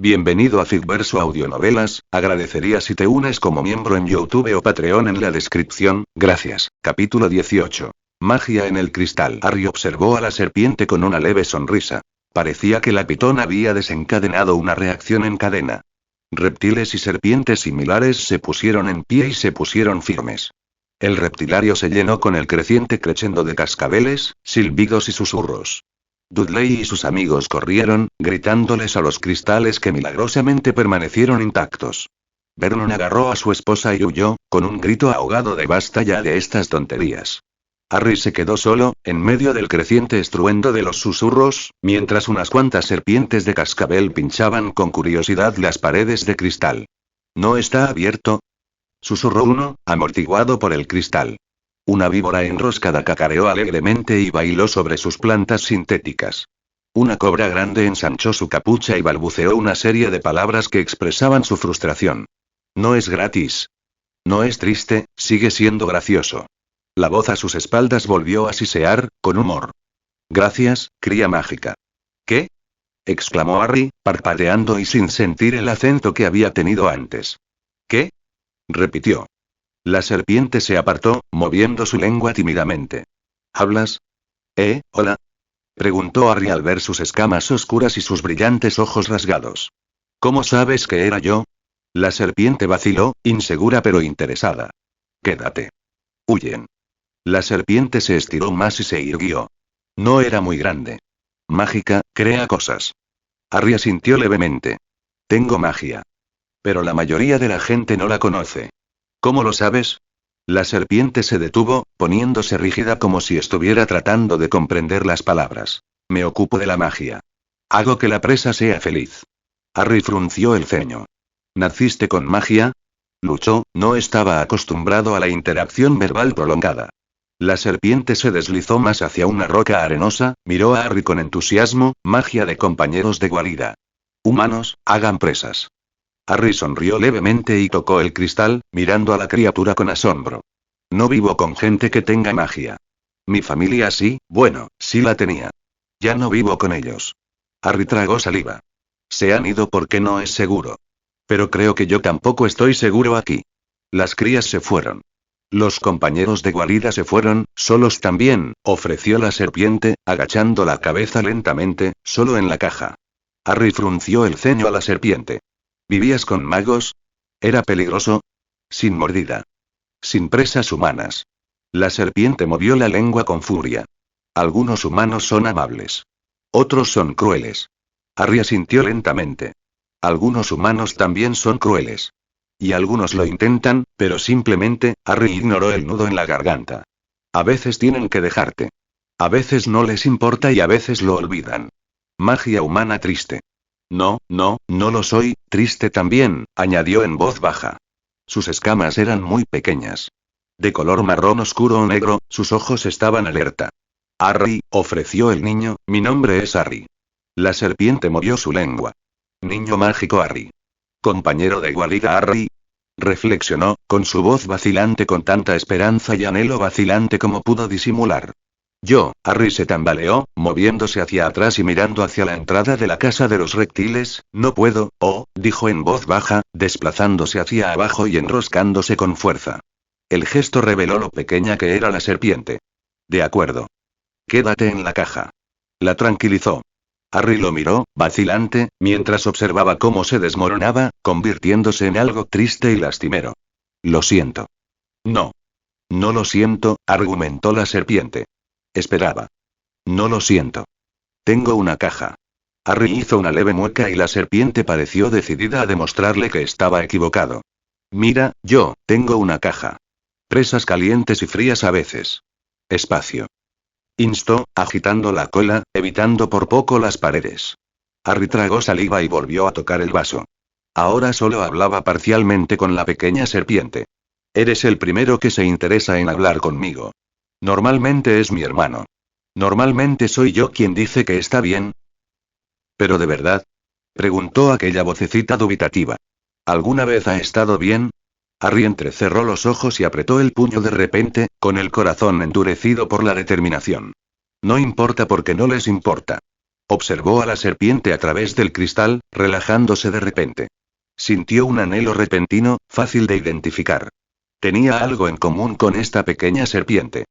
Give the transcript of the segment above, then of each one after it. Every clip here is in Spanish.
Bienvenido a Ficverso Audionovelas, agradecería si te unes como miembro en YouTube o Patreon en la descripción, gracias. Capítulo 18. Magia en el cristal. Harry observó a la serpiente con una leve sonrisa. Parecía que la pitón había desencadenado una reacción en cadena. Reptiles y serpientes similares se pusieron en pie y se pusieron firmes. El reptilario se llenó con el creciente crescendo de cascabeles, silbidos y susurros. Dudley y sus amigos corrieron, gritándoles a los cristales que milagrosamente permanecieron intactos. Vernon agarró a su esposa y huyó, con un grito ahogado de basta ya de estas tonterías. Harry se quedó solo, en medio del creciente estruendo de los susurros, mientras unas cuantas serpientes de cascabel pinchaban con curiosidad las paredes de cristal. ¿No está abierto?, susurró uno, amortiguado por el cristal. Una víbora enroscada cacareó alegremente y bailó sobre sus plantas sintéticas. Una cobra grande ensanchó su capucha y balbuceó una serie de palabras que expresaban su frustración. No es gratis. No es triste, sigue siendo gracioso. La voz a sus espaldas volvió a sisear, con humor. Gracias, cría mágica. ¿Qué?, exclamó Harry, parpadeando y sin sentir el acento que había tenido antes. ¿Qué?, repitió. La serpiente se apartó, moviendo su lengua tímidamente. ¿Hablas? Hola? Preguntó Harry al ver sus escamas oscuras y sus brillantes ojos rasgados. ¿Cómo sabes que era yo? La serpiente vaciló, insegura pero interesada. Quédate. Huyen. La serpiente se estiró más y se irguió. No era muy grande. Mágica, crea cosas. Harry asintió levemente. Tengo magia. Pero la mayoría de la gente no la conoce. ¿Cómo lo sabes? La serpiente se detuvo, poniéndose rígida como si estuviera tratando de comprender las palabras. Me ocupo de la magia. Hago que la presa sea feliz. Harry frunció el ceño. ¿Naciste con magia? Luchó, no estaba acostumbrado a la interacción verbal prolongada. La serpiente se deslizó más hacia una roca arenosa, miró a Harry con entusiasmo, magia de compañeros de guarida. Humanos, hagan presas. Harry sonrió levemente y tocó el cristal, mirando a la criatura con asombro. No vivo con gente que tenga magia. Mi familia sí, bueno, sí la tenía. Ya no vivo con ellos. Harry tragó saliva. Se han ido porque no es seguro. Pero creo que yo tampoco estoy seguro aquí. Las crías se fueron. Los compañeros de guarida se fueron, solos también, ofreció la serpiente, agachando la cabeza lentamente, solo en la caja. Harry frunció el ceño a la serpiente. ¿Vivías con magos? ¿Era peligroso? Sin mordida. Sin presas humanas. La serpiente movió la lengua con furia. Algunos humanos son amables. Otros son crueles. Harry asintió lentamente. Algunos humanos también son crueles. Y algunos lo intentan, pero simplemente, Harry ignoró el nudo en la garganta. A veces tienen que dejarte. A veces no les importa y a veces lo olvidan. Magia humana triste. No lo soy, triste también, añadió en voz baja. Sus escamas eran muy pequeñas. De color marrón oscuro o negro, sus ojos estaban alerta. Harry, ofreció el niño, mi nombre es Harry. La serpiente movió su lengua. Niño mágico Harry. Compañero de guarida Harry. Reflexionó, con su voz vacilante con tanta esperanza y anhelo vacilante como pudo disimular. Harry se tambaleó, moviéndose hacia atrás y mirando hacia la entrada de la casa de los reptiles, no puedo, dijo en voz baja, desplazándose hacia abajo y enroscándose con fuerza. El gesto reveló lo pequeña que era la serpiente. De acuerdo. Quédate en la caja. La tranquilizó. Harry lo miró, vacilante, mientras observaba cómo se desmoronaba, convirtiéndose en algo triste y lastimero. Lo siento. No. No lo siento, argumentó la serpiente. Esperaba. No lo siento. Tengo una caja. Harry hizo una leve mueca y la serpiente pareció decidida a demostrarle que estaba equivocado. Mira, yo tengo una caja. Presas calientes y frías a veces. Espacio. Instó, agitando la cola, evitando por poco las paredes. Harry tragó saliva y volvió a tocar el vaso. Ahora solo hablaba parcialmente con la pequeña serpiente. Eres el primero que se interesa en hablar conmigo. Normalmente es mi hermano. Normalmente soy yo quien dice que está bien. ¿Pero de verdad? Preguntó aquella vocecita dubitativa. ¿Alguna vez ha estado bien? Harry entrecerró los ojos y apretó el puño de repente, con el corazón endurecido por la determinación. No importa porque no les importa. Observó a la serpiente a través del cristal, relajándose de repente. Sintió un anhelo repentino, fácil de identificar. Tenía algo en común con esta pequeña serpiente.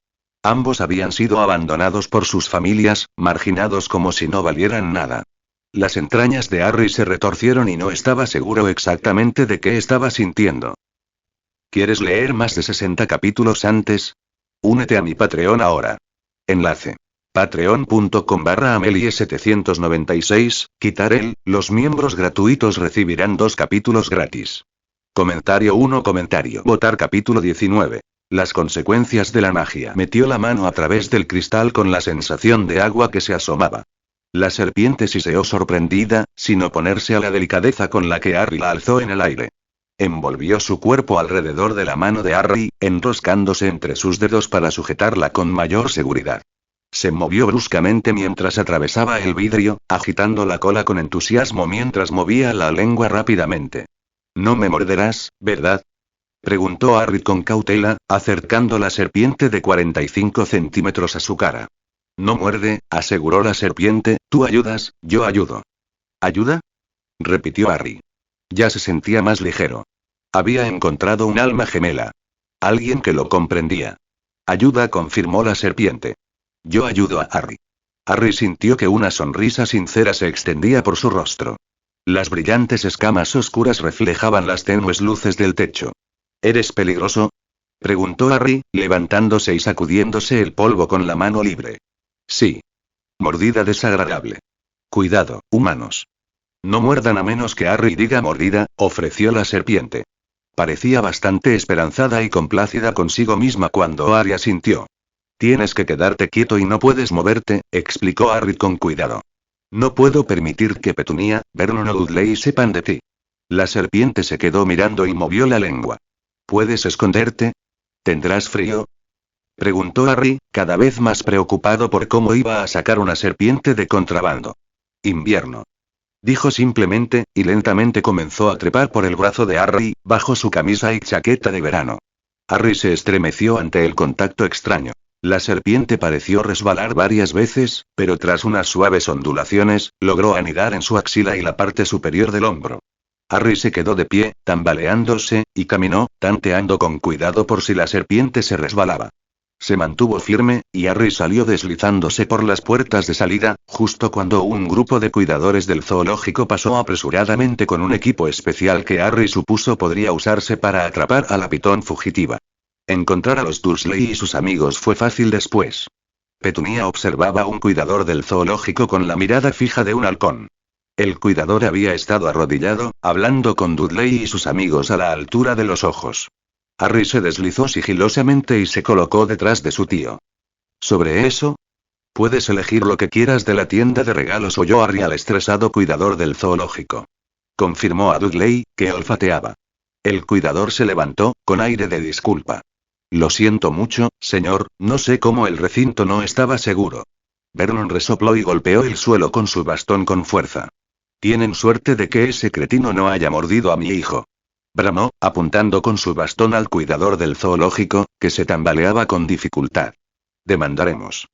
Ambos habían sido abandonados por sus familias, marginados como si no valieran nada. Las entrañas de Harry se retorcieron y no estaba seguro exactamente de qué estaba sintiendo. ¿Quieres leer más de 60 capítulos antes? Únete a mi Patreon ahora. Enlace. Patreon.com/Amelie796, quitar el, los miembros gratuitos recibirán 2 capítulos gratis. Comentario 1 Comentario. Votar capítulo 19. Las consecuencias de la magia. Metió la mano a través del cristal con la sensación de agua que se asomaba. La serpiente siseó sorprendida, sin oponerse a la delicadeza con la que Harry la alzó en el aire. Envolvió su cuerpo alrededor de la mano de Harry, enroscándose entre sus dedos para sujetarla con mayor seguridad. Se movió bruscamente mientras atravesaba el vidrio, agitando la cola con entusiasmo mientras movía la lengua rápidamente. «No me morderás, ¿verdad?», preguntó Harry con cautela, acercando la serpiente de 45 centímetros a su cara. «No muerde», aseguró la serpiente, «tú ayudas, yo ayudo». «¿Ayuda?», repitió Harry. Ya se sentía más ligero. Había encontrado un alma gemela. Alguien que lo comprendía. «Ayuda», confirmó la serpiente. «Yo ayudo a Harry». Harry sintió que una sonrisa sincera se extendía por su rostro. Las brillantes escamas oscuras reflejaban las tenues luces del techo. «¿Eres peligroso?», preguntó Harry, levantándose y sacudiéndose el polvo con la mano libre. «Sí». «Mordida desagradable». «Cuidado, humanos». «No muerdan a menos que Harry diga mordida», ofreció la serpiente. Parecía bastante esperanzada y complácida consigo misma cuando Harry asintió. «Tienes que quedarte quieto y no puedes moverte», explicó Harry con cuidado. «No puedo permitir que Petunia, Vernon o Dudley sepan de ti». La serpiente se quedó mirando y movió la lengua. «¿Puedes esconderte? ¿Tendrás frío?», preguntó Harry, cada vez más preocupado por cómo iba a sacar una serpiente de contrabando. «Invierno», dijo simplemente, y lentamente comenzó a trepar por el brazo de Harry, bajo su camisa y chaqueta de verano. Harry se estremeció ante el contacto extraño. La serpiente pareció resbalar varias veces, pero tras unas suaves ondulaciones, logró anidar en su axila y la parte superior del hombro. Harry se quedó de pie, tambaleándose, y caminó, tanteando con cuidado por si la serpiente se resbalaba. Se mantuvo firme, y Harry salió deslizándose por las puertas de salida, justo cuando un grupo de cuidadores del zoológico pasó apresuradamente con un equipo especial que Harry supuso podría usarse para atrapar a la pitón fugitiva. Encontrar a los Dursley y sus amigos fue fácil después. Petunia observaba a un cuidador del zoológico con la mirada fija de un halcón. El cuidador había estado arrodillado, hablando con Dudley y sus amigos a la altura de los ojos. Harry se deslizó sigilosamente y se colocó detrás de su tío. «¿Sobre eso? Puedes elegir lo que quieras de la tienda de regalos», oyó Harry al estresado cuidador del zoológico. Confirmó a Dudley, que olfateaba. El cuidador se levantó, con aire de disculpa. «Lo siento mucho, señor, no sé cómo el recinto no estaba seguro». Vernon resopló y golpeó el suelo con su bastón con fuerza. «Tienen suerte de que ese cretino no haya mordido a mi hijo», bramó, apuntando con su bastón al cuidador del zoológico, que se tambaleaba con dificultad. «Demandaremos.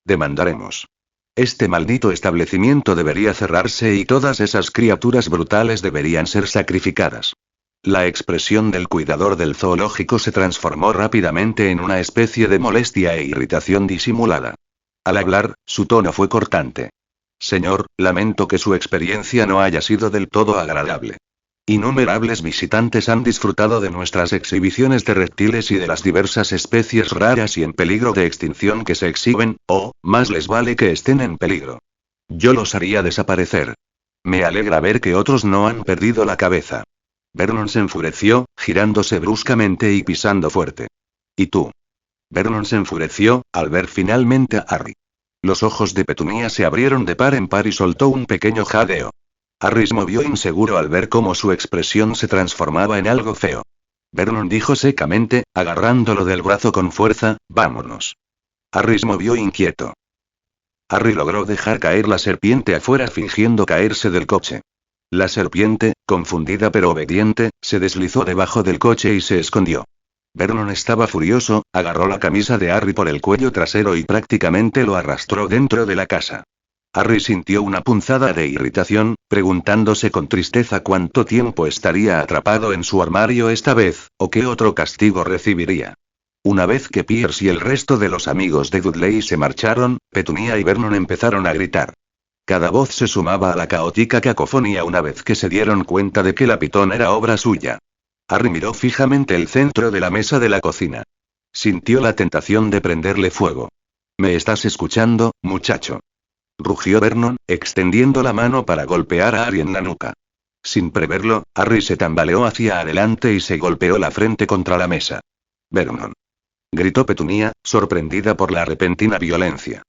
Demandaremos. Este maldito establecimiento debería cerrarse y todas esas criaturas brutales deberían ser sacrificadas». La expresión del cuidador del zoológico se transformó rápidamente en una especie de molestia e irritación disimulada. Al hablar, su tono fue cortante. «Señor, lamento que su experiencia no haya sido del todo agradable. Innumerables visitantes han disfrutado de nuestras exhibiciones de reptiles y de las diversas especies raras y en peligro de extinción que se exhiben, o, más les vale que estén en peligro. Yo los haría desaparecer. Me alegra ver que otros no han perdido la cabeza». Vernon se enfureció, girándose bruscamente y pisando fuerte. «¿Y tú?». Vernon se enfureció, al ver finalmente a Harry. Los ojos de Petunia se abrieron de par en par y soltó un pequeño jadeo. Harry se movió inseguro al ver cómo su expresión se transformaba en algo feo. Vernon dijo secamente, agarrándolo del brazo con fuerza, «Vámonos». Harry se movió inquieto. Harry logró dejar caer la serpiente afuera fingiendo caerse del coche. La serpiente, confundida pero obediente, se deslizó debajo del coche y se escondió. Vernon estaba furioso, agarró la camisa de Harry por el cuello trasero y prácticamente lo arrastró dentro de la casa. Harry sintió una punzada de irritación, preguntándose con tristeza cuánto tiempo estaría atrapado en su armario esta vez, o qué otro castigo recibiría. Una vez que Pierce y el resto de los amigos de Dudley se marcharon, Petunia y Vernon empezaron a gritar. Cada voz se sumaba a la caótica cacofonía una vez que se dieron cuenta de que la pitón era obra suya. Harry miró fijamente el centro de la mesa de la cocina. Sintió la tentación de prenderle fuego. ¿Me estás escuchando, muchacho?, rugió Vernon, extendiendo la mano para golpear a Harry en la nuca. Sin preverlo, Harry se tambaleó hacia adelante y se golpeó la frente contra la mesa. «Vernon», gritó Petunia, sorprendida por la repentina violencia.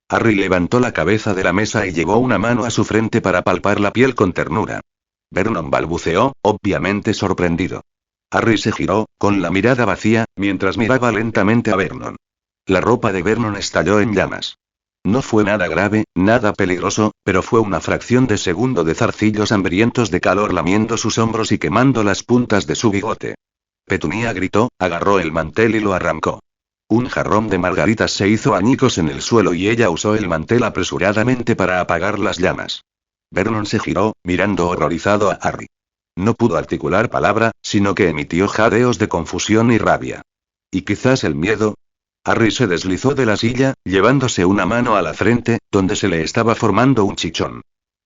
Harry levantó la cabeza de la mesa y llevó una mano a su frente para palpar la piel con ternura. Vernon balbuceó, obviamente sorprendido. Harry se giró, con la mirada vacía, mientras miraba lentamente a Vernon. La ropa de Vernon estalló en llamas. No fue nada grave, nada peligroso, pero fue una fracción de segundo de zarcillos hambrientos de calor lamiendo sus hombros y quemando las puntas de su bigote. Petunia gritó, agarró el mantel y lo arrancó. Un jarrón de margaritas se hizo añicos en el suelo y ella usó el mantel apresuradamente para apagar las llamas. Vernon se giró, mirando horrorizado a Harry. No pudo articular palabra, sino que emitió jadeos de confusión y rabia. ¿Y quizás el miedo? Harry se deslizó de la silla, llevándose una mano a la frente, donde se le estaba formando un chichón.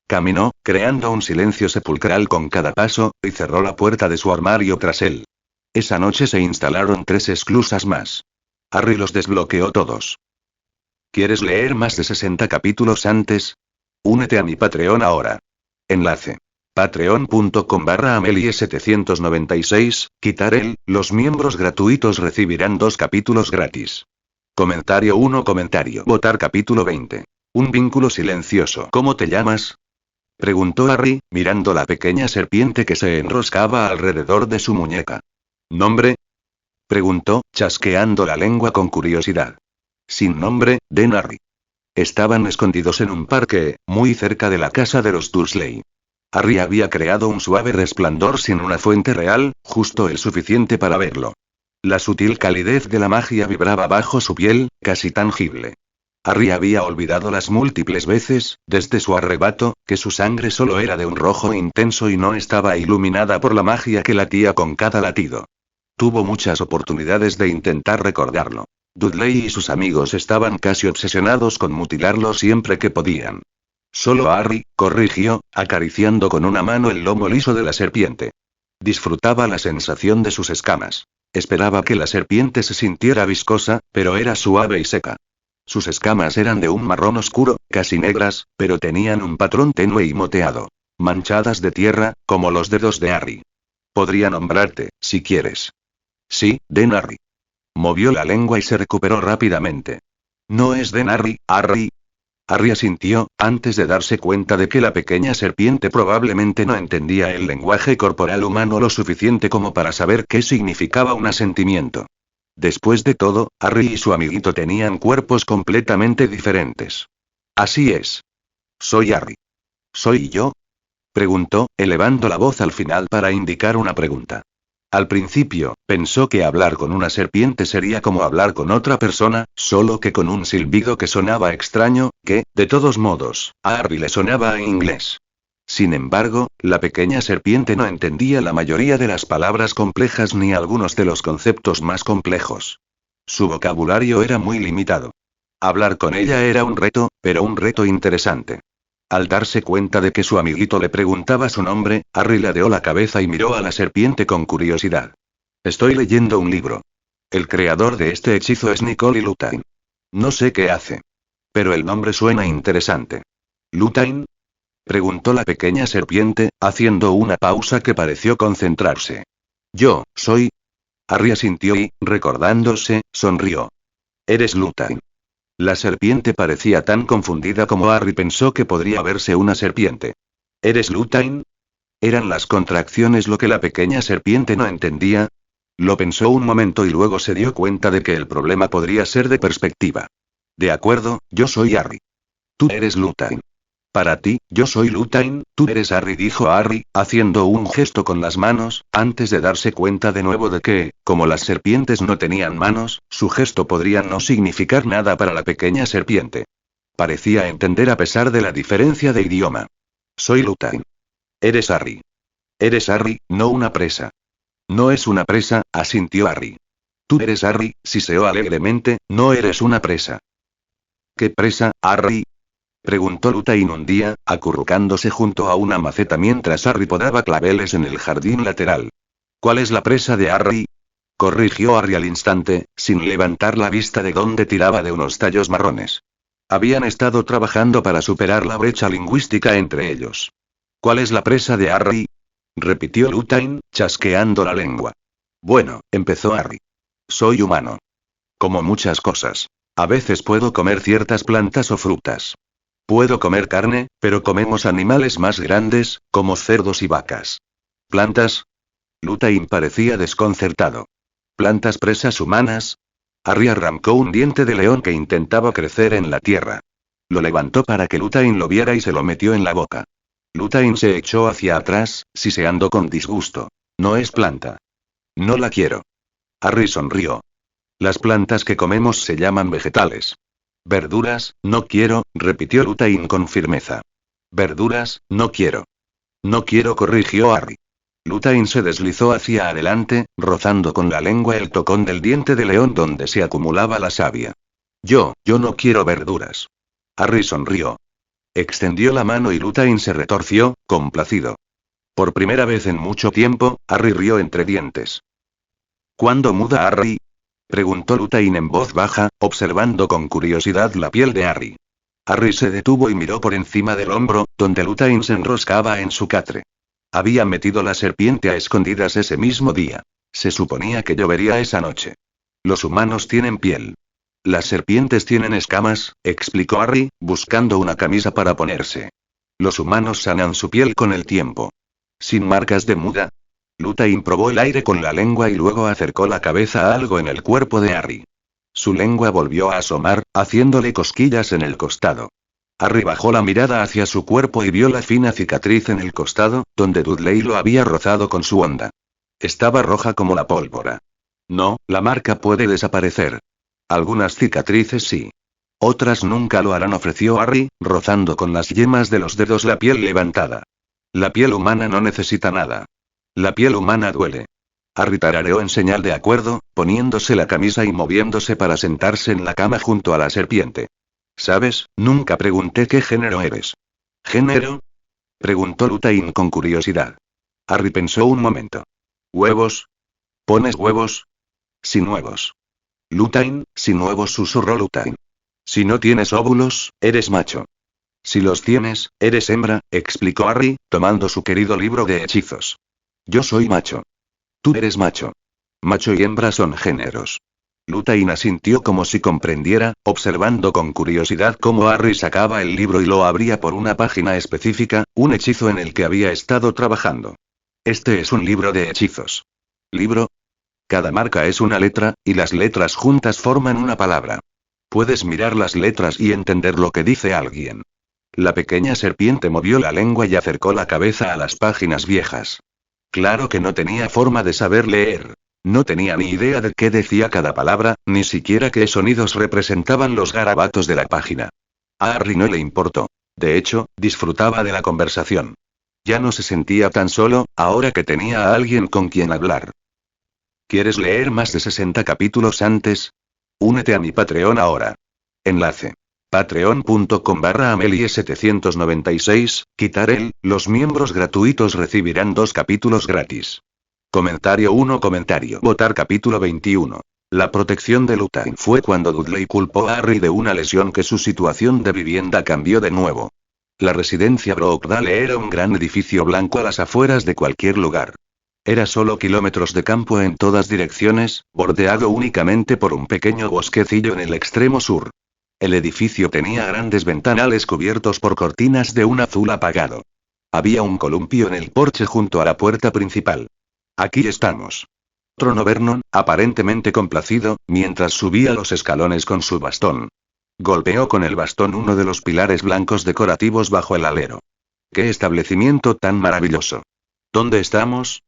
Caminó, creando un silencio sepulcral con cada paso, y cerró la puerta de su armario tras él. Esa noche se instalaron 3 esclusas más. Harry los desbloqueó todos. ¿Quieres leer más de 60 capítulos antes? Únete a mi Patreon ahora. Enlace. Patreon.com/Amelie796, quitar el, los miembros gratuitos recibirán 2 capítulos gratis. Comentario 1 Comentario. Votar capítulo 20. Un vínculo silencioso. ¿Cómo te llamas?, preguntó Harry, mirando la pequeña serpiente que se enroscaba alrededor de su muñeca. ¿Nombre?, preguntó, chasqueando la lengua con curiosidad. Sin nombre, Denarry. Estaban escondidos en un parque, muy cerca de la casa de los Dursley. Harry había creado un suave resplandor sin una fuente real, justo el suficiente para verlo. La sutil calidez de la magia vibraba bajo su piel, casi tangible. Harry había olvidado las múltiples veces, desde su arrebato, que su sangre solo era de un rojo intenso y no estaba iluminada por la magia que latía con cada latido. Tuvo muchas oportunidades de intentar recordarlo. Dudley y sus amigos estaban casi obsesionados con mutilarlo siempre que podían. Solo Harry, corrigió, acariciando con una mano el lomo liso de la serpiente. Disfrutaba la sensación de sus escamas. Esperaba que la serpiente se sintiera viscosa, pero era suave y seca. Sus escamas eran de un marrón oscuro, casi negras, pero tenían un patrón tenue y moteado. Manchadas de tierra, como los dedos de Harry. Podría nombrarte, si quieres. Sí, Denarry. Movió la lengua y se recuperó rápidamente. ¿No es Denarry, Harry? Harry asintió, antes de darse cuenta de que la pequeña serpiente probablemente no entendía el lenguaje corporal humano lo suficiente como para saber qué significaba un asentimiento. Después de todo, Harry y su amiguito tenían cuerpos completamente diferentes. Así es. Soy Harry. ¿Soy yo?, preguntó, elevando la voz al final para indicar una pregunta. Al principio, pensó que hablar con una serpiente sería como hablar con otra persona, solo que con un silbido que sonaba extraño, que, de todos modos, a Harry le sonaba a inglés. Sin embargo, la pequeña serpiente no entendía la mayoría de las palabras complejas ni algunos de los conceptos más complejos. Su vocabulario era muy limitado. Hablar con ella era un reto, pero un reto interesante. Al darse cuenta de que su amiguito le preguntaba su nombre, Harry ladeó la cabeza y miró a la serpiente con curiosidad. Estoy leyendo un libro. El creador de este hechizo es Nicole Lutain. No sé qué hace. Pero el nombre suena interesante. ¿Lutain?, preguntó la pequeña serpiente, haciendo una pausa que pareció concentrarse. Yo, soy. Harry asintió y, recordándose, sonrió. Eres Lutain. La serpiente parecía tan confundida como Harry pensó que podría verse una serpiente. ¿Eres Lutain? ¿Eran las contracciones lo que la pequeña serpiente no entendía? Lo pensó un momento y luego se dio cuenta de que el problema podría ser de perspectiva. De acuerdo, yo soy Harry. Tú eres Lutain. Para ti, yo soy Lutain, tú eres Harry, dijo Harry, haciendo un gesto con las manos, antes de darse cuenta de nuevo de que, como las serpientes no tenían manos, su gesto podría no significar nada para la pequeña serpiente. Parecía entender a pesar de la diferencia de idioma. Soy Lutain. Eres Harry. Eres Harry, no una presa. No es una presa, asintió Harry. Tú eres Harry, siseó alegremente, no eres una presa. ¿Qué presa, Harry? Preguntó Lutain un día, acurrucándose junto a una maceta mientras Harry podaba claveles en el jardín lateral. ¿Cuál es la presa de Harry? Corrigió Harry al instante, sin levantar la vista de donde tiraba de unos tallos marrones. Habían estado trabajando para superar la brecha lingüística entre ellos. ¿Cuál es la presa de Harry? Repitió Lutain, chasqueando la lengua. Bueno, empezó Harry. Soy humano. Como muchas cosas. A veces puedo comer ciertas plantas o frutas. Puedo comer carne, pero comemos animales más grandes, como cerdos y vacas. ¿Plantas? Lutain parecía desconcertado. ¿Plantas presas humanas? Harry arrancó un diente de león que intentaba crecer en la tierra. Lo levantó para que Lutain lo viera y se lo metió en la boca. Lutain se echó hacia atrás, siseando con disgusto. No es planta. No la quiero. Harry sonrió. Las plantas que comemos se llaman vegetales. Verduras, no quiero, repitió Lutain con firmeza. Verduras, no quiero. No quiero, corrigió Harry. Lutain se deslizó hacia adelante, rozando con la lengua el tocón del diente de león donde se acumulaba la savia. Yo no quiero verduras. Harry sonrió. Extendió la mano y Lutain se retorció, complacido. Por primera vez en mucho tiempo, Harry rió entre dientes. ¿Cuándo muda Harry? Preguntó Lutain en voz baja, observando con curiosidad la piel de Harry. Harry se detuvo y miró por encima del hombro, donde Lutain se enroscaba en su catre. Había metido la serpiente a escondidas ese mismo día. Se suponía que llovería esa noche. Los humanos tienen piel. Las serpientes tienen escamas, explicó Harry, buscando una camisa para ponerse. Los humanos sanan su piel con el tiempo. ¿Sin marcas de muda? Lutain probó el aire con la lengua y luego acercó la cabeza a algo en el cuerpo de Harry. Su lengua volvió a asomar, haciéndole cosquillas en el costado. Harry bajó la mirada hacia su cuerpo y vio la fina cicatriz en el costado, donde Dudley lo había rozado con su honda. Estaba roja como la pólvora. No, la marca puede desaparecer. Algunas cicatrices sí. Otras nunca lo harán, ofreció Harry, rozando con las yemas de los dedos la piel levantada. La piel humana no necesita nada. La piel humana duele. Harry tarareó en señal de acuerdo, poniéndose la camisa y moviéndose para sentarse en la cama junto a la serpiente. ¿Sabes? Nunca pregunté qué género eres. ¿Género? Preguntó Lutain con curiosidad. Harry pensó un momento. ¿Huevos? ¿Pones huevos? Sin huevos. Lutain, sin huevos, susurró Lutain. Si no tienes óvulos, eres macho. Si los tienes, eres hembra, explicó Harry, tomando su querido libro de hechizos. Yo soy macho. Tú eres macho. Macho y hembra son géneros. Lutain asintió como si comprendiera, observando con curiosidad cómo Harry sacaba el libro y lo abría por una página específica, un hechizo en el que había estado trabajando. Este es un libro de hechizos. ¿Libro? Cada marca es una letra, y las letras juntas forman una palabra. Puedes mirar las letras y entender lo que dice alguien. La pequeña serpiente movió la lengua y acercó la cabeza a las páginas viejas. Claro que no tenía forma de saber leer. No tenía ni idea de qué decía cada palabra, ni siquiera qué sonidos representaban los garabatos de la página. A Harry no le importó. De hecho, disfrutaba de la conversación. Ya no se sentía tan solo, ahora que tenía a alguien con quien hablar. ¿Quieres leer más de 60 capítulos antes? Únete a mi Patreon ahora. Enlace. Patreon.com/Amelie796, quitar el, los miembros gratuitos recibirán 2 capítulos gratis. Comentario 1. Comentario. Votar capítulo 21. La protección de Lutain fue cuando Dudley culpó a Harry de una lesión que su situación de vivienda cambió de nuevo. La residencia Brockdale era un gran edificio blanco a las afueras de cualquier lugar. Era solo kilómetros de campo en todas direcciones, bordeado únicamente por un pequeño bosquecillo en el extremo sur. El edificio tenía grandes ventanales cubiertos por cortinas de un azul apagado. Había un columpio en el porche junto a la puerta principal. Aquí estamos. Tronó Vernon, aparentemente complacido, mientras subía los escalones con su bastón. Golpeó con el bastón uno de los pilares blancos decorativos bajo el alero. ¡Qué establecimiento tan maravilloso! ¿Dónde estamos?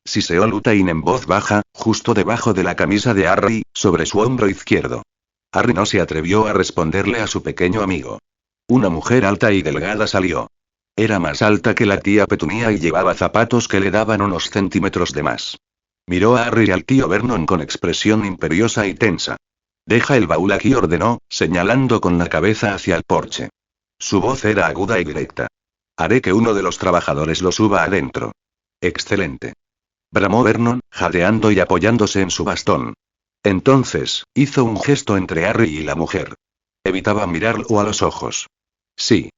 Siseó Lutain en voz baja, justo debajo de la camisa de Harry, sobre su hombro izquierdo. Harry no se atrevió a responderle a su pequeño amigo. Una mujer alta y delgada salió. Era más alta que la tía Petunia y llevaba zapatos que le daban unos centímetros de más. Miró a Harry y al tío Vernon con expresión imperiosa y tensa. «Deja el baúl aquí», ordenó, señalando con la cabeza hacia el porche. Su voz era aguda y directa. «Haré que uno de los trabajadores lo suba adentro». «Excelente», bramó Vernon, jadeando y apoyándose en su bastón. Entonces, hizo un gesto entre Harry y la mujer. Evitaba mirarlo a los ojos. «Sí».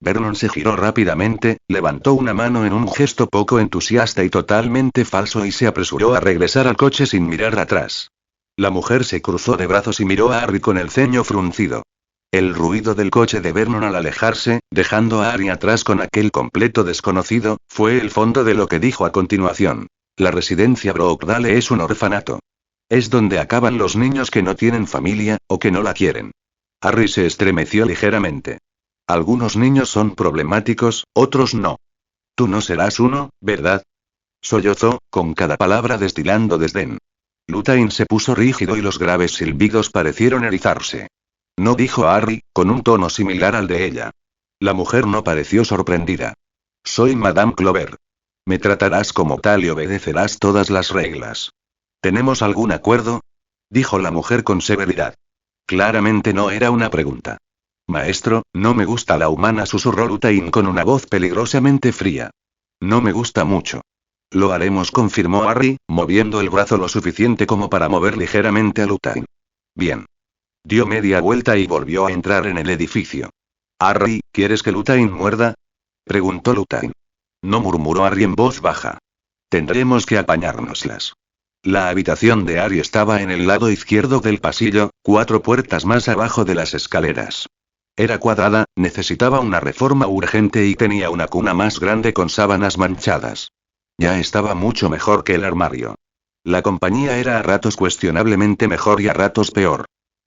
Vernon se giró rápidamente, levantó una mano en un gesto poco entusiasta y totalmente falso y se apresuró a regresar al coche sin mirar atrás. La mujer se cruzó de brazos y miró a Harry con el ceño fruncido. El ruido del coche de Vernon al alejarse, dejando a Harry atrás con aquel completo desconocido, fue el fondo de lo que dijo a continuación. La residencia Brookdale es un orfanato. Es donde acaban los niños que no tienen familia, o que no la quieren. Harry se estremeció ligeramente. Algunos niños son problemáticos, otros no. Tú no serás uno, ¿verdad? Sollozó, con cada palabra destilando desdén. Luthain se puso rígido y los graves silbidos parecieron erizarse. No, dijo Harry, con un tono similar al de ella. La mujer no pareció sorprendida. Soy Madame Clover. Me tratarás como tal y obedecerás todas las reglas. ¿Tenemos algún acuerdo?, dijo la mujer con severidad. Claramente no era una pregunta. Maestro, no me gusta la humana, susurró Luthain con una voz peligrosamente fría. No me gusta mucho. Lo haremos, confirmó Harry, moviendo el brazo lo suficiente como para mover ligeramente a Luthain. Bien. Dio media vuelta y volvió a entrar en el edificio. Harry, ¿quieres que Luthain muerda?, preguntó Luthain. No, murmuró Harry en voz baja. Tendremos que apañárnoslas. La habitación de Harry estaba en el lado izquierdo del pasillo, 4 puertas más abajo de las escaleras. Era cuadrada, necesitaba una reforma urgente y tenía una cuna más grande con sábanas manchadas. Ya estaba mucho mejor que el armario. La compañía era a ratos cuestionablemente mejor y a ratos peor.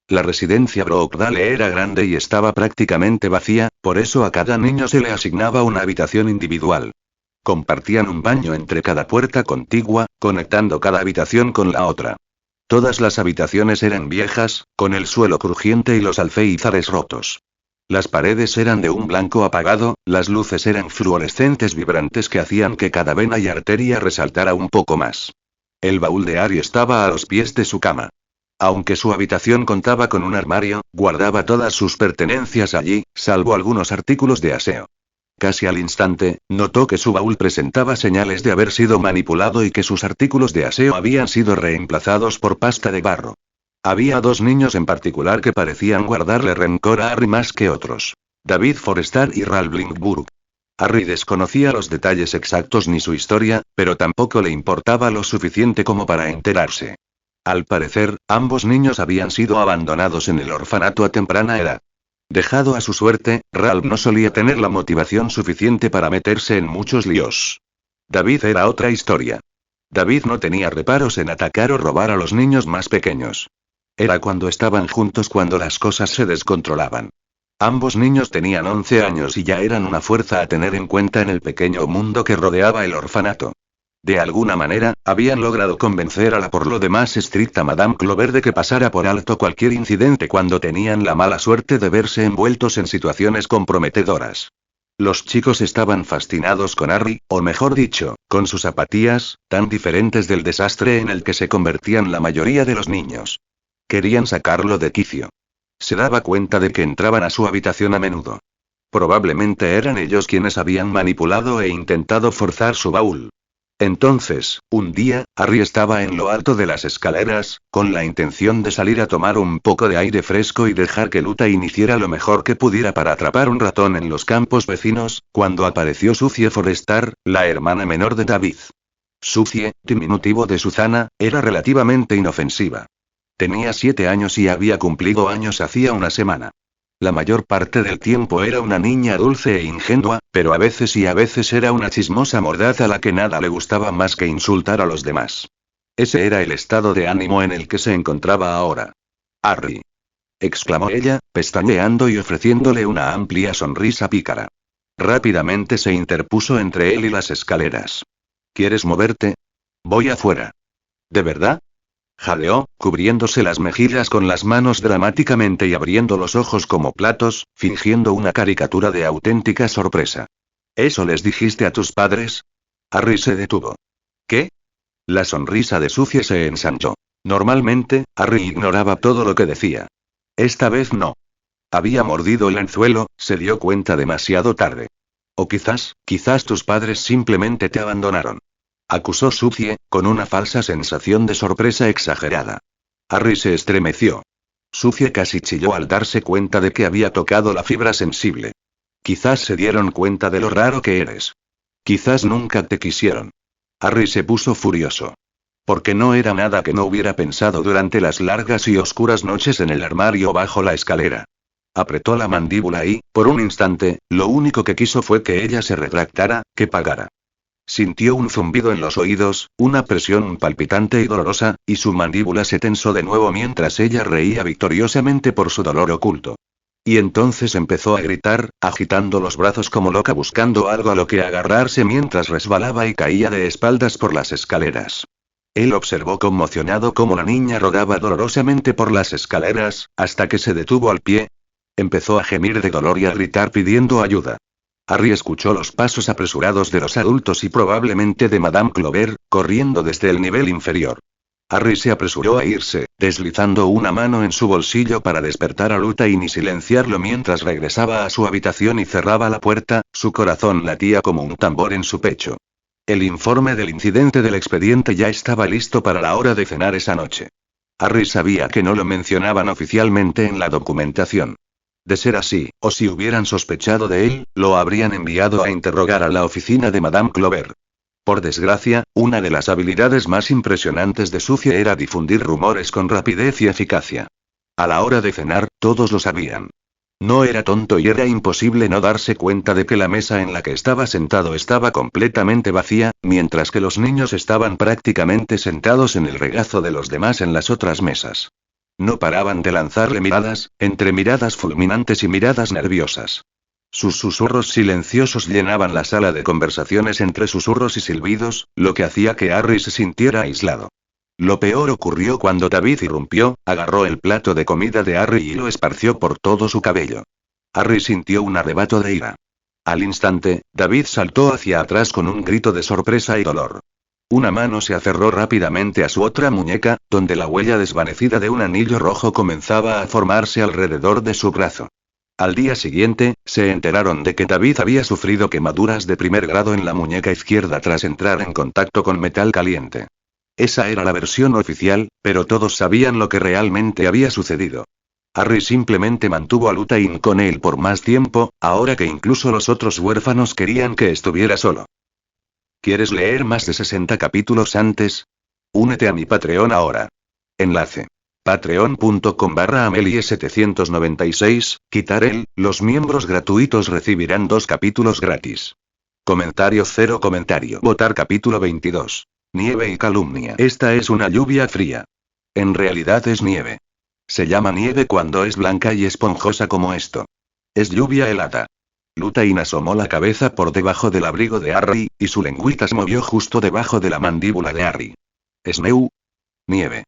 La residencia Brookdale era grande y estaba prácticamente vacía, por eso a cada niño se le asignaba una habitación individual. Compartían un baño entre cada puerta contigua, conectando cada habitación con la otra. Todas las habitaciones eran viejas, con el suelo crujiente y los alféizares rotos. Las paredes eran de un blanco apagado, las luces eran fluorescentes vibrantes que hacían que cada vena y arteria resaltara un poco más. El baúl de Harry estaba a los pies de su cama. Aunque su habitación contaba con un armario, guardaba todas sus pertenencias allí, salvo algunos artículos de aseo. Casi al instante, notó que su baúl presentaba señales de haber sido manipulado y que sus artículos de aseo habían sido reemplazados por pasta de barro. Había 2 niños en particular que parecían guardarle rencor a Harry más que otros. David Forrester y Ralph Lindbergh. Harry desconocía los detalles exactos ni su historia, pero tampoco le importaba lo suficiente como para enterarse. Al parecer, ambos niños habían sido abandonados en el orfanato a temprana edad. Dejado a su suerte, Ralph no solía tener la motivación suficiente para meterse en muchos líos. David era otra historia. David no tenía reparos en atacar o robar a los niños más pequeños. Era cuando estaban juntos cuando las cosas se descontrolaban. Ambos niños tenían 11 años y ya eran una fuerza a tener en cuenta en el pequeño mundo que rodeaba el orfanato. De alguna manera, habían logrado convencer a la por lo demás estricta Madame Clover de que pasara por alto cualquier incidente cuando tenían la mala suerte de verse envueltos en situaciones comprometedoras. Los chicos estaban fascinados con Harry, o mejor dicho, con sus apatías, tan diferentes del desastre en el que se convertían la mayoría de los niños. Querían sacarlo de quicio. Se daba cuenta de que entraban a su habitación a menudo. Probablemente eran ellos quienes habían manipulado e intentado forzar su baúl. Entonces, un día, Harry estaba en lo alto de las escaleras, con la intención de salir a tomar un poco de aire fresco y dejar que Luthain hiciera lo mejor que pudiera para atrapar un ratón en los campos vecinos, cuando apareció Suzie Forrester, la hermana menor de David. Suzie, diminutivo de Susanna, era relativamente inofensiva. Tenía 7 años y había cumplido años hacía una semana. La mayor parte del tiempo era una niña dulce e ingenua, pero a veces era una chismosa mordaz a la que nada le gustaba más que insultar a los demás. Ese era el estado de ánimo en el que se encontraba ahora. «Harry», exclamó ella, pestañeando y ofreciéndole una amplia sonrisa pícara. Rápidamente se interpuso entre él y las escaleras. «¿Quieres moverte? Voy afuera». «¿De verdad?». Jadeó, cubriéndose las mejillas con las manos dramáticamente y abriendo los ojos como platos, fingiendo una caricatura de auténtica sorpresa. ¿Eso les dijiste a tus padres? Harry se detuvo. ¿Qué? La sonrisa de Suzie se ensanchó. Normalmente, Harry ignoraba todo lo que decía. Esta vez no. Había mordido el anzuelo, se dio cuenta demasiado tarde. O quizás tus padres simplemente te abandonaron. Acusó Suzie, con una falsa sensación de sorpresa exagerada. Harry se estremeció. Suzie casi chilló al darse cuenta de que había tocado la fibra sensible. Quizás se dieron cuenta de lo raro que eres. Quizás nunca te quisieron. Harry se puso furioso. Porque no era nada que no hubiera pensado durante las largas y oscuras noches en el armario bajo la escalera. Apretó la mandíbula y, por un instante, lo único que quiso fue que ella se retractara, que pagara. Sintió un zumbido en los oídos, una presión palpitante y dolorosa, y su mandíbula se tensó de nuevo mientras ella reía victoriosamente por su dolor oculto. Y entonces empezó a gritar, agitando los brazos como loca buscando algo a lo que agarrarse mientras resbalaba y caía de espaldas por las escaleras. Él observó conmocionado cómo la niña rodaba dolorosamente por las escaleras, hasta que se detuvo al pie. Empezó a gemir de dolor y a gritar pidiendo ayuda. Harry escuchó los pasos apresurados de los adultos y probablemente de Madame Clover, corriendo desde el nivel inferior. Harry se apresuró a irse, deslizando una mano en su bolsillo para despertar a Luthain y silenciarlo mientras regresaba a su habitación y cerraba la puerta, su corazón latía como un tambor en su pecho. El informe del incidente del expediente ya estaba listo para la hora de cenar esa noche. Harry sabía que no lo mencionaban oficialmente en la documentación. De ser así, o si hubieran sospechado de él, lo habrían enviado a interrogar a la oficina de Madame Clover. Por desgracia, una de las habilidades más impresionantes de Suzie era difundir rumores con rapidez y eficacia. A la hora de cenar, todos lo sabían. No era tonto y era imposible no darse cuenta de que la mesa en la que estaba sentado estaba completamente vacía, mientras que los niños estaban prácticamente sentados en el regazo de los demás en las otras mesas. No paraban de lanzarle miradas, entre miradas fulminantes y miradas nerviosas. Sus susurros silenciosos llenaban la sala de conversaciones entre susurros y silbidos, lo que hacía que Harry se sintiera aislado. Lo peor ocurrió cuando David irrumpió, agarró el plato de comida de Harry y lo esparció por todo su cabello. Harry sintió un arrebato de ira. Al instante, David saltó hacia atrás con un grito de sorpresa y dolor. Una mano se aferró rápidamente a su otra muñeca, donde la huella desvanecida de un anillo rojo comenzaba a formarse alrededor de su brazo. Al día siguiente, se enteraron de que David había sufrido quemaduras de primer grado en la muñeca izquierda tras entrar en contacto con metal caliente. Esa era la versión oficial, pero todos sabían lo que realmente había sucedido. Harry simplemente mantuvo a Luthain con él por más tiempo, ahora que incluso los otros huérfanos querían que estuviera solo. ¿Quieres leer más de 60 capítulos antes? Únete a mi Patreon ahora. Enlace. Patreon.com/Amelie796, quitar el, los miembros gratuitos recibirán 2 capítulos gratis. Comentario 0 comentario. Votar capítulo 22. Nieve y calumnia. Esta es una lluvia fría. En realidad es nieve. Se llama nieve cuando es blanca y esponjosa como esto. Es lluvia helada. Luthain asomó la cabeza por debajo del abrigo de Harry, y su lengüita se movió justo debajo de la mandíbula de Harry. ¿Sneu? Nieve.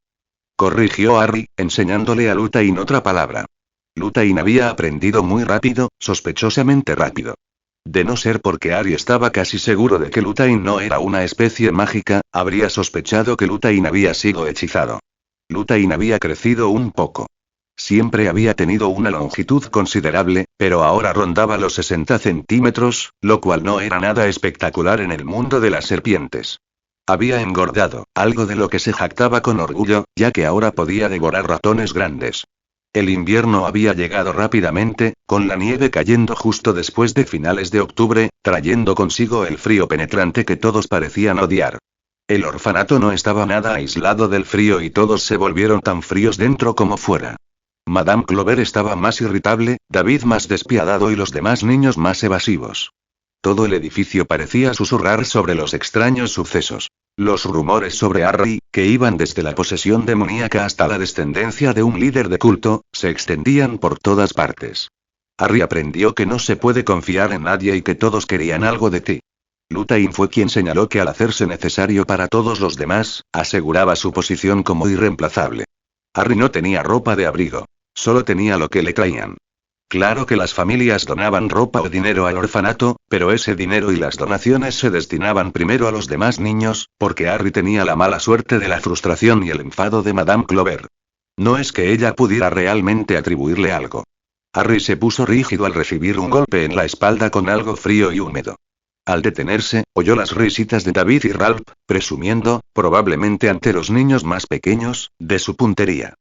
Corrigió Harry, enseñándole a Luthain otra palabra. Luthain había aprendido muy rápido, sospechosamente rápido. De no ser porque Harry estaba casi seguro de que Luthain no era una especie mágica, habría sospechado que Luthain había sido hechizado. Luthain había crecido un poco. Siempre había tenido una longitud considerable, pero ahora rondaba los 60 centímetros, lo cual no era nada espectacular en el mundo de las serpientes. Había engordado, algo de lo que se jactaba con orgullo, ya que ahora podía devorar ratones grandes. El invierno había llegado rápidamente, con la nieve cayendo justo después de finales de octubre, trayendo consigo el frío penetrante que todos parecían odiar. El orfanato no estaba nada aislado del frío y todos se volvieron tan fríos dentro como fuera. Madame Clover estaba más irritable, David más despiadado y los demás niños más evasivos. Todo el edificio parecía susurrar sobre los extraños sucesos. Los rumores sobre Harry, que iban desde la posesión demoníaca hasta la descendencia de un líder de culto, se extendían por todas partes. Harry aprendió que no se puede confiar en nadie y que todos querían algo de ti. Lutain fue quien señaló que al hacerse necesario para todos los demás, aseguraba su posición como irreemplazable. Harry no tenía ropa de abrigo. Solo tenía lo que le traían. Claro que las familias donaban ropa o dinero al orfanato, pero ese dinero y las donaciones se destinaban primero a los demás niños, porque Harry tenía la mala suerte de la frustración y el enfado de Madame Clover. No es que ella pudiera realmente atribuirle algo. Harry se puso rígido al recibir un golpe en la espalda con algo frío y húmedo. Al detenerse, oyó las risitas de David y Ralph, presumiendo, probablemente ante los niños más pequeños, de su puntería.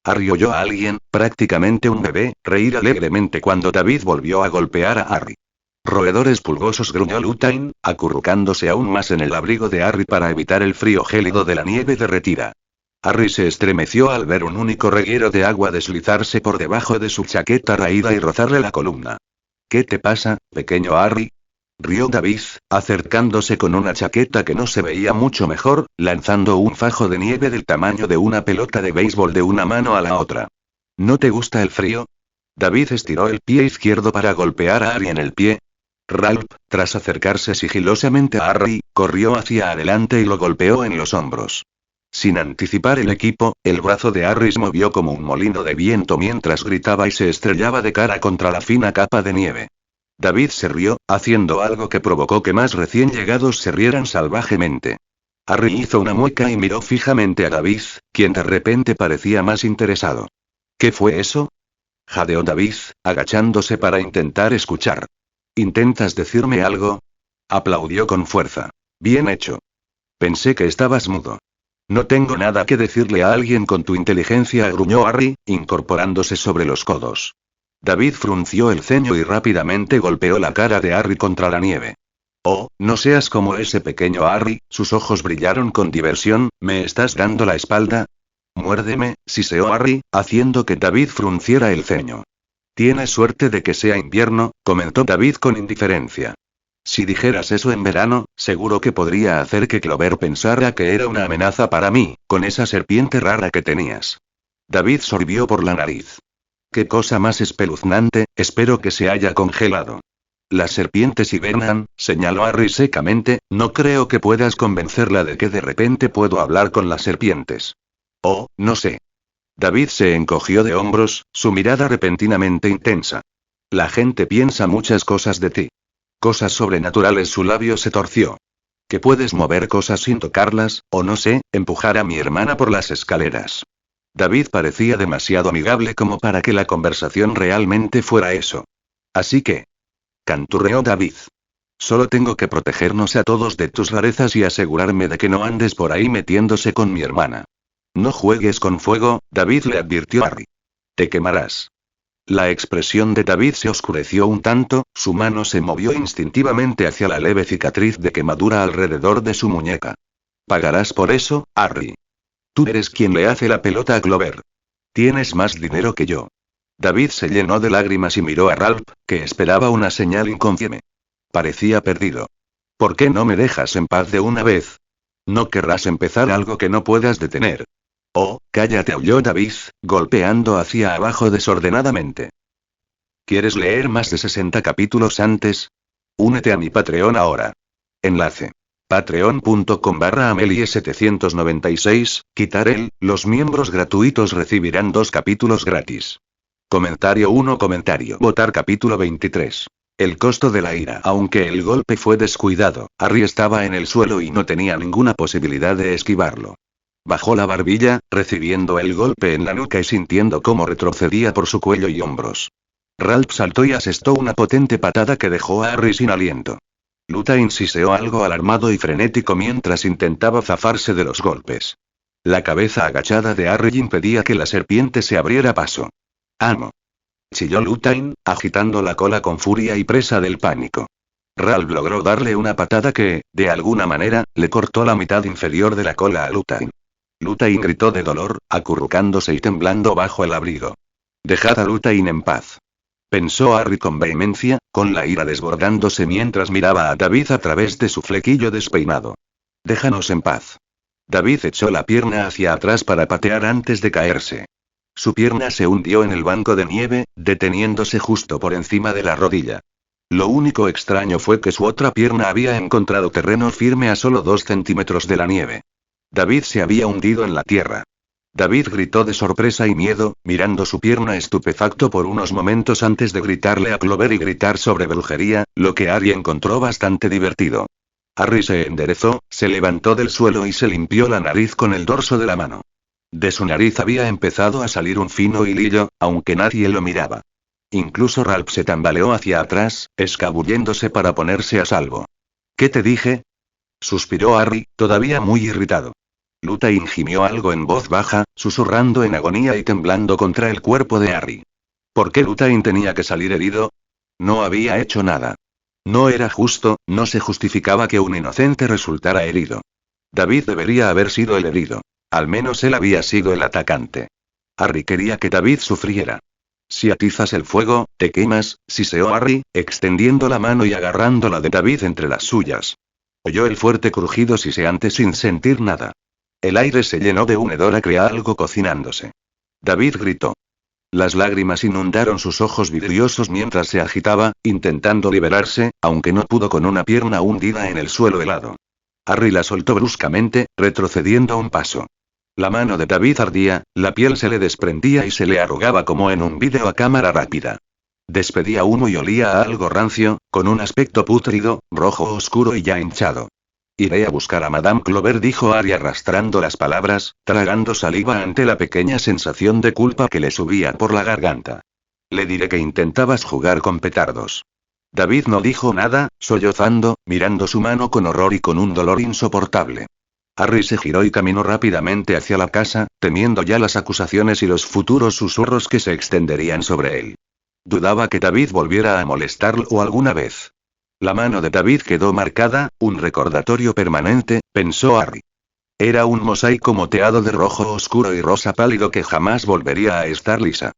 Harry oyó a alguien, prácticamente un bebé, reír alegremente cuando David volvió a golpear a Harry. Roedores pulgosos, gruñó Lutain, acurrucándose aún más en el abrigo de Harry para evitar el frío gélido de la nieve derretida. Harry se estremeció al ver un único reguero de agua deslizarse por debajo de su chaqueta raída y rozarle la columna. ¿Qué te pasa, pequeño Harry? Rió David, acercándose con una chaqueta que no se veía mucho mejor, lanzando un fajo de nieve del tamaño de una pelota de béisbol de una mano a la otra. ¿No te gusta el frío? David estiró el pie izquierdo para golpear a Harry en el pie. Ralph, tras acercarse sigilosamente a Harry, corrió hacia adelante y lo golpeó en los hombros. Sin anticipar el equipo, el brazo de Harry se movió como un molino de viento mientras gritaba y se estrellaba de cara contra la fina capa de nieve. David se rió, haciendo algo que provocó que más recién llegados se rieran salvajemente. Harry hizo una mueca y miró fijamente a David, quien de repente parecía más interesado. ¿Qué fue eso? Jadeó David, agachándose para intentar escuchar. ¿Intentas decirme algo? Aplaudió con fuerza. Bien hecho. Pensé que estabas mudo. No tengo nada que decirle a alguien con tu inteligencia, gruñó Harry, incorporándose sobre los codos. David frunció el ceño y rápidamente golpeó la cara de Harry contra la nieve. Oh, no seas como ese pequeño Harry, sus ojos brillaron con diversión, ¿me estás dando la espalda? Muérdeme, siseó Harry, haciendo que David frunciera el ceño. Tienes suerte de que sea invierno, comentó David con indiferencia. Si dijeras eso en verano, seguro que podría hacer que Clover pensara que era una amenaza para mí, con esa serpiente rara que tenías. David sorbió por la nariz. Qué cosa más espeluznante, espero que se haya congelado. Las serpientes hibernan, señaló Harry secamente, no creo que puedas convencerla de que de repente puedo hablar con las serpientes. Oh, no sé. David se encogió de hombros, su mirada repentinamente intensa. La gente piensa muchas cosas de ti. Cosas sobrenaturales, su labio se torció. Que puedes mover cosas sin tocarlas, o no sé, empujar a mi hermana por las escaleras. David parecía demasiado amigable como para que la conversación realmente fuera eso. Así que... canturreó David. Solo tengo que protegernos a todos de tus rarezas y asegurarme de que no andes por ahí metiéndose con mi hermana. No juegues con fuego, David le advirtió a Harry. Te quemarás. La expresión de David se oscureció un tanto, su mano se movió instintivamente hacia la leve cicatriz de quemadura alrededor de su muñeca. Pagarás por eso, Harry. Tú eres quien le hace la pelota a Clover. Tienes más dinero que yo. David se llenó de lágrimas y miró a Ralph, que esperaba una señal inconforme. Parecía perdido. ¿Por qué no me dejas en paz de una vez? No querrás empezar algo que no puedas detener. Oh, cállate, aulló David, golpeando hacia abajo desordenadamente. ¿Quieres leer más de 60 capítulos antes? Únete a mi Patreon ahora. Enlace. Patreon.com/Amelie796, quitar el, los miembros gratuitos recibirán 2 capítulos gratis. Comentario 1. Comentario. Votar capítulo 23. El costo de la ira. Aunque el golpe fue descuidado, Harry estaba en el suelo y no tenía ninguna posibilidad de esquivarlo. Bajó la barbilla, recibiendo el golpe en la nuca y sintiendo cómo retrocedía por su cuello y hombros. Ralph saltó y asestó una potente patada que dejó a Harry sin aliento. Lutain siseó algo alarmado y frenético mientras intentaba zafarse de los golpes. La cabeza agachada de Harry impedía que la serpiente se abriera paso. ¡Amo! Chilló Lutain, agitando la cola con furia y presa del pánico. Ralph logró darle una patada que, de alguna manera, le cortó la mitad inferior de la cola a Lutain. Lutain gritó de dolor, acurrucándose y temblando bajo el abrigo. Dejad a Lutain en paz. Pensó Harry con vehemencia, con la ira desbordándose mientras miraba a David a través de su flequillo despeinado. Déjanos en paz. David echó la pierna hacia atrás para patear antes de caerse. Su pierna se hundió en el banco de nieve, deteniéndose justo por encima de la rodilla. Lo único extraño fue que su otra pierna había encontrado terreno firme a solo 2 centímetros de la nieve. David se había hundido en la tierra. David gritó de sorpresa y miedo, mirando su pierna estupefacto por unos momentos antes de gritarle a Clover y gritar sobre brujería, lo que Harry encontró bastante divertido. Harry se enderezó, se levantó del suelo y se limpió la nariz con el dorso de la mano. De su nariz había empezado a salir un fino hilillo, aunque nadie lo miraba. Incluso Ralph se tambaleó hacia atrás, escabulléndose para ponerse a salvo. ¿Qué te dije? Suspiró Harry, todavía muy irritado. Luthain gimió algo en voz baja, susurrando en agonía y temblando contra el cuerpo de Harry. ¿Por qué Luthain tenía que salir herido? No había hecho nada. No era justo, no se justificaba que un inocente resultara herido. David debería haber sido el herido. Al menos él había sido el atacante. Harry quería que David sufriera. Si atizas el fuego, te quemas, siseó Harry, extendiendo la mano y agarrándola de David entre las suyas. Oyó el fuerte crujido siseante sin sentir nada. El aire se llenó de un hedor acre a algo cocinándose. David gritó. Las lágrimas inundaron sus ojos vidriosos mientras se agitaba, intentando liberarse, aunque no pudo con una pierna hundida en el suelo helado. Harry la soltó bruscamente, retrocediendo un paso. La mano de David ardía, la piel se le desprendía y se le arrugaba como en un vídeo a cámara rápida. Despedía humo y olía a algo rancio, con un aspecto pútrido, rojo oscuro y ya hinchado. Iré a buscar a Madame Clover, dijo Harry arrastrando las palabras, tragando saliva ante la pequeña sensación de culpa que le subía por la garganta. Le diré que intentabas jugar con petardos. David no dijo nada, sollozando, mirando su mano con horror y con un dolor insoportable. Harry se giró y caminó rápidamente hacia la casa, temiendo ya las acusaciones y los futuros susurros que se extenderían sobre él. Dudaba que David volviera a molestarlo alguna vez. La mano de David quedó marcada, un recordatorio permanente, pensó Harry. Era un mosaico moteado de rojo oscuro y rosa pálido que jamás volvería a estar lisa.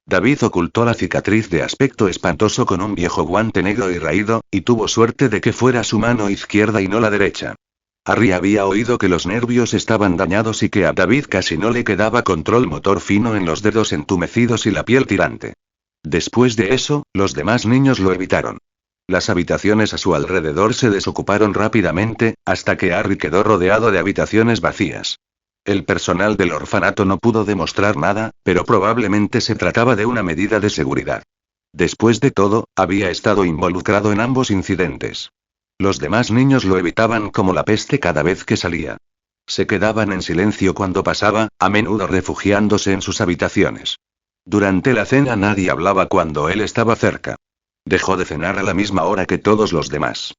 David ocultó la cicatriz de aspecto espantoso con un viejo guante negro y raído, y tuvo suerte de que fuera su mano izquierda y no la derecha. Harry había oído que los nervios estaban dañados y que a David casi no le quedaba control motor fino en los dedos entumecidos y la piel tirante. Después de eso, los demás niños lo evitaron. Las habitaciones a su alrededor se desocuparon rápidamente, hasta que Harry quedó rodeado de habitaciones vacías. El personal del orfanato no pudo demostrar nada, pero probablemente se trataba de una medida de seguridad. Después de todo, había estado involucrado en ambos incidentes. Los demás niños lo evitaban como la peste cada vez que salía. Se quedaban en silencio cuando pasaba, a menudo refugiándose en sus habitaciones. Durante la cena nadie hablaba cuando él estaba cerca. Dejó de cenar a la misma hora que todos los demás.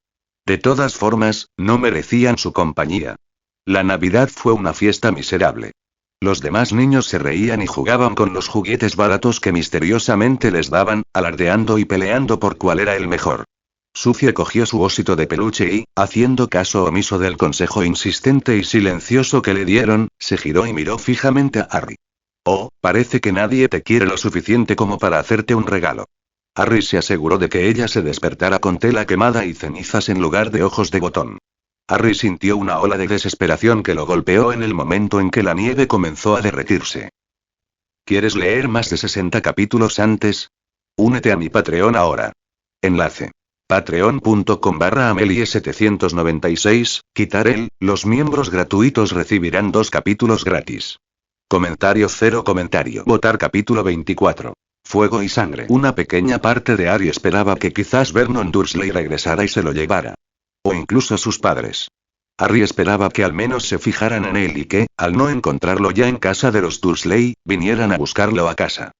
De todas formas, no merecían su compañía. La Navidad fue una fiesta miserable. Los demás niños se reían y jugaban con los juguetes baratos que misteriosamente les daban, alardeando y peleando por cuál era el mejor. Sucie cogió su osito de peluche y, haciendo caso omiso del consejo insistente y silencioso que le dieron, se giró y miró fijamente a Harry. Oh, parece que nadie te quiere lo suficiente como para hacerte un regalo. Harry se aseguró de que ella se despertara con tela quemada y cenizas en lugar de ojos de botón. Harry sintió una ola de desesperación que lo golpeó en el momento en que la nieve comenzó a derretirse. ¿Quieres leer más de 60 capítulos antes? Únete a mi Patreon ahora. Enlace. Patreon.com/Amelie796, quitar el, los miembros gratuitos recibirán 2 capítulos gratis. Comentario 0 comentario. Votar capítulo 24. Fuego y sangre. Una pequeña parte de Harry esperaba que quizás Vernon Dursley regresara y se lo llevara. O incluso sus padres. Harry esperaba que al menos se fijaran en él y que, al no encontrarlo ya en casa de los Dursley, vinieran a buscarlo a casa.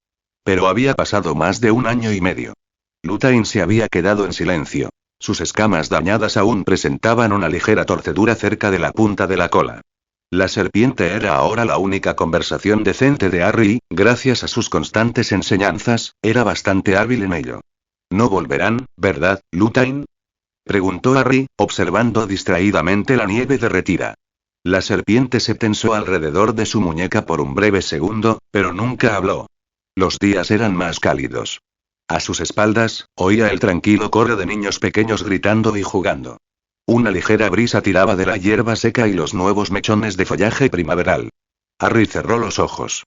Pero había pasado más de 1 año y medio. Luthain se había quedado en silencio. Sus escamas dañadas aún presentaban una ligera torcedura cerca de la punta de la cola. La serpiente era ahora la única conversación decente de Harry y, gracias a sus constantes enseñanzas, era bastante hábil en ello. ¿No volverán, verdad, Luthain?, preguntó Harry, observando distraídamente la nieve derretida. La serpiente se tensó alrededor de su muñeca por un breve segundo, pero nunca habló. Los días eran más cálidos. A sus espaldas, oía el tranquilo coro de niños pequeños gritando y jugando. Una ligera brisa tiraba de la hierba seca y los nuevos mechones de follaje primaveral. Harry cerró los ojos.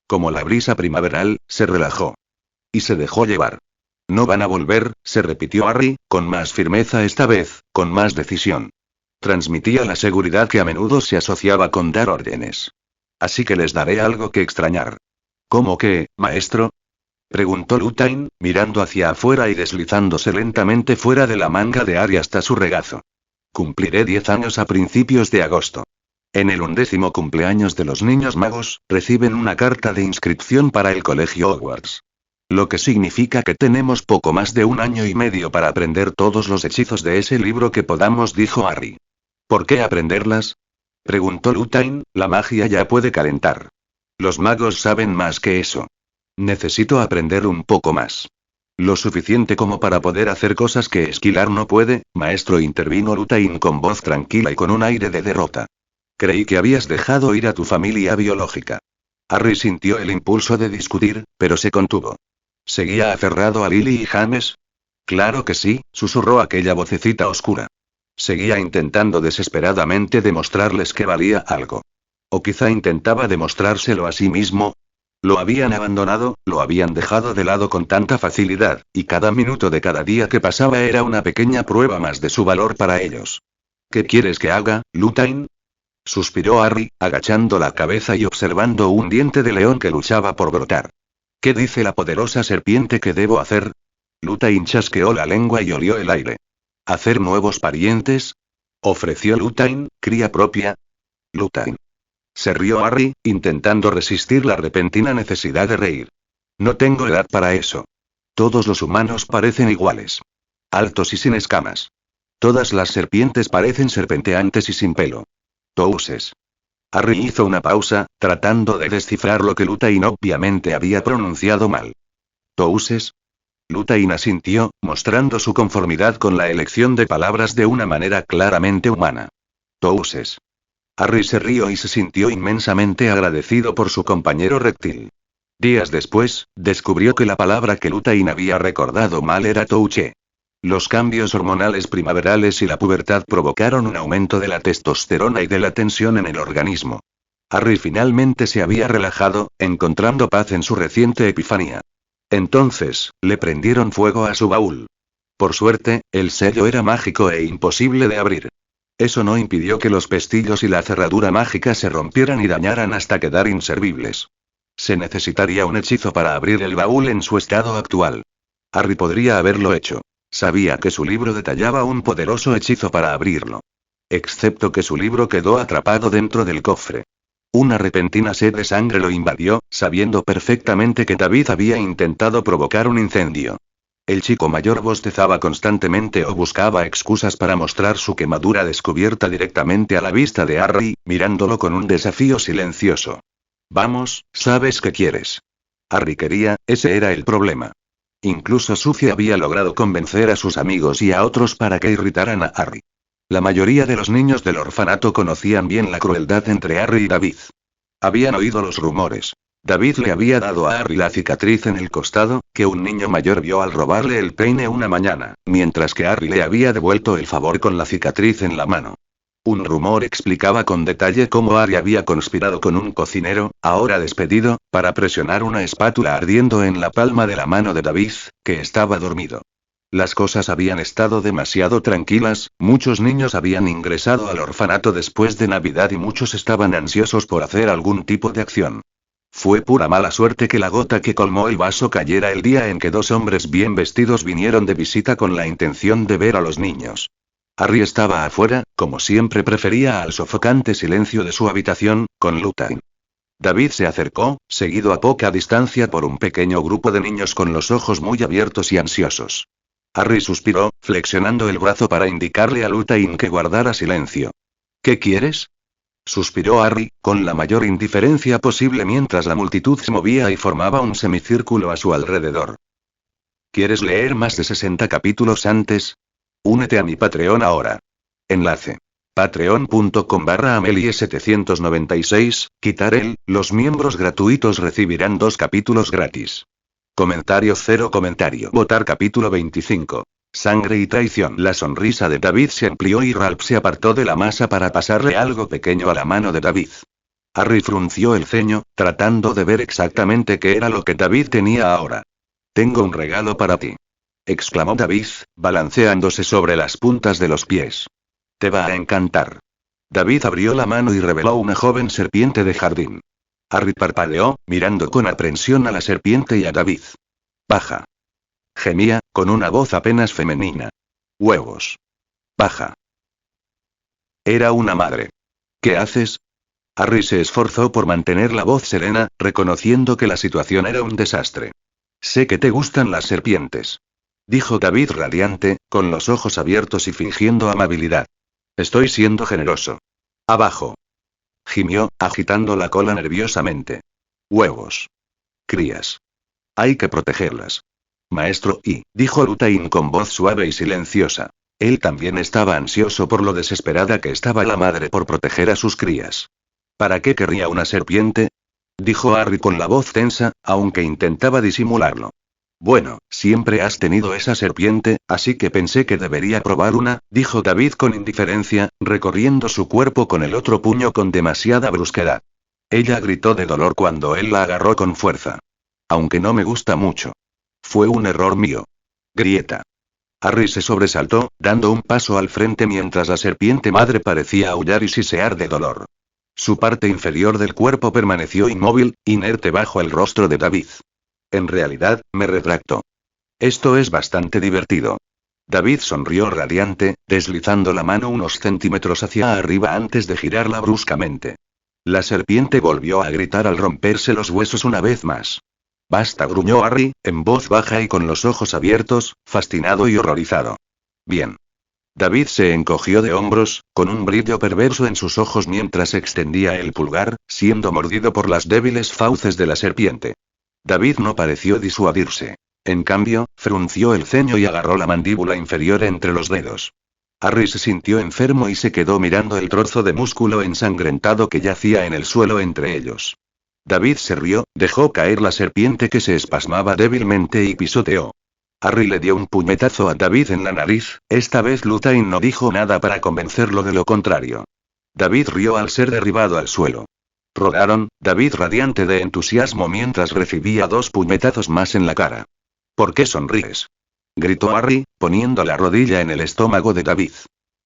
Como la brisa primaveral, se relajó. Y se dejó llevar. No van a volver, se repitió Harry, con más firmeza esta vez, con más decisión. Transmitía la seguridad que a menudo se asociaba con dar órdenes. Así que les daré algo que extrañar. ¿Cómo que, maestro? Preguntó Lutine, mirando hacia afuera y deslizándose lentamente fuera de la manga de Harry hasta su regazo. Cumpliré 10 años a principios de agosto. En el 11º cumpleaños de los niños magos, reciben una carta de inscripción para el colegio Hogwarts. Lo que significa que tenemos poco más de 1 año y medio para aprender todos los hechizos de ese libro que podamos, dijo Harry. ¿Por qué aprenderlas? Preguntó Lutine, la magia ya puede calentar. Los magos saben más que eso. Necesito aprender un poco más. Lo suficiente como para poder hacer cosas que Esquilar no puede, maestro, intervino Lutine con voz tranquila y con un aire de derrota. Creí que habías dejado ir a tu familia biológica. Harry sintió el impulso de discutir, pero se contuvo. ¿Seguía aferrado a Lily y James? Claro que sí, susurró aquella vocecita oscura. Seguía intentando desesperadamente demostrarles que valía algo. O quizá intentaba demostrárselo a sí mismo. Lo habían abandonado, lo habían dejado de lado con tanta facilidad, y cada minuto de cada día que pasaba era una pequeña prueba más de su valor para ellos. ¿Qué quieres que haga, Lutine? Suspiró Harry, agachando la cabeza y observando un diente de león que luchaba por brotar. ¿Qué dice la poderosa serpiente que debo hacer? Lutine chasqueó la lengua y olió el aire. ¿Hacer nuevos parientes? Ofreció Lutine, cría propia. Lutine. Se rió Harry, intentando resistir la repentina necesidad de reír. No tengo edad para eso. Todos los humanos parecen iguales. Altos y sin escamas. Todas las serpientes parecen serpenteantes y sin pelo. Touses. Harry hizo una pausa, tratando de descifrar lo que Lutine obviamente había pronunciado mal. ¿Touses? Lutine asintió, mostrando su conformidad con la elección de palabras de una manera claramente humana. Touses. Harry se rió y se sintió inmensamente agradecido por su compañero reptil. Días después, descubrió que la palabra que Lutine había recordado mal era touche. Los cambios hormonales primaverales y la pubertad provocaron un aumento de la testosterona y de la tensión en el organismo. Harry finalmente se había relajado, encontrando paz en su reciente epifanía. Entonces, le prendieron fuego a su baúl. Por suerte, el sello era mágico e imposible de abrir. Eso no impidió que los pestillos y la cerradura mágica se rompieran y dañaran hasta quedar inservibles. Se necesitaría un hechizo para abrir el baúl en su estado actual. Harry podría haberlo hecho. Sabía que su libro detallaba un poderoso hechizo para abrirlo. Excepto que su libro quedó atrapado dentro del cofre. Una repentina sed de sangre lo invadió, sabiendo perfectamente que David había intentado provocar un incendio. El chico mayor bostezaba constantemente o buscaba excusas para mostrar su quemadura descubierta directamente a la vista de Harry, mirándolo con un desafío silencioso. Vamos, sabes qué quieres. Harry quería, ese era el problema. Incluso Susie había logrado convencer a sus amigos y a otros para que irritaran a Harry. La mayoría de los niños del orfanato conocían bien la crueldad entre Harry y David. Habían oído los rumores. David le había dado a Harry la cicatriz en el costado, que un niño mayor vio al robarle el peine una mañana, mientras que Harry le había devuelto el favor con la cicatriz en la mano. Un rumor explicaba con detalle cómo Harry había conspirado con un cocinero, ahora despedido, para presionar una espátula ardiendo en la palma de la mano de David, que estaba dormido. Las cosas habían estado demasiado tranquilas, muchos niños habían ingresado al orfanato después de Navidad y muchos estaban ansiosos por hacer algún tipo de acción. Fue pura mala suerte que la gota que colmó el vaso cayera el día en que 2 hombres bien vestidos vinieron de visita con la intención de ver a los niños. Harry estaba afuera, como siempre prefería al sofocante silencio de su habitación, con Lutine. David se acercó, seguido a poca distancia por un pequeño grupo de niños con los ojos muy abiertos y ansiosos. Harry suspiró, flexionando el brazo para indicarle a Lutine que guardara silencio. ¿Qué quieres? Suspiró Harry, con la mayor indiferencia posible mientras la multitud se movía y formaba un semicírculo a su alrededor. ¿Quieres leer más de 60 capítulos antes? Únete a mi Patreon ahora. Enlace. Patreon.com/Amelie796, los miembros gratuitos recibirán 2 capítulos gratis. Comentario 0 comentario. Votar capítulo 25. Sangre y traición. La sonrisa de David se amplió y Ralph se apartó de la masa para pasarle algo pequeño a la mano de David. Harry frunció el ceño, tratando de ver exactamente qué era lo que David tenía ahora. Tengo un regalo para ti. exclamó David, balanceándose sobre las puntas de los pies. Te va a encantar. David abrió la mano y reveló una joven serpiente de jardín. Harry parpadeó, mirando con aprensión a la serpiente y a David. Paja. Gemía, con una voz apenas femenina. Huevos. Paja. Era una madre. ¿Qué haces? Harry se esforzó por mantener la voz serena, reconociendo que la situación era un desastre. Sé que te gustan las serpientes. Dijo David radiante, con los ojos abiertos y fingiendo amabilidad. Estoy siendo generoso. Abajo. Gimió, agitando la cola nerviosamente. Huevos. Crías. Hay que protegerlas. Maestro dijo Lutain con voz suave y silenciosa. Él también estaba ansioso por lo desesperada que estaba la madre por proteger a sus crías. ¿Para qué querría una serpiente? Dijo Harry con la voz tensa, aunque intentaba disimularlo. Bueno, siempre has tenido esa serpiente, así que pensé que debería probar una, dijo David con indiferencia, recorriendo su cuerpo con el otro puño con demasiada brusquedad. Ella gritó de dolor cuando él la agarró con fuerza. Aunque no me gusta mucho. Fue un error mío. Grieta. Harry se sobresaltó, dando un paso al frente mientras la serpiente madre parecía aullar y sisear de dolor. Su parte inferior del cuerpo permaneció inmóvil, inerte bajo el rostro de David. En realidad, me retractó. Esto es bastante divertido. David sonrió radiante, deslizando la mano unos centímetros hacia arriba antes de girarla bruscamente. La serpiente volvió a gritar al romperse los huesos una vez más. Basta, gruñó Harry, en voz baja y con los ojos abiertos, fascinado y horrorizado. Bien. David se encogió de hombros, con un brillo perverso en sus ojos mientras extendía el pulgar, siendo mordido por las débiles fauces de la serpiente. David no pareció disuadirse. En cambio, frunció el ceño y agarró la mandíbula inferior entre los dedos. Harry se sintió enfermo y se quedó mirando el trozo de músculo ensangrentado que yacía en el suelo entre ellos. David se rió, dejó caer la serpiente que se espasmaba débilmente y pisoteó. Harry le dio un puñetazo a David en la nariz, esta vez Lutain no dijo nada para convencerlo de lo contrario. David rió al ser derribado al suelo. Rodaron, David radiante de entusiasmo mientras recibía 2 puñetazos más en la cara. ¿Por qué sonríes? Gritó Harry, poniendo la rodilla en el estómago de David.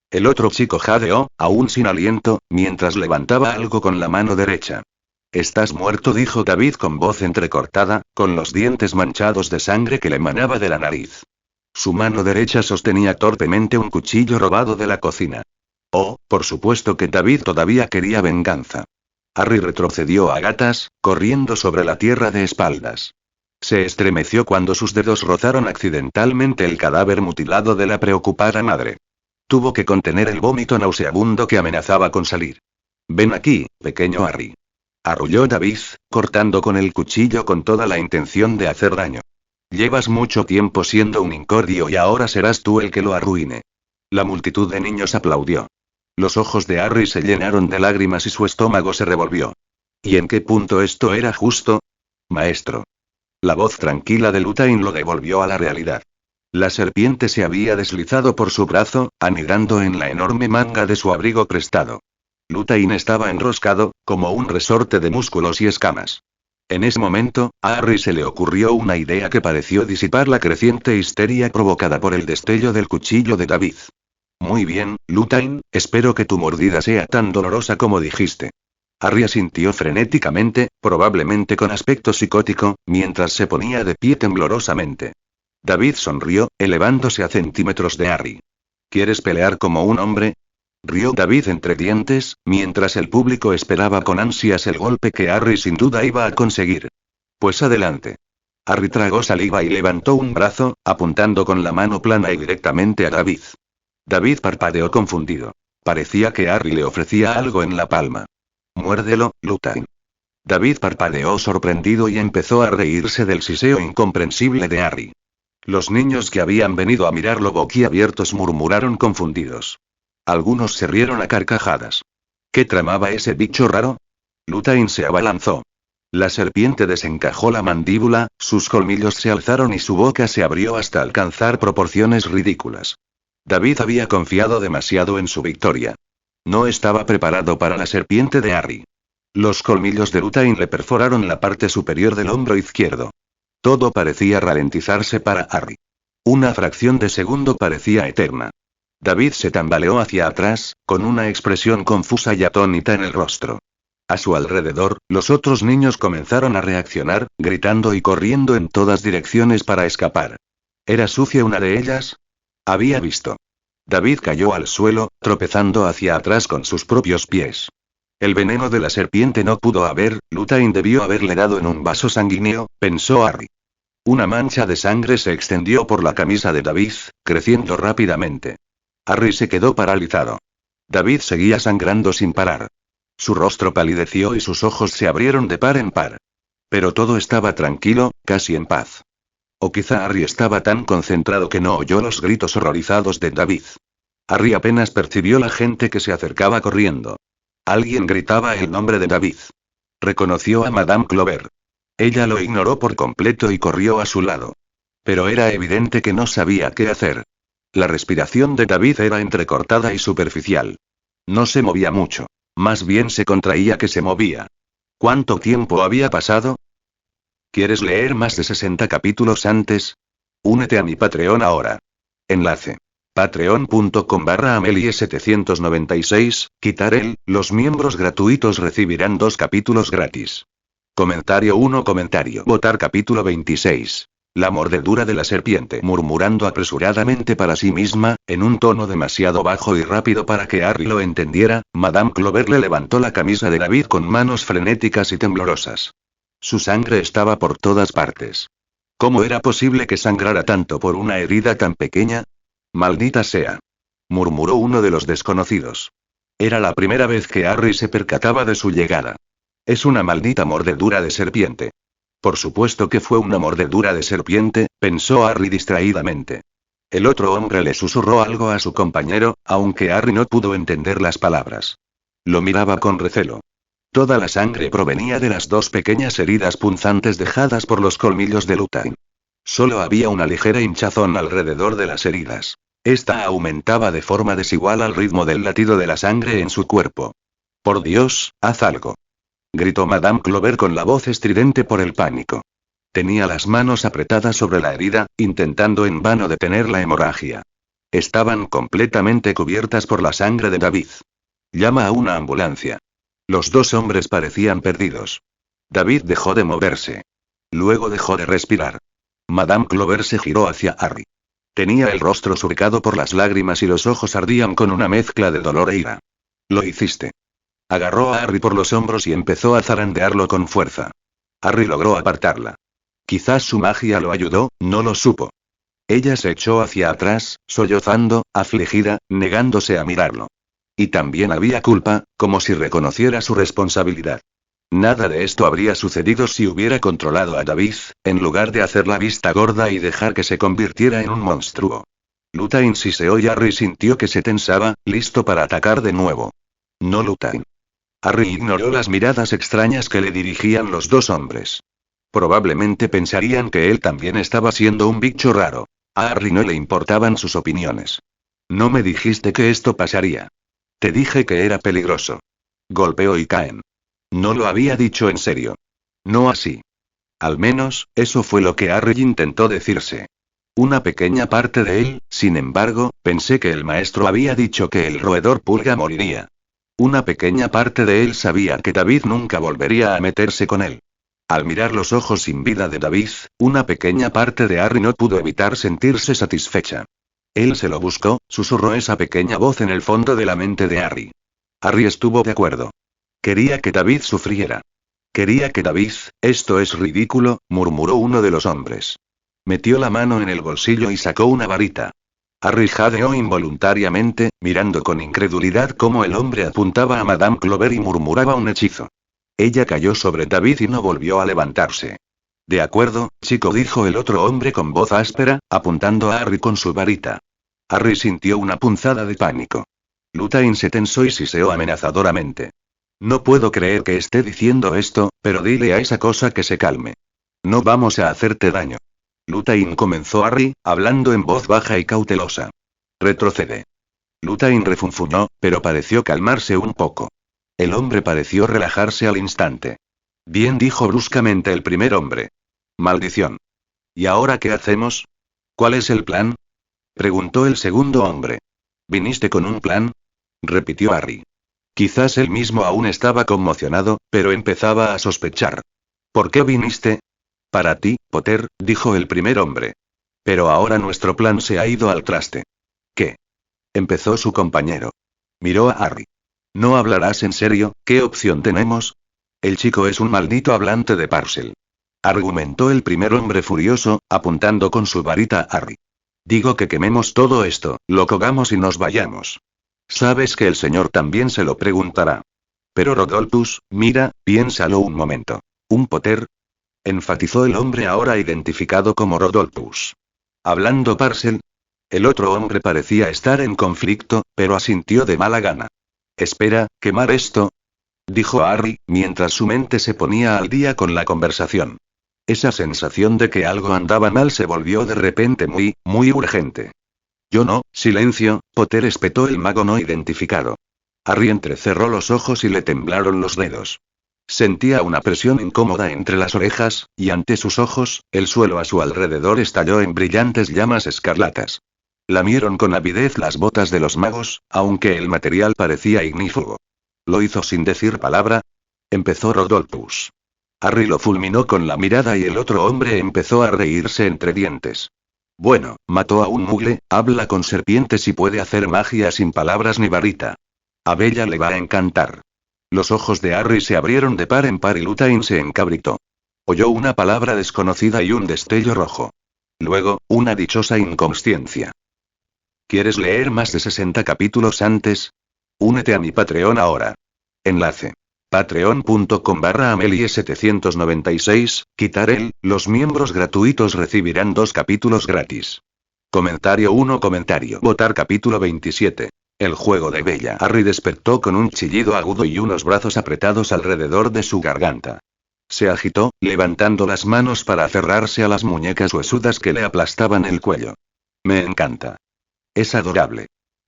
El otro chico jadeó, aún sin aliento, mientras levantaba algo con la mano derecha. Estás muerto, dijo David con voz entrecortada, con los dientes manchados de sangre que le emanaba de la nariz. Su mano derecha sostenía torpemente un cuchillo robado de la cocina. Oh, por supuesto que David todavía quería venganza. Harry retrocedió a gatas, corriendo sobre la tierra de espaldas. Se estremeció cuando sus dedos rozaron accidentalmente el cadáver mutilado de la preocupada madre. Tuvo que contener el vómito nauseabundo que amenazaba con salir. Ven aquí, pequeño Harry. Arrulló David, cortando con el cuchillo con toda la intención de hacer daño. Llevas mucho tiempo siendo un incordio y ahora serás tú el que lo arruine. La multitud de niños aplaudió. Los ojos de Harry se llenaron de lágrimas y su estómago se revolvió. ¿Y en qué punto esto era justo? Maestro. La voz tranquila de Lutain lo devolvió a la realidad. La serpiente se había deslizado por su brazo, anidando en la enorme manga de su abrigo prestado. Lutain estaba enroscado, como un resorte de músculos y escamas. En ese momento, a Harry se le ocurrió una idea que pareció disipar la creciente histeria provocada por el destello del cuchillo de David. Muy bien, Lutain, espero que tu mordida sea tan dolorosa como dijiste. Harry asintió frenéticamente, probablemente con aspecto psicótico, mientras se ponía de pie temblorosamente. David sonrió, elevándose a centímetros de Harry. ¿Quieres pelear como un hombre? Rió David entre dientes, mientras el público esperaba con ansias el golpe que Harry sin duda iba a conseguir. Pues adelante. Harry tragó saliva y levantó un brazo, apuntando con la mano plana y directamente a David. David parpadeó confundido. Parecía que Harry le ofrecía algo en la palma. Muérdelo, Lutain. David parpadeó sorprendido y empezó a reírse del siseo incomprensible de Harry. Los niños que habían venido a mirarlo boquiabiertos murmuraron confundidos. Algunos se rieron a carcajadas. ¿Qué tramaba ese bicho raro? Lutain se abalanzó. La serpiente desencajó la mandíbula, sus colmillos se alzaron y su boca se abrió hasta alcanzar proporciones ridículas. David había confiado demasiado en su victoria. No estaba preparado para la serpiente de Harry. Los colmillos de Lutain le perforaron la parte superior del hombro izquierdo. Todo parecía ralentizarse para Harry. Una fracción de segundo parecía eterna. David se tambaleó hacia atrás, con una expresión confusa y atónita en el rostro. A su alrededor, los otros niños comenzaron a reaccionar, gritando y corriendo en todas direcciones para escapar. ¿Era sucia una de ellas? Había visto. David cayó al suelo, tropezando hacia atrás con sus propios pies. El veneno de la serpiente no pudo haber, Lutain debió haberle dado en un vaso sanguíneo, pensó Harry. Una mancha de sangre se extendió por la camisa de David, creciendo rápidamente. Harry se quedó paralizado. David seguía sangrando sin parar. Su rostro palideció y sus ojos se abrieron de par en par. Pero todo estaba tranquilo, casi en paz. O quizá Harry estaba tan concentrado que no oyó los gritos horrorizados de David. Harry apenas percibió la gente que se acercaba corriendo. Alguien gritaba el nombre de David. Reconoció a Madame Clover. Ella lo ignoró por completo y corrió a su lado. Pero era evidente que no sabía qué hacer. La respiración de David era entrecortada y superficial. No se movía mucho. Más bien se contraía que se movía. ¿Cuánto tiempo había pasado? ¿Quieres leer más de 60 capítulos antes? Únete a mi Patreon ahora. Enlace. Patreon.com/Amelie796, quitar el, los miembros gratuitos recibirán 2 capítulos gratis. Comentario 1 Comentario. Votar capítulo 26. La mordedura de la serpiente. Murmurando apresuradamente para sí misma, en un tono demasiado bajo y rápido para que Harry lo entendiera, Madame Clover le levantó la camisa de David con manos frenéticas y temblorosas. Su sangre estaba por todas partes. ¿Cómo era posible que sangrara tanto por una herida tan pequeña? Maldita sea. Murmuró uno de los desconocidos. Era la primera vez que Harry se percataba de su llegada. Es una maldita mordedura de serpiente. Por supuesto que fue una mordedura de serpiente, pensó Harry distraídamente. El otro hombre le susurró algo a su compañero, aunque Harry no pudo entender las palabras. Lo miraba con recelo. Toda la sangre provenía de las 2 pequeñas heridas punzantes dejadas por los colmillos de Lutain. Solo había una ligera hinchazón alrededor de las heridas. Esta aumentaba de forma desigual al ritmo del latido de la sangre en su cuerpo. Por Dios, haz algo. Gritó Madame Clover con la voz estridente por el pánico. Tenía las manos apretadas sobre la herida, intentando en vano detener la hemorragia. Estaban completamente cubiertas por la sangre de David. Llama a una ambulancia. Los 2 hombres parecían perdidos. David dejó de moverse. Luego dejó de respirar. Madame Clover se giró hacia Harry. Tenía el rostro surcado por las lágrimas y los ojos ardían con una mezcla de dolor e ira. Lo hiciste. Agarró a Harry por los hombros y empezó a zarandearlo con fuerza. Harry logró apartarla. Quizás su magia lo ayudó, no lo supo. Ella se echó hacia atrás, sollozando, afligida, negándose a mirarlo. Y también había culpa, como si reconociera su responsabilidad. Nada de esto habría sucedido si hubiera controlado a David, en lugar de hacer la vista gorda y dejar que se convirtiera en un monstruo. Lutain siseó y Harry sintió que se tensaba, listo para atacar de nuevo. No Lutain. Harry ignoró las miradas extrañas que le dirigían los 2 hombres. Probablemente pensarían que él también estaba siendo un bicho raro. A Harry no le importaban sus opiniones. No me dijiste que esto pasaría. Te dije que era peligroso. Golpeó y caen. No lo había dicho en serio. No así. Al menos, eso fue lo que Harry intentó decirse. Una pequeña parte de él, sin embargo, pensé que el maestro había dicho que el roedor pulga moriría. Una pequeña parte de él sabía que David nunca volvería a meterse con él. Al mirar los ojos sin vida de David, una pequeña parte de Harry no pudo evitar sentirse satisfecha. Él se lo buscó, susurró esa pequeña voz en el fondo de la mente de Harry. Harry estuvo de acuerdo. Quería que David sufriera. Quería que David, esto es ridículo, murmuró uno de los hombres. Metió la mano en el bolsillo y sacó una varita. Harry jadeó involuntariamente, mirando con incredulidad cómo el hombre apuntaba a Madame Clover y murmuraba un hechizo. Ella cayó sobre David y no volvió a levantarse. De acuerdo, chico, dijo el otro hombre con voz áspera, apuntando a Harry con su varita. Harry sintió una punzada de pánico. Lutain se tensó y siseó amenazadoramente. No puedo creer que esté diciendo esto, pero dile a esa cosa que se calme. No vamos a hacerte daño. Lutain, comenzó Harry, hablando en voz baja y cautelosa. Retrocede. Lutain refunfuñó, pero pareció calmarse un poco. El hombre pareció relajarse al instante. Bien, dijo bruscamente el primer hombre. Maldición. ¿Y ahora qué hacemos? ¿Cuál es el plan?, preguntó el segundo hombre. ¿Viniste con un plan?, repitió Harry. Quizás él mismo aún estaba conmocionado, pero empezaba a sospechar. ¿Por qué viniste? Para ti, Potter, dijo el primer hombre. Pero ahora nuestro plan se ha ido al traste. ¿Qué?, empezó su compañero. Miró a Harry. ¿No hablarás en serio? ¿Qué opción tenemos? El chico es un maldito hablante de Parcel, argumentó el primer hombre furioso, apuntando con su varita a Harry. Digo que quememos todo esto, lo cogamos y nos vayamos. Sabes que el señor también se lo preguntará. Pero Rodolphus, mira, piénsalo un momento. ¿Un Potter?, enfatizó el hombre ahora identificado como Rodolphus. ¿Hablando Parcel? El otro hombre parecía estar en conflicto, pero asintió de mala gana. Espera, ¿quemar esto?, dijo Harry, mientras su mente se ponía al día con la conversación. Esa sensación de que algo andaba mal se volvió de repente muy urgente. Yo no, silencio, Potter, espetó el mago no identificado. Harry entrecerró los ojos y le temblaron los dedos. Sentía una presión incómoda entre las orejas, y ante sus ojos, el suelo a su alrededor estalló en brillantes llamas escarlatas. Lamieron con avidez las botas de los magos, aunque el material parecía ignífugo. ¿Lo hizo sin decir palabra?, empezó Rodolphus. Harry lo fulminó con la mirada y el otro hombre empezó a reírse entre dientes. Bueno, mató a un mugle, habla con serpientes y puede hacer magia sin palabras ni varita. A Bella le va a encantar. Los ojos de Harry se abrieron de par en par y Luthain se encabritó. Oyó una palabra desconocida y un destello rojo. Luego, una dichosa inconsciencia. ¿Quieres leer más de 60 capítulos antes? Únete a mi Patreon ahora. Enlace. patreon.com/amelie796, quitar el, los miembros gratuitos recibirán 2 capítulos gratis. Comentario 1 Comentario. Votar capítulo 27. El juego de Bella. Harry despertó con un chillido agudo y unos brazos apretados alrededor de su garganta. Se agitó, levantando las manos para aferrarse a las muñecas huesudas que le aplastaban el cuello. Me encanta. Es adorable.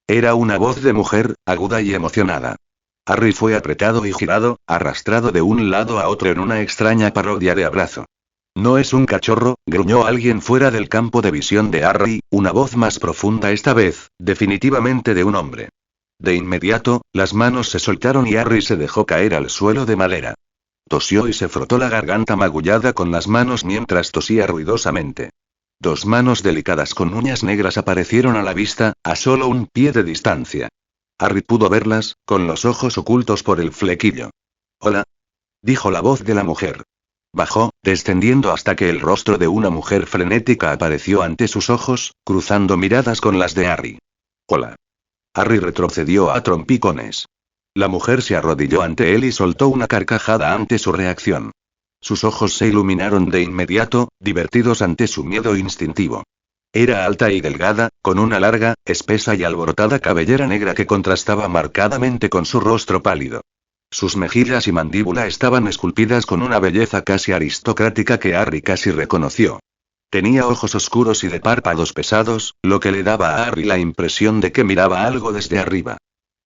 Era una voz de mujer, aguda y emocionada. Harry fue apretado y girado, arrastrado de un lado a otro en una extraña parodia de abrazo. No es un cachorro, gruñó alguien fuera del campo de visión de Harry, una voz más profunda esta vez, definitivamente de un hombre. De inmediato, las manos se soltaron y Harry se dejó caer al suelo de madera. Tosió y se frotó la garganta magullada con las manos mientras tosía ruidosamente. 2 manos delicadas con uñas negras aparecieron a la vista, a solo un pie de distancia. Harry pudo verlas, con los ojos ocultos por el flequillo. Hola, dijo la voz de la mujer. Bajó, descendiendo hasta que el rostro de una mujer frenética apareció ante sus ojos, cruzando miradas con las de Harry. Hola. Harry retrocedió a trompicones. La mujer se arrodilló ante él y soltó una carcajada ante su reacción. Sus ojos se iluminaron de inmediato, divertidos ante su miedo instintivo. Era alta y delgada, con una larga, espesa y alborotada cabellera negra que contrastaba marcadamente con su rostro pálido. Sus mejillas y mandíbula estaban esculpidas con una belleza casi aristocrática que Harry casi reconoció. Tenía ojos oscuros y de párpados pesados, lo que le daba a Harry la impresión de que miraba algo desde arriba.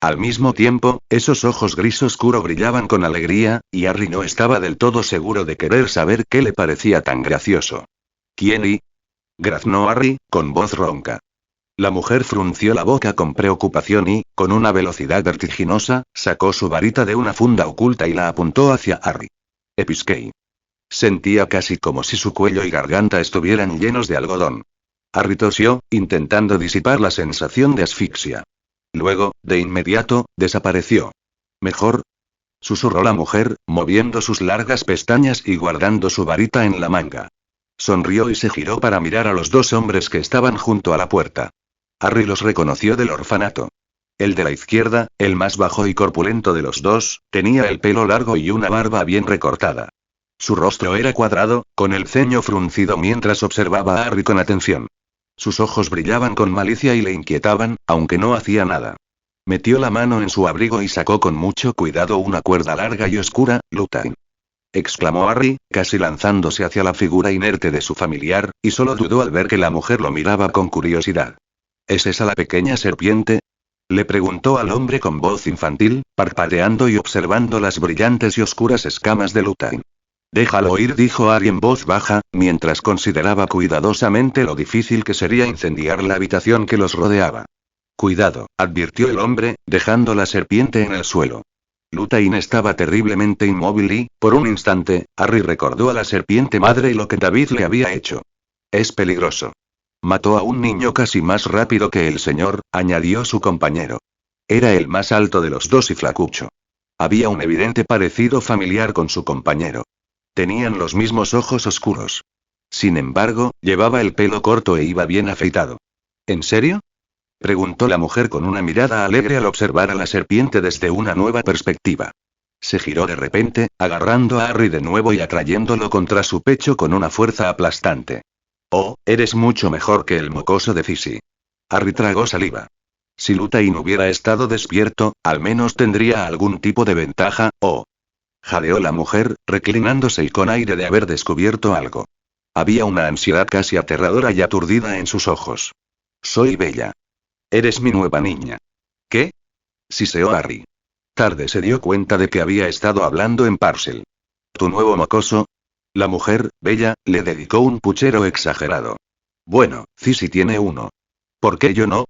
Al mismo tiempo, esos ojos gris oscuro brillaban con alegría, y Harry no estaba del todo seguro de querer saber qué le parecía tan gracioso. ¿Quién y? Graznó Harry, con voz ronca. La mujer frunció la boca con preocupación y, con una velocidad vertiginosa, sacó su varita de una funda oculta y la apuntó hacia Harry. Episkei. Sentía casi como si su cuello y garganta estuvieran llenos de algodón. Harry tosió, intentando disipar la sensación de asfixia. Luego, de inmediato, desapareció. ¿Mejor? Susurró la mujer, moviendo sus largas pestañas y guardando su varita en la manga. Sonrió y se giró para mirar a los 2 hombres que estaban junto a la puerta. Harry los reconoció del orfanato. El de la izquierda, el más bajo y corpulento de los 2, tenía el pelo largo y una barba bien recortada. Su rostro era cuadrado, con el ceño fruncido mientras observaba a Harry con atención. Sus ojos brillaban con malicia y le inquietaban, aunque no hacía nada. Metió la mano en su abrigo y sacó con mucho cuidado una cuerda larga y oscura. Luthain, exclamó Harry, casi lanzándose hacia la figura inerte de su familiar, y solo dudó al ver que la mujer lo miraba con curiosidad. ¿Es esa la pequeña serpiente?, le preguntó al hombre con voz infantil, parpadeando y observando las brillantes y oscuras escamas de Luthain. Déjalo ir, dijo Harry en voz baja, mientras consideraba cuidadosamente lo difícil que sería incendiar la habitación que los rodeaba. Cuidado, advirtió el hombre, dejando la serpiente en el suelo. Luthain estaba terriblemente inmóvil y, por un instante, Harry recordó a la serpiente madre y lo que David le había hecho. Es peligroso. Mató a un niño casi más rápido que el señor, añadió su compañero. Era el más alto de los dos y flacucho. Había un evidente parecido familiar con su compañero. Tenían los mismos ojos oscuros. Sin embargo, llevaba el pelo corto e iba bien afeitado. ¿En serio?, preguntó la mujer con una mirada alegre al observar a la serpiente desde una nueva perspectiva. Se giró de repente, agarrando a Harry de nuevo y atrayéndolo contra su pecho con una fuerza aplastante. Oh, eres mucho mejor que el mocoso de Fisi. Harry tragó saliva. Si Luthain hubiera estado despierto, al menos tendría algún tipo de ventaja, jadeó la mujer, reclinándose y con aire de haber descubierto algo. Había una ansiedad casi aterradora y aturdida en sus ojos. Soy Bella. Eres mi nueva niña. ¿Qué?, siseó Harry. Tarde se dio cuenta de que había estado hablando en Parcel. ¿Tu nuevo mocoso? La mujer, Bella, le dedicó un puchero exagerado. Bueno, Fisi tiene uno. ¿Por qué yo no?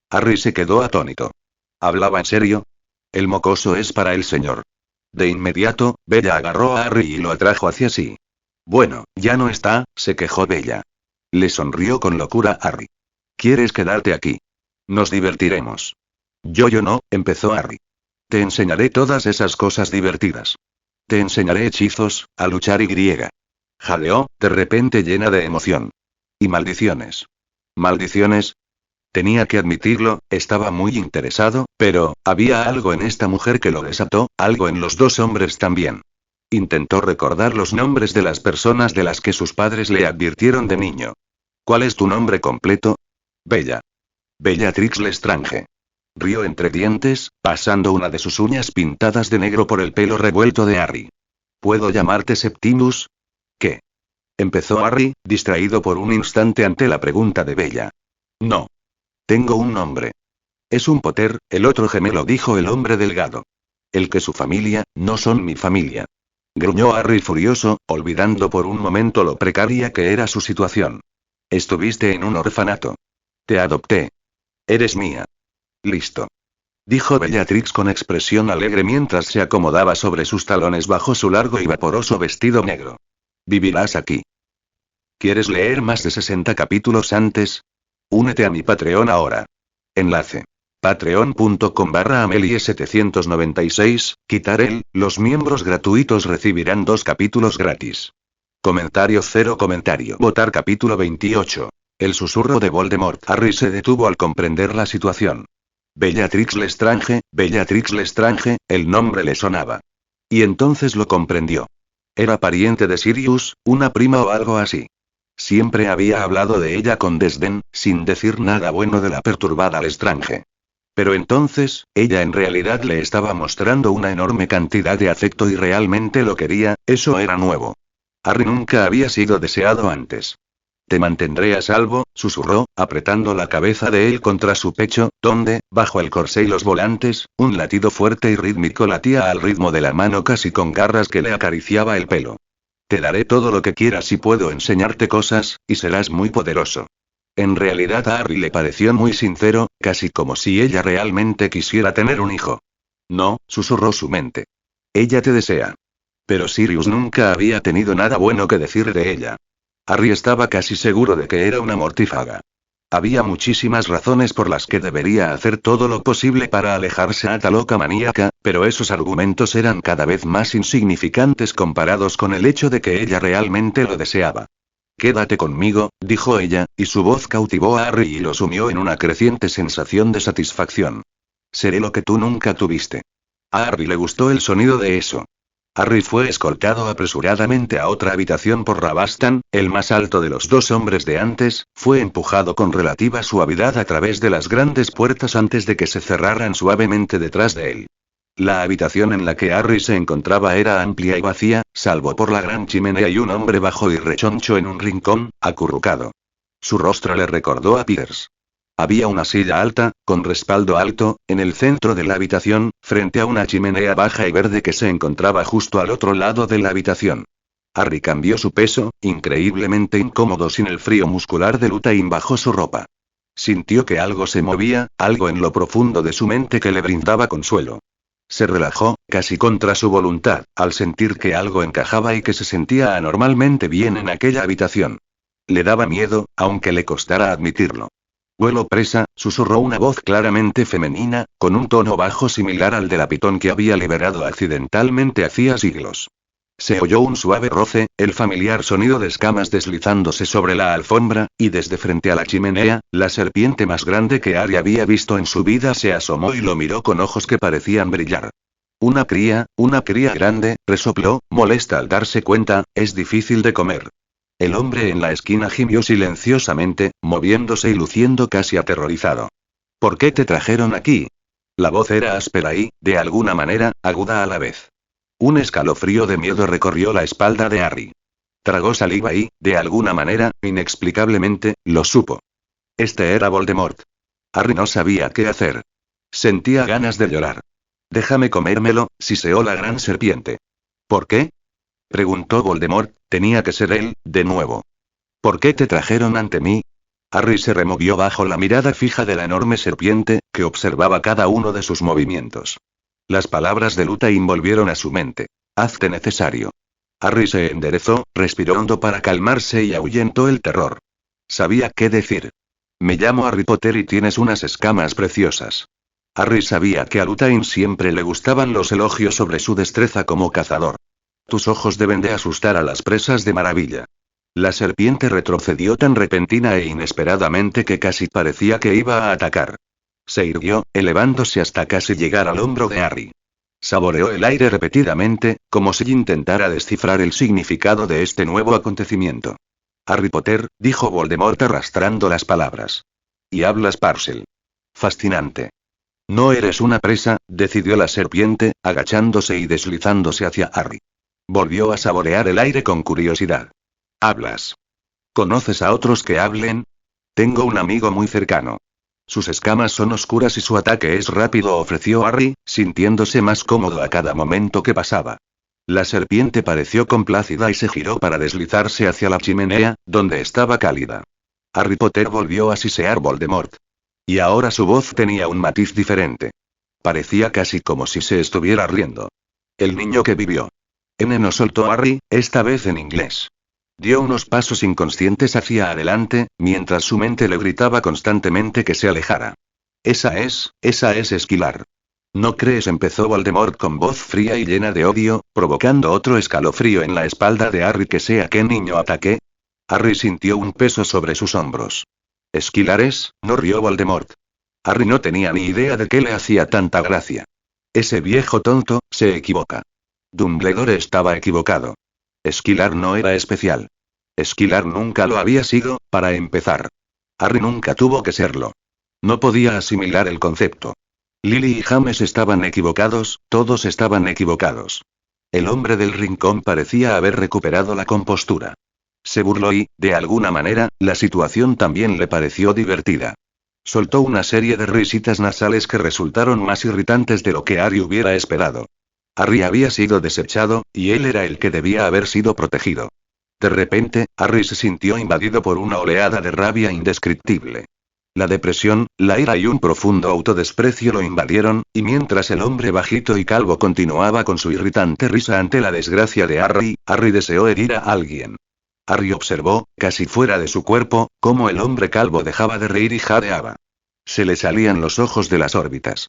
Harry se quedó atónito. ¿Hablaba en serio? El mocoso es para el señor. De inmediato, Bella agarró a Harry y lo atrajo hacia sí. Bueno, ya no está, se quejó Bella. Le sonrió con locura Harry. ¿Quieres quedarte aquí? Nos divertiremos. Yo no, empezó Harry. Te enseñaré todas esas cosas divertidas. Te enseñaré hechizos, a luchar y griega. Jadeó, de repente llena de emoción. Y maldiciones. ¿Maldiciones? Tenía que admitirlo, estaba muy interesado, pero, había algo en esta mujer que lo desató, algo en los dos hombres también. Intentó recordar los nombres de las personas de las que sus padres le advirtieron de niño. ¿Cuál es tu nombre completo? Bella. Bellatrix Lestrange. Rió entre dientes, pasando una de sus uñas pintadas de negro por el pelo revuelto de Harry. ¿Puedo llamarte Septimus? ¿Qué? Empezó Harry, distraído por un instante ante la pregunta de Bella. No. Tengo un nombre. Es un Potter, el otro gemelo, dijo el hombre delgado. El que su familia, no son mi familia. Gruñó Harry furioso, olvidando por un momento lo precaria que era su situación. Estuviste en un orfanato. Te adopté. Eres mía. Listo. Dijo Bellatrix con expresión alegre mientras se acomodaba sobre sus talones bajo su largo y vaporoso vestido negro. Vivirás aquí. ¿Quieres leer más de 60 capítulos antes? Únete a mi Patreon ahora. Enlace. Patreon.com/Amelie796, quitar el, los miembros gratuitos recibirán 2 capítulos gratis. Comentario 0 comentario. Votar capítulo 28. El susurro de Voldemort. Harry se detuvo al comprender la situación. Bellatrix Lestrange, el nombre le sonaba. Y entonces lo comprendió. Era pariente de Sirius, una prima o algo así. Siempre había hablado de ella con desdén, sin decir nada bueno de la perturbada Lestrange. Pero entonces, ella en realidad le estaba mostrando una enorme cantidad de afecto y realmente lo quería, eso era nuevo. Harry nunca había sido deseado antes. Te mantendré a salvo, susurró, apretando la cabeza de él contra su pecho, donde, bajo el corsé y los volantes, un latido fuerte y rítmico latía al ritmo de la mano casi con garras que le acariciaba el pelo. Te daré todo lo que quieras y puedo enseñarte cosas, y serás muy poderoso. En realidad a Harry le pareció muy sincero, casi como si ella realmente quisiera tener un hijo. No, susurró su mente. Ella te desea. Pero Sirius nunca había tenido nada bueno que decir de ella. Harry estaba casi seguro de que era una mortífaga. Había muchísimas razones por las que debería hacer todo lo posible para alejarse a tal loca maníaca, pero esos argumentos eran cada vez más insignificantes comparados con el hecho de que ella realmente lo deseaba. Quédate conmigo, dijo ella, y su voz cautivó a Harry y lo sumió en una creciente sensación de satisfacción. Seré lo que tú nunca tuviste. A Harry le gustó el sonido de eso. Harry fue escoltado apresuradamente a otra habitación por Rabastan, el más alto de los dos hombres de antes, fue empujado con relativa suavidad a través de las grandes puertas antes de que se cerraran suavemente detrás de él. La habitación en la que Harry se encontraba era amplia y vacía, salvo por la gran chimenea y un hombre bajo y rechoncho en un rincón, acurrucado. Su rostro le recordó a Peters. Había una silla alta, con respaldo alto, en el centro de la habitación, frente a una chimenea baja y verde que se encontraba justo al otro lado de la habitación. Harry cambió su peso, increíblemente incómodo sin el frío muscular de Lutain bajo su ropa. Sintió que algo se movía, algo en lo profundo de su mente que le brindaba consuelo. Se relajó, casi contra su voluntad, al sentir que algo encajaba y que se sentía anormalmente bien en aquella habitación. Le daba miedo, aunque le costara admitirlo. Vuelo presa, susurró una voz claramente femenina, con un tono bajo similar al de la pitón que había liberado accidentalmente hacía siglos. Se oyó un suave roce, el familiar sonido de escamas deslizándose sobre la alfombra, y desde frente a la chimenea, la serpiente más grande que Harry había visto en su vida se asomó y lo miró con ojos que parecían brillar. Una cría grande, resopló, molesta al darse cuenta, es difícil de comer. El hombre en la esquina gimió silenciosamente, moviéndose y luciendo casi aterrorizado. ¿Por qué te trajeron aquí? La voz era áspera y, de alguna manera, aguda a la vez. Un escalofrío de miedo recorrió la espalda de Harry. Tragó saliva y, de alguna manera, inexplicablemente, lo supo. Este era Voldemort. Harry no sabía qué hacer. Sentía ganas de llorar. Déjame comérmelo, siseó la gran serpiente. ¿Por qué? Preguntó Voldemort, tenía que ser él, de nuevo. ¿Por qué te trajeron ante mí? Harry se removió bajo la mirada fija de la enorme serpiente, que observaba cada uno de sus movimientos. Las palabras de Lutain volvieron a su mente. Hazte necesario. Harry se enderezó, respiró hondo para calmarse y ahuyentó el terror. Sabía qué decir. Me llamo Harry Potter y tienes unas escamas preciosas. Harry sabía que a Lutain siempre le gustaban los elogios sobre su destreza como cazador. Tus ojos deben de asustar a las presas de maravilla. La serpiente retrocedió tan repentina e inesperadamente que casi parecía que iba a atacar. Se irguió, elevándose hasta casi llegar al hombro de Harry. Saboreó el aire repetidamente, como si intentara descifrar el significado de este nuevo acontecimiento. Harry Potter, dijo Voldemort arrastrando las palabras. Y hablas Parcel. Fascinante. No eres una presa, decidió la serpiente, agachándose y deslizándose hacia Harry. Volvió a saborear el aire con curiosidad. ¿Hablas? ¿Conoces a otros que hablen? Tengo un amigo muy cercano. Sus escamas son oscuras y su ataque es rápido, ofreció Harry, sintiéndose más cómodo a cada momento que pasaba. La serpiente pareció complacida y se giró para deslizarse hacia la chimenea, donde estaba cálida. Harry Potter volvió a sisear Voldemort. Y ahora su voz tenía un matiz diferente. Parecía casi como si se estuviera riendo. El niño que vivió. N no soltó a Harry, esta vez en inglés. Dio unos pasos inconscientes hacia adelante, mientras su mente le gritaba constantemente que se alejara. Esa es Esquilar. ¿No crees? Empezó Voldemort con voz fría y llena de odio, provocando otro escalofrío en la espalda de Harry. ¿Que sea qué niño ataque? Harry sintió un peso sobre sus hombros. ¿Esquilares? No, rió Voldemort. Harry no tenía ni idea de qué le hacía tanta gracia. Ese viejo tonto, se equivoca. Dumbledore estaba equivocado. Esquilar no era especial. Esquilar nunca lo había sido, para empezar. Harry nunca tuvo que serlo. No podía asimilar el concepto. Lily y James estaban equivocados, todos estaban equivocados. El hombre del rincón parecía haber recuperado la compostura. Se burló y, de alguna manera, la situación también le pareció divertida. Soltó una serie de risitas nasales que resultaron más irritantes de lo que Harry hubiera esperado. Harry había sido desechado, y él era el que debía haber sido protegido. De repente, Harry se sintió invadido por una oleada de rabia indescriptible. La depresión, la ira y un profundo autodesprecio lo invadieron, y mientras el hombre bajito y calvo continuaba con su irritante risa ante la desgracia de Harry, Harry deseó herir a alguien. Harry observó, casi fuera de su cuerpo, cómo el hombre calvo dejaba de reír y jadeaba. Se le salían los ojos de las órbitas.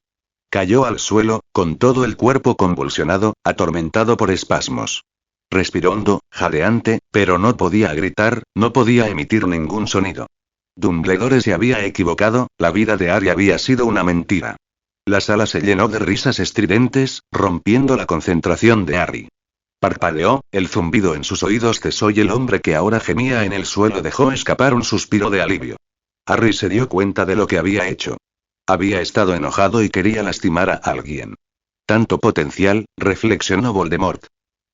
Cayó al suelo, con todo el cuerpo convulsionado, atormentado por espasmos. Respiró hondo, jadeante, pero no podía gritar, no podía emitir ningún sonido. Dumbledore se había equivocado, la vida de Harry había sido una mentira. La sala se llenó de risas estridentes, rompiendo la concentración de Harry. Parpadeó, el zumbido en sus oídos cesó y el hombre que ahora gemía en el suelo dejó escapar un suspiro de alivio. Harry se dio cuenta de lo que había hecho. Había estado enojado y quería lastimar a alguien. Tanto potencial, reflexionó Voldemort.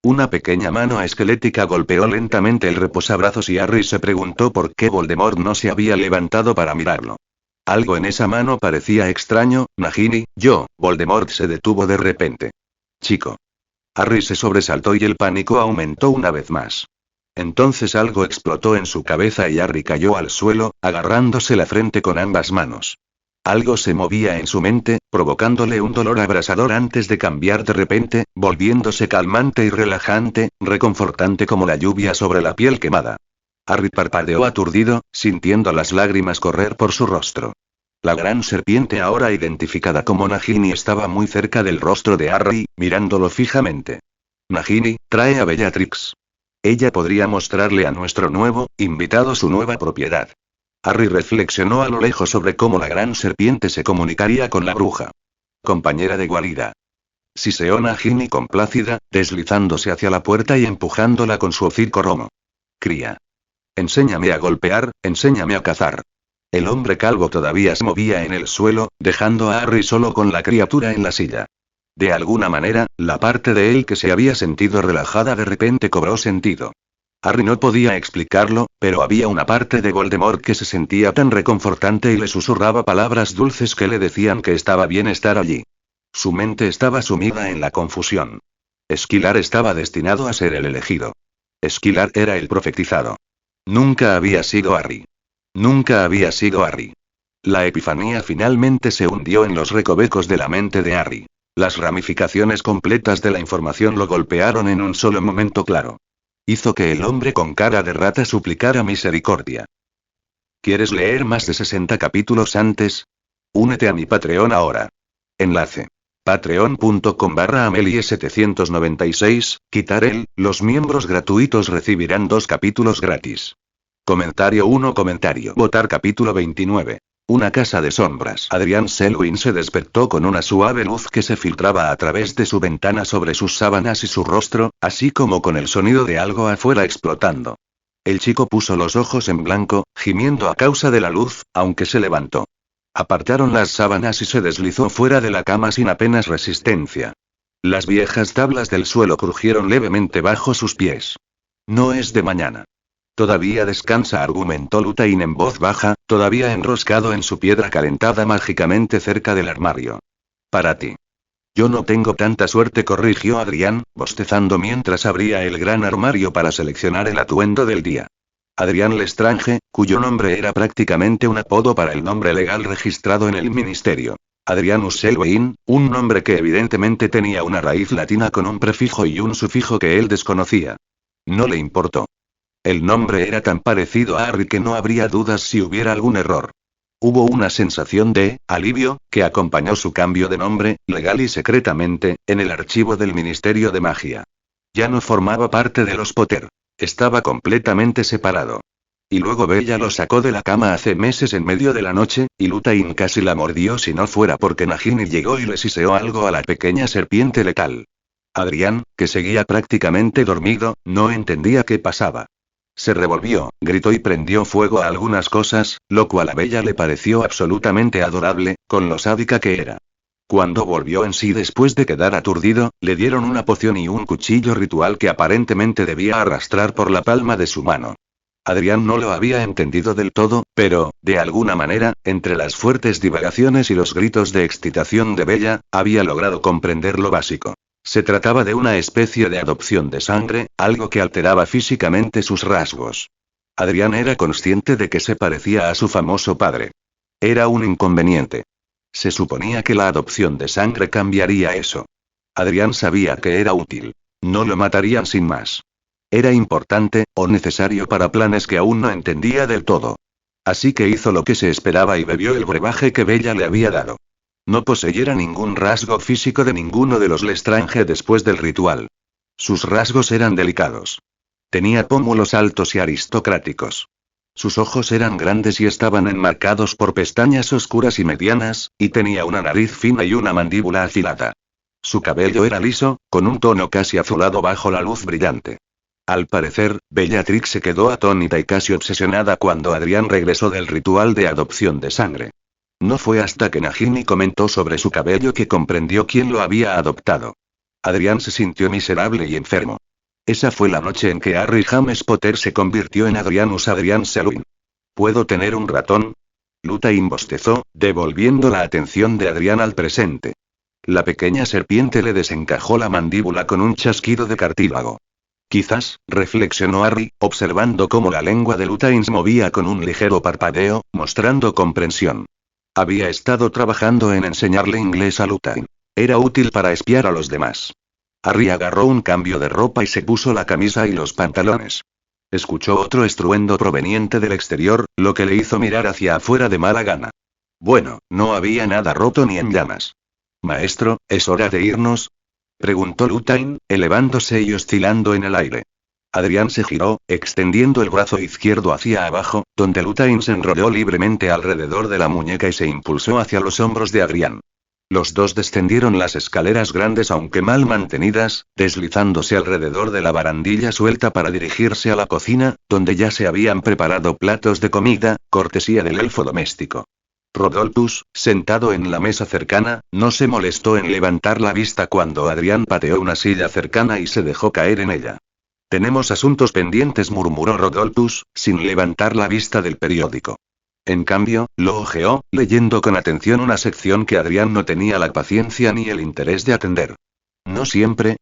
Una pequeña mano esquelética golpeó lentamente el reposabrazos y Harry se preguntó por qué Voldemort no se había levantado para mirarlo. Algo en esa mano parecía extraño. Nagini, Voldemort se detuvo de repente. Chico. Harry se sobresaltó y el pánico aumentó una vez más. Entonces algo explotó en su cabeza y Harry cayó al suelo, agarrándose la frente con ambas manos. Algo se movía en su mente, provocándole un dolor abrasador antes de cambiar de repente, volviéndose calmante y relajante, reconfortante como la lluvia sobre la piel quemada. Harry parpadeó aturdido, sintiendo las lágrimas correr por su rostro. La gran serpiente, ahora identificada como Nagini, estaba muy cerca del rostro de Harry, mirándolo fijamente. Nagini, trae a Bellatrix. Ella podría mostrarle a nuestro nuevo invitado su nueva propiedad. Harry reflexionó a lo lejos sobre cómo la gran serpiente se comunicaría con la bruja. Compañera de guarida. Siseó Nagini complácida, deslizándose hacia la puerta y empujándola con su hocico romo. Cría. Enséñame a golpear, enséñame a cazar. El hombre calvo todavía se movía en el suelo, dejando a Harry solo con la criatura en la silla. De alguna manera, la parte de él que se había sentido relajada de repente cobró sentido. Harry no podía explicarlo, pero había una parte de Voldemort que se sentía tan reconfortante y le susurraba palabras dulces que le decían que estaba bien estar allí. Su mente estaba sumida en la confusión. Esquilar estaba destinado a ser el elegido. Esquilar era el profetizado. Nunca había sido Harry. Nunca había sido Harry. La epifanía finalmente se hundió en los recovecos de la mente de Harry. Las ramificaciones completas de la información lo golpearon en un solo momento claro. Hizo que el hombre con cara de rata suplicara misericordia. ¿Quieres leer más de 60 capítulos antes? Únete a mi Patreon ahora. Enlace. Patreon.com/Amelie796, quitar el, los miembros gratuitos recibirán 2 capítulos gratis. Comentario 1. Comentario. Votar capítulo 29. Una casa de sombras. Adrian Selwyn se despertó con una suave luz que se filtraba a través de su ventana sobre sus sábanas y su rostro, así como con el sonido de algo afuera explotando. El chico puso los ojos en blanco, gimiendo a causa de la luz, aunque se levantó. Apartaron las sábanas y se deslizó fuera de la cama sin apenas resistencia. Las viejas tablas del suelo crujieron levemente bajo sus pies. No es de mañana. Todavía descansa, argumentó Lutain en voz baja, todavía enroscado en su piedra calentada mágicamente cerca del armario. Para ti. Yo no tengo tanta suerte, corrigió Adrián, bostezando mientras abría el gran armario para seleccionar el atuendo del día. Adrián Lestrange, cuyo nombre era prácticamente un apodo para el nombre legal registrado en el ministerio. Adrianus Selwyn, un nombre que evidentemente tenía una raíz latina con un prefijo y un sufijo que él desconocía. No le importó. El nombre era tan parecido a Harry que no habría dudas si hubiera algún error. Hubo una sensación de alivio que acompañó su cambio de nombre, legal y secretamente, en el archivo del Ministerio de Magia. Ya no formaba parte de los Potter. Estaba completamente separado. Y luego Bella lo sacó de la cama hace meses en medio de la noche, y Lutain casi la mordió si no fuera porque Nagini llegó y le siseó algo a la pequeña serpiente letal. Adrián, que seguía prácticamente dormido, no entendía qué pasaba. Se revolvió, gritó y prendió fuego a algunas cosas, lo cual a Bella le pareció absolutamente adorable, con lo sádica que era. Cuando volvió en sí después de quedar aturdido, le dieron una poción y un cuchillo ritual que aparentemente debía arrastrar por la palma de su mano. Adrián no lo había entendido del todo, pero, de alguna manera, entre las fuertes divagaciones y los gritos de excitación de Bella, había logrado comprender lo básico. Se trataba de una especie de adopción de sangre, algo que alteraba físicamente sus rasgos. Adrián era consciente de que se parecía a su famoso padre. Era un inconveniente. Se suponía que la adopción de sangre cambiaría eso. Adrián sabía que era útil. No lo matarían sin más. Era importante, o necesario para planes que aún no entendía del todo. Así que hizo lo que se esperaba y bebió el brebaje que Bella le había dado. No poseyera ningún rasgo físico de ninguno de los Lestrange después del ritual. Sus rasgos eran delicados. Tenía pómulos altos y aristocráticos. Sus ojos eran grandes y estaban enmarcados por pestañas oscuras y medianas, y tenía una nariz fina y una mandíbula afilada. Su cabello era liso, con un tono casi azulado bajo la luz brillante. Al parecer, Bellatrix se quedó atónita y casi obsesionada cuando Adrián regresó del ritual de adopción de sangre. No fue hasta que Nagini comentó sobre su cabello que comprendió quién lo había adoptado. Adrián se sintió miserable y enfermo. Esa fue la noche en que Harry James Potter se convirtió en Adrianus Adrian Selwyn. ¿Puedo tener un ratón? Lutain bostezó, devolviendo la atención de Adrián al presente. La pequeña serpiente le desencajó la mandíbula con un chasquido de cartílago. Quizás, reflexionó Harry, observando cómo la lengua de Lutine se movía con un ligero parpadeo, mostrando comprensión. Había estado trabajando en enseñarle inglés a Lutine. Era útil para espiar a los demás. Harry agarró un cambio de ropa y se puso la camisa y los pantalones. Escuchó otro estruendo proveniente del exterior, lo que le hizo mirar hacia afuera de mala gana. Bueno, no había nada roto ni en llamas. Maestro, ¿es hora de irnos?, preguntó Lutine, elevándose y oscilando en el aire. Adrián se giró, extendiendo el brazo izquierdo hacia abajo, donde Lutine se enrolló libremente alrededor de la muñeca y se impulsó hacia los hombros de Adrián. Los dos descendieron las escaleras grandes aunque mal mantenidas, deslizándose alrededor de la barandilla suelta para dirigirse a la cocina, donde ya se habían preparado platos de comida, cortesía del elfo doméstico. Rodolphus, sentado en la mesa cercana, no se molestó en levantar la vista cuando Adrián pateó una silla cercana y se dejó caer en ella. Tenemos asuntos pendientes, murmuró Rodolphus, sin levantar la vista del periódico. En cambio, lo hojeó, leyendo con atención una sección que Adrián no tenía la paciencia ni el interés de atender. ¿No siempre?,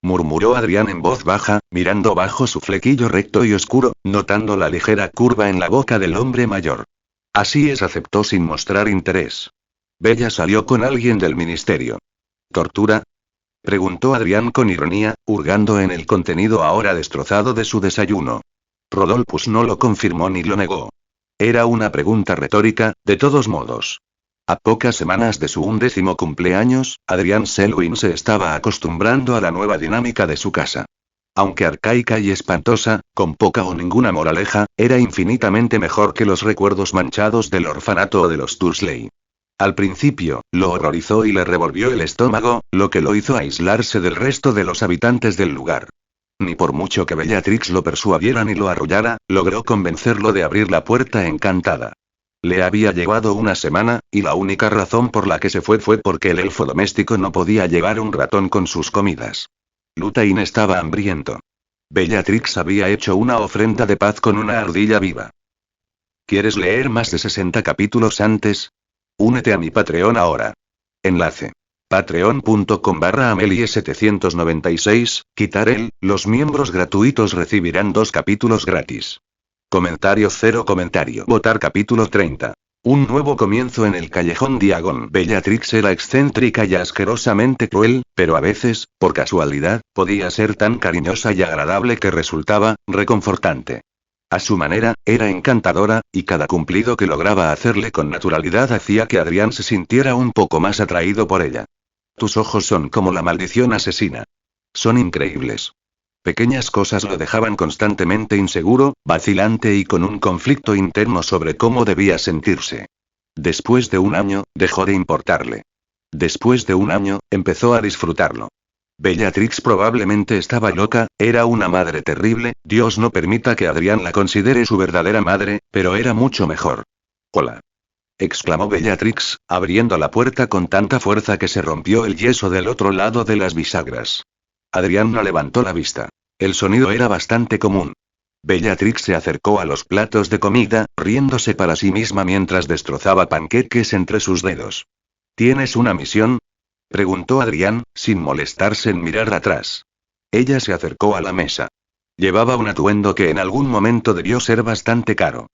murmuró Adrián en voz baja, mirando bajo su flequillo recto y oscuro, notando la ligera curva en la boca del hombre mayor. Así es, aceptó sin mostrar interés. Bella salió con alguien del ministerio. ¿Tortura?, preguntó Adrián con ironía, hurgando en el contenido ahora destrozado de su desayuno. Rodolphus no lo confirmó ni lo negó. Era una pregunta retórica, de todos modos. A pocas semanas de su 11º cumpleaños, Adrián Selwyn se estaba acostumbrando a la nueva dinámica de su casa. Aunque arcaica y espantosa, con poca o ninguna moraleja, era infinitamente mejor que los recuerdos manchados del orfanato o de los Dursley. Al principio, lo horrorizó y le revolvió el estómago, lo que lo hizo aislarse del resto de los habitantes del lugar. Ni por mucho que Bellatrix lo persuadiera ni lo arrullara, logró convencerlo de abrir la puerta encantada. Le había llevado una semana, y la única razón por la que se fue porque el elfo doméstico no podía llevar un ratón con sus comidas. Lutine estaba hambriento. Bellatrix había hecho una ofrenda de paz con una ardilla viva. ¿Quieres leer más de 60 capítulos antes? Únete a mi Patreon ahora. Enlace. Patreon.com/Amelie796, quitar el, los miembros gratuitos recibirán 2 capítulos gratis. Comentario 0 comentario. Votar capítulo 30. Un nuevo comienzo en el callejón Diagon. Bellatrix era excéntrica y asquerosamente cruel, pero a veces, por casualidad, podía ser tan cariñosa y agradable que resultaba reconfortante. A su manera, era encantadora, y cada cumplido que lograba hacerle con naturalidad hacía que Adrián se sintiera un poco más atraído por ella. Tus ojos son como la maldición asesina. Son increíbles. Pequeñas cosas lo dejaban constantemente inseguro, vacilante y con un conflicto interno sobre cómo debía sentirse. Después de un año, dejó de importarle. Después de un año, empezó a disfrutarlo. Bellatrix probablemente estaba loca, era una madre terrible, Dios no permita que Adrián la considere su verdadera madre, pero era mucho mejor. Hola, exclamó Bellatrix, abriendo la puerta con tanta fuerza que se rompió el yeso del otro lado de las bisagras. Adrián no levantó la vista. El sonido era bastante común. Bellatrix se acercó a los platos de comida, riéndose para sí misma mientras destrozaba panqueques entre sus dedos. ¿Tienes una misión?, preguntó Adrián, sin molestarse en mirar atrás. Ella se acercó a la mesa. Llevaba un atuendo que en algún momento debió ser bastante caro.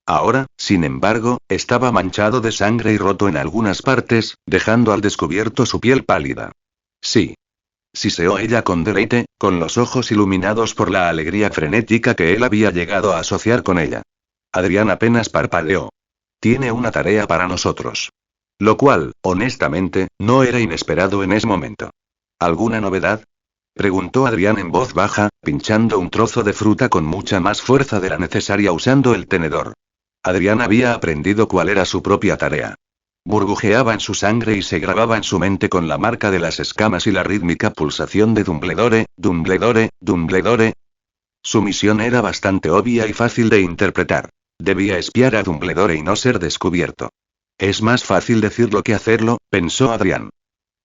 Ahora, sin embargo, estaba manchado de sangre y roto en algunas partes, dejando al descubierto su piel pálida. Sí. Siseó ella con deleite, con los ojos iluminados por la alegría frenética que él había llegado a asociar con ella. Adrián apenas parpadeó. Tiene una tarea para nosotros. Lo cual, honestamente, no era inesperado en ese momento. ¿Alguna novedad?, preguntó Adrián en voz baja, pinchando un trozo de fruta con mucha más fuerza de la necesaria usando el tenedor. Adrián había aprendido cuál era su propia tarea. Burbujeaba en su sangre y se grababa en su mente con la marca de las escamas y la rítmica pulsación de Dumbledore, Dumbledore, Dumbledore. Su misión era bastante obvia y fácil de interpretar. Debía espiar a Dumbledore y no ser descubierto. Es más fácil decirlo que hacerlo, pensó Adrián.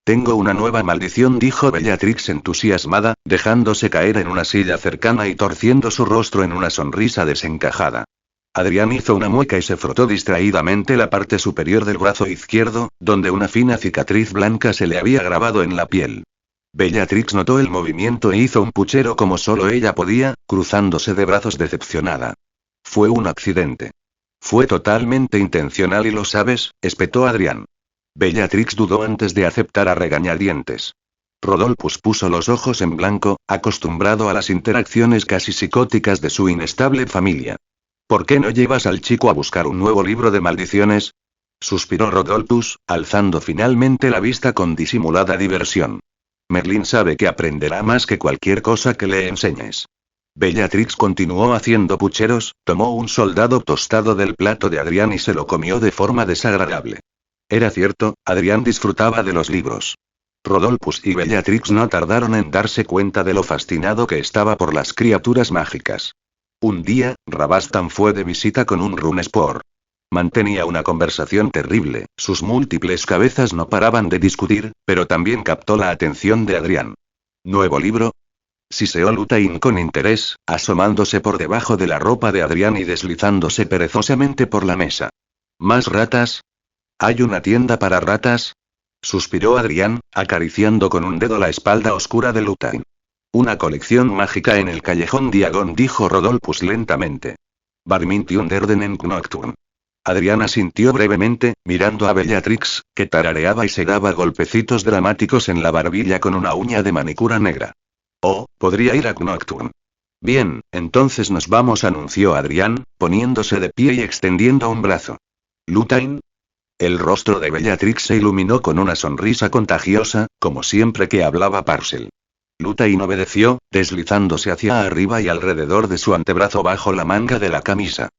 Tengo una nueva maldición, dijo Bellatrix entusiasmada, dejándose caer en una silla cercana y torciendo su rostro en una sonrisa desencajada. Adrián hizo una mueca y se frotó distraídamente la parte superior del brazo izquierdo, donde una fina cicatriz blanca se le había grabado en la piel. Bellatrix notó el movimiento e hizo un puchero como solo ella podía, cruzándose de brazos decepcionada. Fue un accidente. Fue totalmente intencional y lo sabes, espetó Adrián. Bellatrix dudó antes de aceptar a regañadientes. Rodolphus puso los ojos en blanco, acostumbrado a las interacciones casi psicóticas de su inestable familia. ¿Por qué no llevas al chico a buscar un nuevo libro de maldiciones? Suspiró Rodolphus, alzando finalmente la vista con disimulada diversión. Merlín sabe que aprenderá más que cualquier cosa que le enseñes. Bellatrix continuó haciendo pucheros, tomó un soldado tostado del plato de Adrián y se lo comió de forma desagradable. Era cierto, Adrián disfrutaba de los libros. Rodolphus y Bellatrix no tardaron en darse cuenta de lo fascinado que estaba por las criaturas mágicas. Un día, Rabastan fue de visita con un Runesport. Mantenía una conversación terrible, sus múltiples cabezas no paraban de discutir, pero también captó la atención de Adrián. ¿Nuevo libro? Siseó Lutain con interés, asomándose por debajo de la ropa de Adrián y deslizándose perezosamente por la mesa. ¿Más ratas? ¿Hay una tienda para ratas? Suspiró Adrián, acariciando con un dedo la espalda oscura de Lutain. Una colección mágica en el callejón Diagon, dijo Rodolphus lentamente. Barmintium derden en Nocturne. Adrián asintió brevemente, mirando a Bellatrix, que tarareaba y se daba golpecitos dramáticos en la barbilla con una uña de manicura negra. Oh, podría ir a Nocturne. Bien, entonces nos vamos, anunció Adrián, poniéndose de pie y extendiendo un brazo. ¿Lutain? El rostro de Bellatrix se iluminó con una sonrisa contagiosa, como siempre que hablaba Parcel. Lutain obedeció, deslizándose hacia arriba y alrededor de su antebrazo bajo la manga de la camisa.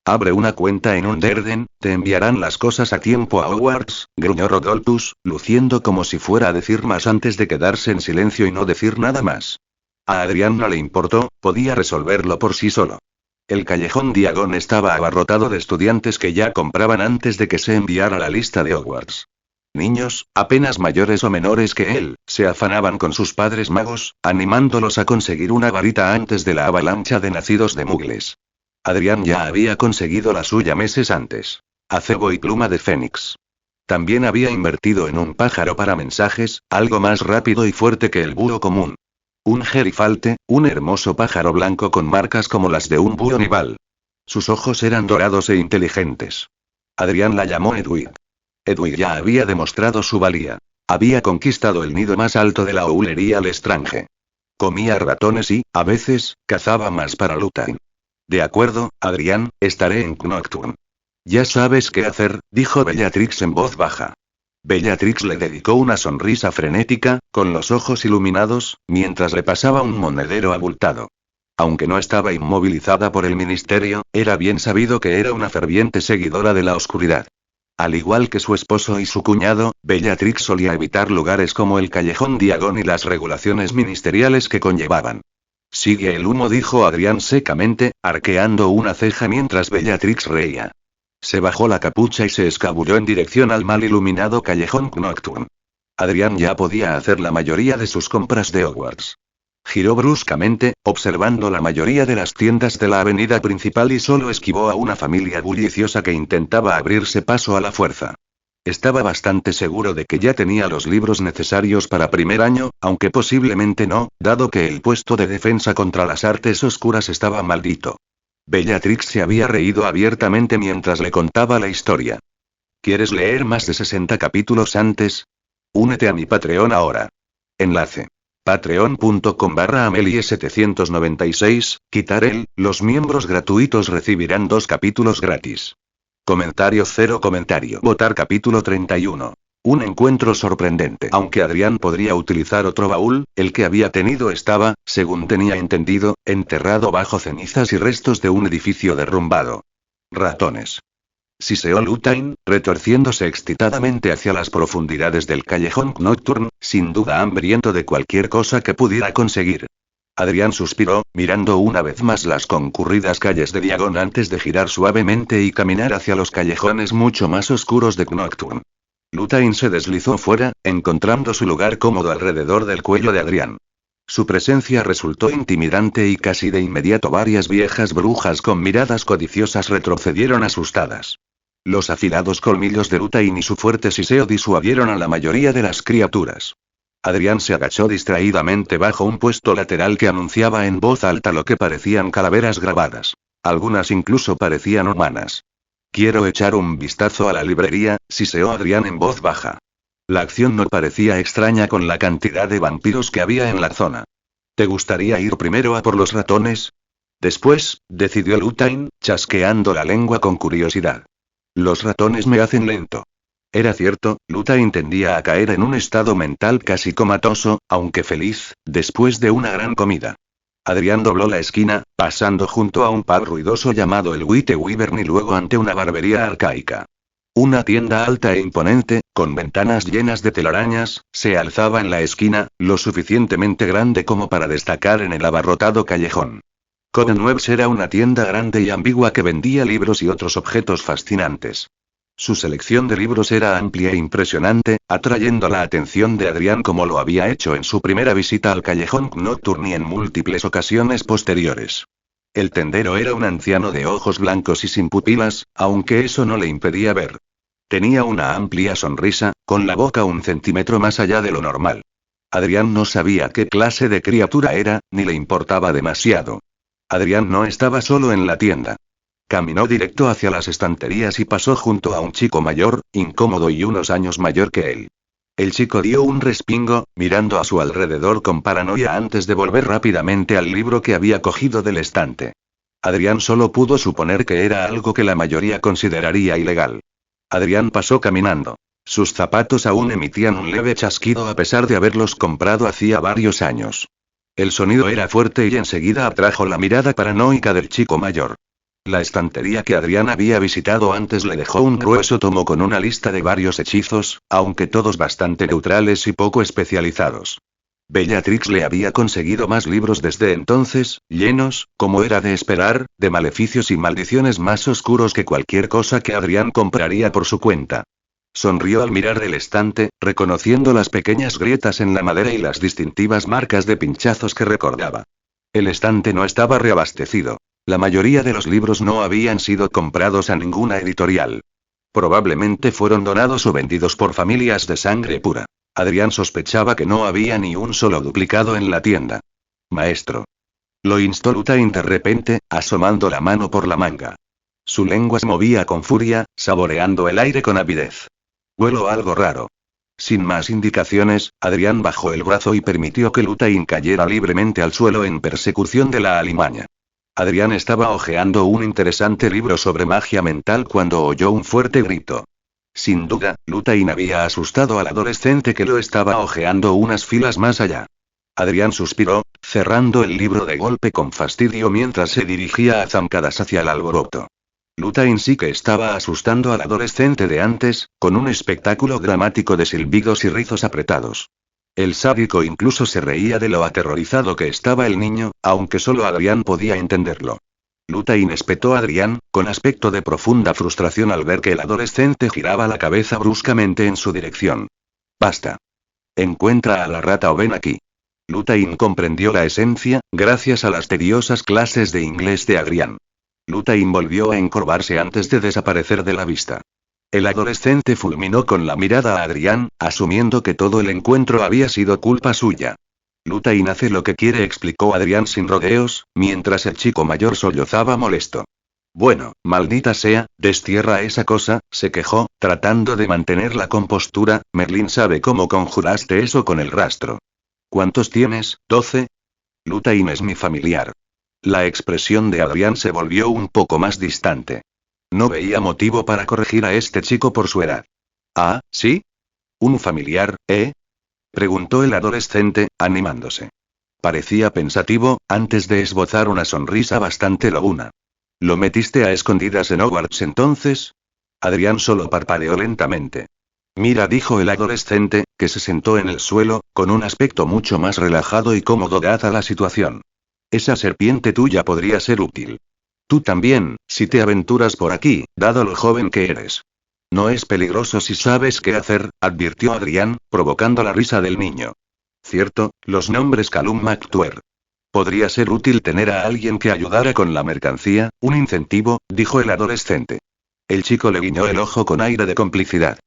Abre una cuenta en Underden, te enviarán las cosas a tiempo a Hogwarts, gruñó Rodolphus, luciendo como si fuera a decir más antes de quedarse en silencio y no decir nada más. A Adrián no le importó, podía resolverlo por sí solo. El callejón Diagon estaba abarrotado de estudiantes que ya compraban antes de que se enviara la lista de Hogwarts. Niños, apenas mayores o menores que él, se afanaban con sus padres magos, animándolos a conseguir una varita antes de la avalancha de nacidos de mugles. Adrián ya había conseguido la suya meses antes. Acebo y pluma de fénix. También había invertido en un pájaro para mensajes, algo más rápido y fuerte que el búho común. Un gerifalte, un hermoso pájaro blanco con marcas como las de un búho nival. Sus ojos eran dorados e inteligentes. Adrián la llamó Edwig. Edwig ya había demostrado su valía. Había conquistado el nido más alto de la Houlería Lestrange. Comía ratones y, a veces, cazaba más para Lutain. De acuerdo, Adrián, estaré en Nocturne. Ya sabes qué hacer, dijo Bellatrix en voz baja. Bellatrix le dedicó una sonrisa frenética, con los ojos iluminados, mientras le pasaba un monedero abultado. Aunque no estaba inmovilizada por el ministerio, era bien sabido que era una ferviente seguidora de la oscuridad. Al igual que su esposo y su cuñado, Bellatrix solía evitar lugares como el callejón Diagon y las regulaciones ministeriales que conllevaban. Sigue el humo, dijo Adrián secamente, arqueando una ceja mientras Bellatrix reía. Se bajó la capucha y se escabulló en dirección al mal iluminado callejón Nocturne. Adrián ya podía hacer la mayoría de sus compras de Hogwarts. Giró bruscamente, observando la mayoría de las tiendas de la avenida principal y solo esquivó a una familia bulliciosa que intentaba abrirse paso a la fuerza. Estaba bastante seguro de que ya tenía los libros necesarios para primer año, aunque posiblemente no, dado que el puesto de defensa contra las artes oscuras estaba maldito. Bellatrix se había reído abiertamente mientras le contaba la historia. ¿Quieres leer más de 60 capítulos antes? Únete a mi Patreon ahora. Enlace. Patreon.com/Amelie796, quitar el, los miembros gratuitos recibirán 2 capítulos gratis. Comentario 0 comentario. Votar capítulo 31. Un encuentro sorprendente. Aunque Adrián podría utilizar otro baúl, el que había tenido estaba, según tenía entendido, enterrado bajo cenizas y restos de un edificio derrumbado. Ratones. Siseó Lutain, retorciéndose excitadamente hacia las profundidades del callejón Nocturne, sin duda hambriento de cualquier cosa que pudiera conseguir. Adrián suspiró, mirando una vez más las concurridas calles de Diagon antes de girar suavemente y caminar hacia los callejones mucho más oscuros de Nocturne. Lutain se deslizó fuera, encontrando su lugar cómodo alrededor del cuello de Adrián. Su presencia resultó intimidante y casi de inmediato varias viejas brujas con miradas codiciosas retrocedieron asustadas. Los afilados colmillos de Lutain y su fuerte siseo disuadieron a la mayoría de las criaturas. Adrián se agachó distraídamente bajo un puesto lateral que anunciaba en voz alta lo que parecían calaveras grabadas. Algunas incluso parecían humanas. Quiero echar un vistazo a la librería, siseó Adrián en voz baja. La acción no parecía extraña con la cantidad de vampiros que había en la zona. ¿Te gustaría ir primero a por los ratones? Después, decidió Lutain, chasqueando la lengua con curiosidad. Los ratones me hacen lento. Era cierto, Lutain tendía a caer en un estado mental casi comatoso, aunque feliz, después de una gran comida. Adrián dobló la esquina, pasando junto a un pub ruidoso llamado el White Wyvern y luego ante una barbería arcaica. Una tienda alta e imponente, con ventanas llenas de telarañas, se alzaba en la esquina, lo suficientemente grande como para destacar en el abarrotado callejón. Commonwealth era una tienda grande y ambigua que vendía libros y otros objetos fascinantes. Su selección de libros era amplia e impresionante, atrayendo la atención de Adrián como lo había hecho en su primera visita al callejón Nocturne y en múltiples ocasiones posteriores. El tendero era un anciano de ojos blancos y sin pupilas, aunque eso no le impedía ver. Tenía una amplia sonrisa, con la boca un centímetro más allá de lo normal. Adrián no sabía qué clase de criatura era, ni le importaba demasiado. Adrián no estaba solo en la tienda. Caminó directo hacia las estanterías y pasó junto a un chico mayor, incómodo y unos años mayor que él. El chico dio un respingo, mirando a su alrededor con paranoia antes de volver rápidamente al libro que había cogido del estante. Adrián solo pudo suponer que era algo que la mayoría consideraría ilegal. Adrián pasó caminando. Sus zapatos aún emitían un leve chasquido a pesar de haberlos comprado hacía varios años. El sonido era fuerte y enseguida atrajo la mirada paranoica del chico mayor. La estantería que Adrián había visitado antes le dejó un grueso tomo con una lista de varios hechizos, aunque todos bastante neutrales y poco especializados. Bellatrix le había conseguido más libros desde entonces, llenos, como era de esperar, de maleficios y maldiciones más oscuros que cualquier cosa que Adrián compraría por su cuenta. Sonrió al mirar el estante, reconociendo las pequeñas grietas en la madera y las distintivas marcas de pinchazos que recordaba. El estante no estaba reabastecido. La mayoría de los libros no habían sido comprados a ninguna editorial. Probablemente fueron donados o vendidos por familias de sangre pura. Adrián sospechaba que no había ni un solo duplicado en la tienda. Maestro. Lo instó Lutain de repente, asomando la mano por la manga. Su lengua se movía con furia, saboreando el aire con avidez. Huelo algo raro. Sin más indicaciones, Adrián bajó el brazo y permitió que Lutain cayera libremente al suelo en persecución de la alimaña. Adrián estaba hojeando un interesante libro sobre magia mental cuando oyó un fuerte grito. Sin duda, Lutain había asustado al adolescente que lo estaba hojeando unas filas más allá. Adrián suspiró, cerrando el libro de golpe con fastidio mientras se dirigía a zancadas hacia el alboroto. Lutain sí que estaba asustando al adolescente de antes, con un espectáculo dramático de silbidos y rizos apretados. El sádico incluso se reía de lo aterrorizado que estaba el niño, aunque solo Adrián podía entenderlo. Lutain espetó a Adrián, con aspecto de profunda frustración al ver que el adolescente giraba la cabeza bruscamente en su dirección. Basta. Encuentra a la rata o ven aquí. Lutain comprendió la esencia, gracias a las tediosas clases de inglés de Adrián. Lutain volvió a encorvarse antes de desaparecer de la vista. El adolescente fulminó con la mirada a Adrián, asumiendo que todo el encuentro había sido culpa suya. Lutain hace lo que quiere, explicó Adrián sin rodeos, mientras el chico mayor sollozaba molesto. Bueno, maldita sea, destierra esa cosa, se quejó, tratando de mantener la compostura. Merlín sabe cómo conjuraste eso con el rastro. ¿Cuántos tienes? ¿12? Lutain es mi familiar. La expresión de Adrián se volvió un poco más distante. No veía motivo para corregir a este chico por su edad. Ah, ¿sí? ¿Un familiar, eh? Preguntó el adolescente, animándose. Parecía pensativo, antes de esbozar una sonrisa bastante lobuna. ¿Lo metiste a escondidas en Hogwarts entonces? Adrián solo parpadeó lentamente. Mira, dijo el adolescente, que se sentó en el suelo, con un aspecto mucho más relajado y cómodo dada la situación. Esa serpiente tuya podría ser útil. Tú también, si te aventuras por aquí, dado lo joven que eres. No es peligroso si sabes qué hacer, advirtió Adrián, provocando la risa del niño. Cierto, los nombres Callum McTuer. Podría ser útil tener a alguien que ayudara con la mercancía, un incentivo, dijo el adolescente. El chico le guiñó el ojo con aire de complicidad.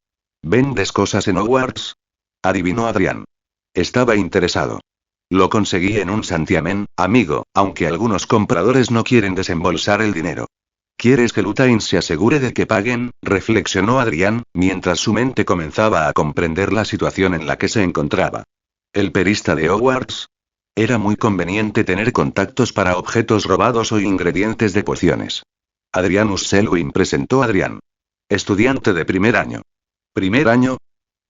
¿Vendes cosas en Hogwarts? Adivinó Adrián. Estaba interesado. Lo conseguí en un santiamén, amigo, aunque algunos compradores no quieren desembolsar el dinero. ¿Quieres que Luthain se asegure de que paguen?, reflexionó Adrián, mientras su mente comenzaba a comprender la situación en la que se encontraba. ¿El perista de Hogwarts? Era muy conveniente tener contactos para objetos robados o ingredientes de pociones. Adrianus Selwyn presentó a Adrián. Estudiante de primer año. ¿Primer año?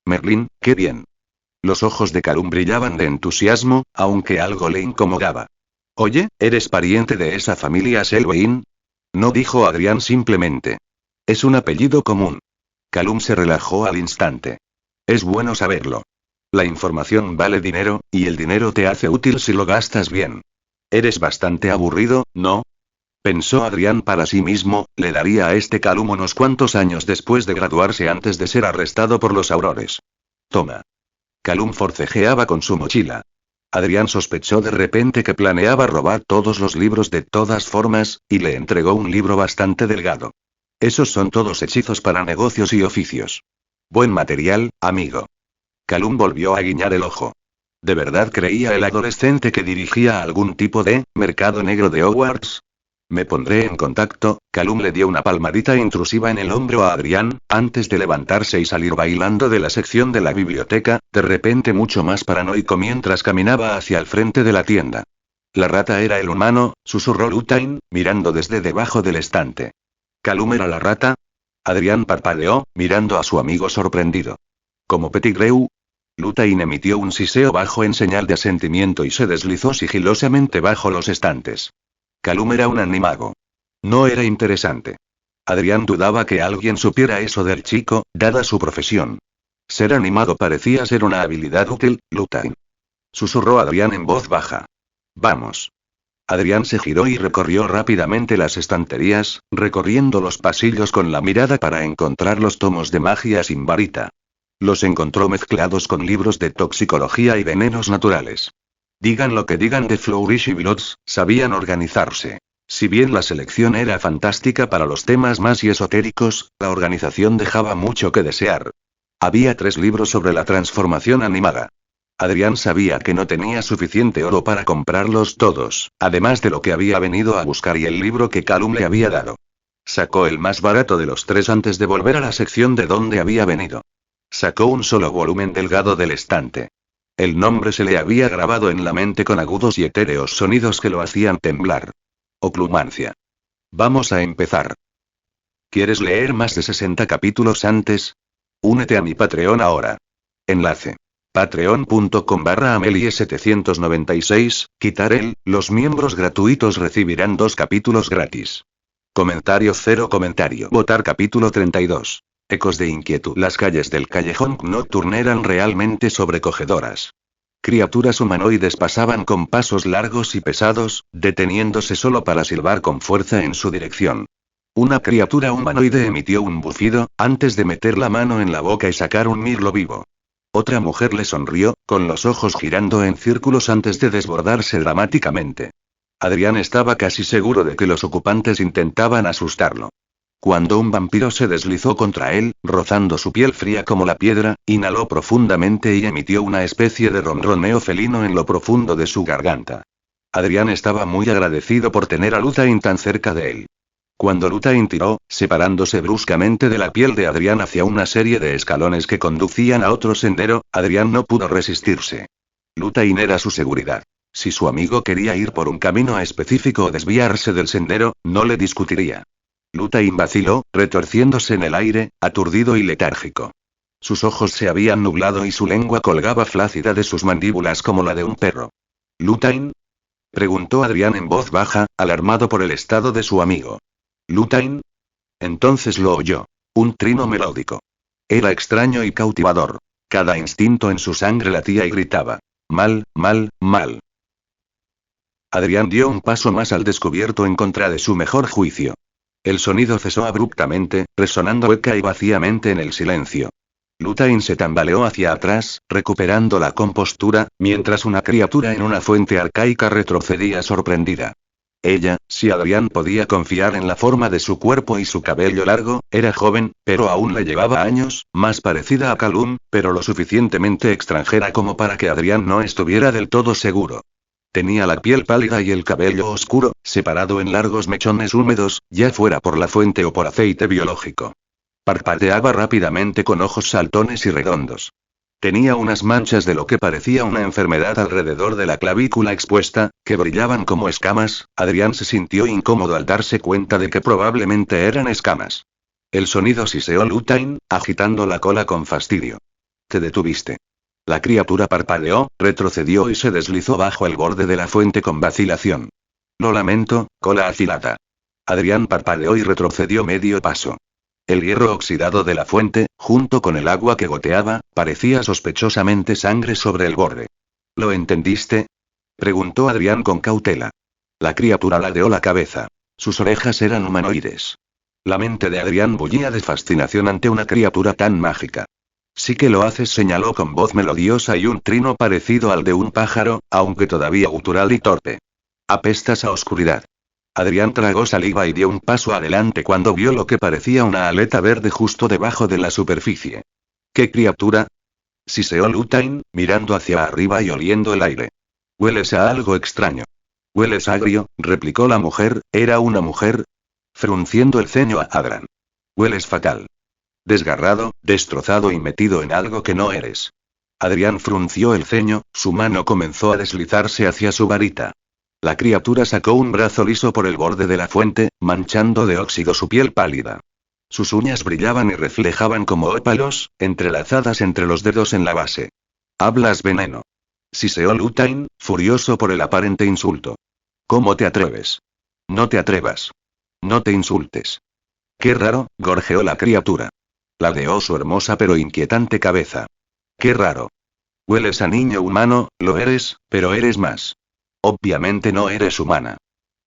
Merlín, qué bien. Los ojos de Callum brillaban de entusiasmo, aunque algo le incomodaba. Oye, ¿eres pariente de esa familia Selwyn? No dijo Adrián simplemente. Es un apellido común. Callum se relajó al instante. Es bueno saberlo. La información vale dinero, y el dinero te hace útil si lo gastas bien. Eres bastante aburrido, ¿no? Pensó Adrián para sí mismo, le daría a este Callum unos cuantos años después de graduarse antes de ser arrestado por los aurores. Toma. Callum forcejeaba con su mochila. Adrián sospechó de repente que planeaba robar todos los libros de todas formas, y le entregó un libro bastante delgado. Esos son todos hechizos para negocios y oficios. Buen material, amigo. Callum volvió a guiñar el ojo. ¿De verdad creía el adolescente que dirigía algún tipo de mercado negro de Hogwarts? Me pondré en contacto. Callum le dio una palmadita intrusiva en el hombro a Adrián, antes de levantarse y salir bailando de la sección de la biblioteca, de repente mucho más paranoico mientras caminaba hacia el frente de la tienda. La rata era el humano, susurró Luthain, mirando desde debajo del estante. ¿Callum era la rata? Adrián parpadeó, mirando a su amigo sorprendido. ¿Como Pettigrew? Luthain emitió un siseo bajo en señal de asentimiento y se deslizó sigilosamente bajo los estantes. Callum era un animago. No era interesante. Adrián dudaba que alguien supiera eso del chico, dada su profesión. Ser animado parecía ser una habilidad útil, Luthain. Susurró Adrián en voz baja. Vamos. Adrián se giró y recorrió rápidamente las estanterías, recorriendo los pasillos con la mirada para encontrar los tomos de magia sin varita. Los encontró mezclados con libros de toxicología y venenos naturales. Digan lo que digan de Flourish y Bloods, sabían organizarse. Si bien la selección era fantástica para los temas más y esotéricos, la organización dejaba mucho que desear. Había 3 libros sobre la transformación animada. Adrián sabía que no tenía suficiente oro para comprarlos todos, además de lo que había venido a buscar y el libro que Callum le había dado. Sacó el más barato de los 3 antes de volver a la sección de donde había venido. Sacó un solo volumen delgado del estante. El nombre se le había grabado en la mente con agudos y etéreos sonidos que lo hacían temblar. Oclumancia. Vamos a empezar. ¿Quieres leer más de 60 capítulos antes? Únete a mi Patreon ahora. Enlace. Patreon.com/Amelie796, quitar el, los miembros gratuitos recibirán 2 capítulos gratis. Comentario 0 comentario. Votar capítulo 32. Ecos de inquietud. Las calles del callejón Nocturne eran realmente sobrecogedoras. Criaturas humanoides pasaban con pasos largos y pesados, deteniéndose solo para silbar con fuerza en su dirección. Una criatura humanoide emitió un bufido, antes de meter la mano en la boca y sacar un mirlo vivo. Otra mujer le sonrió, con los ojos girando en círculos antes de desbordarse dramáticamente. Adrián estaba casi seguro de que los ocupantes intentaban asustarlo. Cuando un vampiro se deslizó contra él, rozando su piel fría como la piedra, inhaló profundamente y emitió una especie de ronroneo felino en lo profundo de su garganta. Adrián estaba muy agradecido por tener a Luthain tan cerca de él. Cuando Luthain tiró, separándose bruscamente de la piel de Adrián hacia una serie de escalones que conducían a otro sendero, Adrián no pudo resistirse. Luthain era su seguridad. Si su amigo quería ir por un camino específico o desviarse del sendero, no le discutiría. Luthain vaciló, retorciéndose en el aire, aturdido y letárgico. Sus ojos se habían nublado y su lengua colgaba flácida de sus mandíbulas como la de un perro. ¿Luthain? Preguntó Adrián en voz baja, alarmado por el estado de su amigo. ¿Luthain? Entonces lo oyó. Un trino melódico. Era extraño y cautivador. Cada instinto en su sangre latía y gritaba. Mal, mal, mal. Adrián dio un paso más al descubierto en contra de su mejor juicio. El sonido cesó abruptamente, resonando hueca y vacíamente en el silencio. Lutain se tambaleó hacia atrás, recuperando la compostura, mientras una criatura en una fuente arcaica retrocedía sorprendida. Ella, si Adrián podía confiar en la forma de su cuerpo y su cabello largo, era joven, pero aún le llevaba años, más parecida a Calum, pero lo suficientemente extranjera como para que Adrián no estuviera del todo seguro. Tenía la piel pálida y el cabello oscuro, separado en largos mechones húmedos, ya fuera por la fuente o por aceite biológico. Parpadeaba rápidamente con ojos saltones y redondos. Tenía unas manchas de lo que parecía una enfermedad alrededor de la clavícula expuesta, que brillaban como escamas. Adrián se sintió incómodo al darse cuenta de que probablemente eran escamas. El sonido siseó Lutain, agitando la cola con fastidio. Te detuviste. La criatura parpadeó, retrocedió y se deslizó bajo el borde de la fuente con vacilación. Lo lamento, cola afilada. Adrián parpadeó y retrocedió medio paso. El hierro oxidado de la fuente, junto con el agua que goteaba, parecía sospechosamente sangre sobre el borde. ¿Lo entendiste? Preguntó Adrián con cautela. La criatura ladeó la cabeza. Sus orejas eran humanoides. La mente de Adrián bullía de fascinación ante una criatura tan mágica. Sí que lo haces, señaló con voz melodiosa y un trino parecido al de un pájaro, aunque todavía gutural y torpe. Apestas a oscuridad. Adrián tragó saliva y dio un paso adelante cuando vio lo que parecía una aleta verde justo debajo de la superficie. ¿Qué criatura? Siseó Lutain, mirando hacia arriba y oliendo el aire. Hueles a algo extraño. Hueles agrio, replicó la mujer. ¿Era una mujer? Frunciendo el ceño a Adrián. Hueles fatal. Desgarrado, destrozado y metido en algo que no eres. Adrián frunció el ceño, su mano comenzó a deslizarse hacia su varita. La criatura sacó un brazo liso por el borde de la fuente, manchando de óxido su piel pálida. Sus uñas brillaban y reflejaban como ópalos, entrelazadas entre los dedos en la base. Hablas veneno. Siseó Lutain, furioso por el aparente insulto. ¿Cómo te atreves? No te atrevas. No te insultes. Qué raro, gorjeó la criatura. Ladeó su hermosa pero inquietante cabeza. Qué raro. Hueles a niño humano, lo eres, pero eres más. Obviamente no eres humana.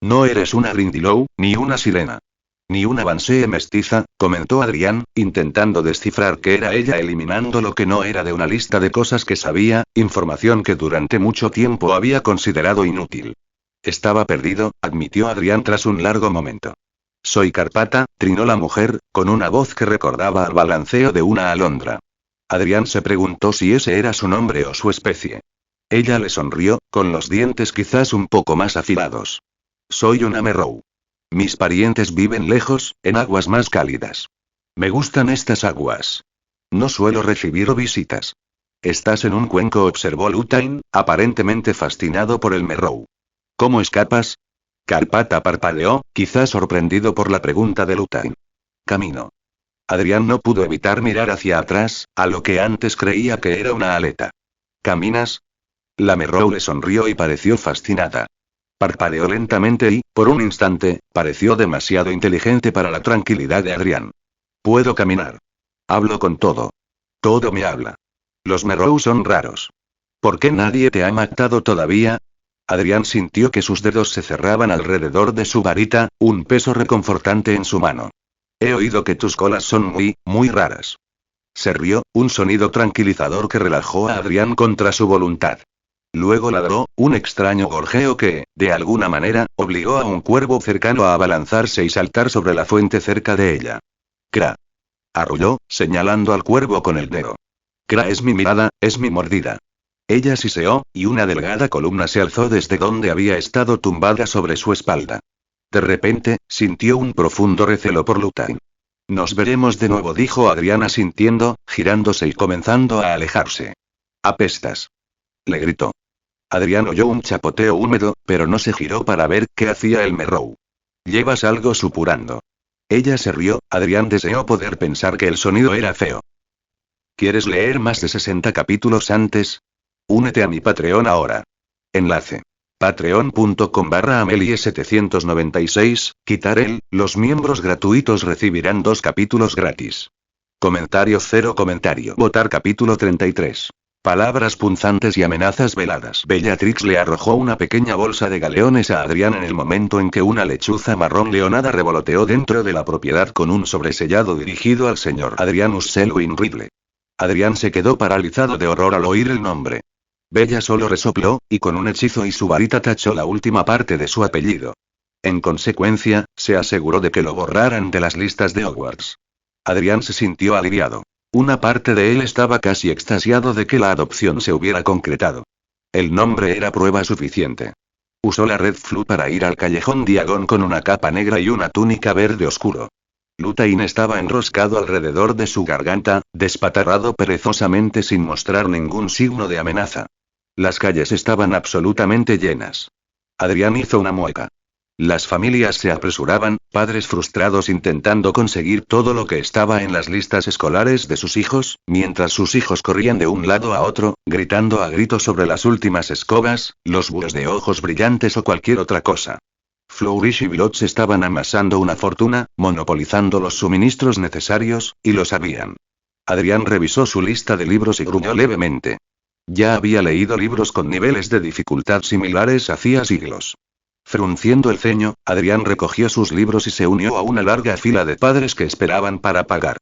No eres una Grindylow, ni una sirena. Ni una Bansee mestiza, comentó Adrián, intentando descifrar qué era ella eliminando lo que no era de una lista de cosas que sabía, información que durante mucho tiempo había considerado inútil. Estaba perdido, admitió Adrián tras un largo momento. Soy Carpata, trinó la mujer, con una voz que recordaba al balanceo de una alondra. Adrián se preguntó si ese era su nombre o su especie. Ella le sonrió, con los dientes quizás un poco más afilados. Soy una Merrow. Mis parientes viven lejos, en aguas más cálidas. Me gustan estas aguas. No suelo recibir visitas. Estás en un cuenco, observó Lutain, aparentemente fascinado por el Merrow. ¿Cómo escapas? Carpata parpadeó, quizás sorprendido por la pregunta de Lutain. Camino. Adrián no pudo evitar mirar hacia atrás, a lo que antes creía que era una aleta. ¿Caminas? La Merrow le sonrió y pareció fascinada. Parpadeó lentamente y, por un instante, pareció demasiado inteligente para la tranquilidad de Adrián. Puedo caminar. Hablo con todo. Todo me habla. Los Merrow son raros. ¿Por qué nadie te ha matado todavía? Adrián sintió que sus dedos se cerraban alrededor de su varita, un peso reconfortante en su mano. He oído que tus colas son muy raras. Se rió, un sonido tranquilizador que relajó a Adrián contra su voluntad. Luego ladró, un extraño gorjeo que, de alguna manera, obligó a un cuervo cercano a abalanzarse y saltar sobre la fuente cerca de ella. Kra. Arrulló, señalando al cuervo con el dedo. Kra es mi mirada, es mi mordida. Ella siseó, y una delgada columna se alzó desde donde había estado tumbada sobre su espalda. De repente, sintió un profundo recelo por Lutain. Nos veremos de nuevo, dijo Adrián asintiendo, girándose y comenzando a alejarse. Apestas. Le gritó. Adrián oyó un chapoteo húmedo, pero no se giró para ver qué hacía el Merrow. Llevas algo, supurando. Ella se rió, Adrián deseó poder pensar que el sonido era feo. ¿Quieres leer más de 60 capítulos antes? Únete a mi Patreon ahora. Enlace. Patreon.com/Amelie796, quitar el, los miembros gratuitos recibirán 2 capítulos gratis. Comentario 0 comentario. Votar capítulo 33. Palabras punzantes y amenazas veladas. Bellatrix le arrojó una pequeña bolsa de galeones a Adrián en el momento en que una lechuza marrón leonada revoloteó dentro de la propiedad con un sobresellado dirigido al señor Adrianus Selwyn Ridley. Adrián se quedó paralizado de horror al oír el nombre. Bella solo resopló, y con un hechizo y su varita tachó la última parte de su apellido. En consecuencia, se aseguró de que lo borraran de las listas de Hogwarts. Adrián se sintió aliviado. Una parte de él estaba casi extasiado de que la adopción se hubiera concretado. El nombre era prueba suficiente. Usó la Red Flu para ir al callejón Diagon con una capa negra y una túnica verde oscuro. Luthain estaba enroscado alrededor de su garganta, despatarrado perezosamente sin mostrar ningún signo de amenaza. Las calles estaban absolutamente llenas. Adrián hizo una mueca. Las familias se apresuraban, padres frustrados intentando conseguir todo lo que estaba en las listas escolares de sus hijos, mientras sus hijos corrían de un lado a otro, gritando a gritos sobre las últimas escobas, los búhos de ojos brillantes o cualquier otra cosa. Flourish y Blotch estaban amasando una fortuna, monopolizando los suministros necesarios, y lo sabían. Adrián revisó su lista de libros y gruñó levemente. Ya había leído libros con niveles de dificultad similares hacía siglos. Frunciendo el ceño, Adrián recogió sus libros y se unió a una larga fila de padres que esperaban para pagar.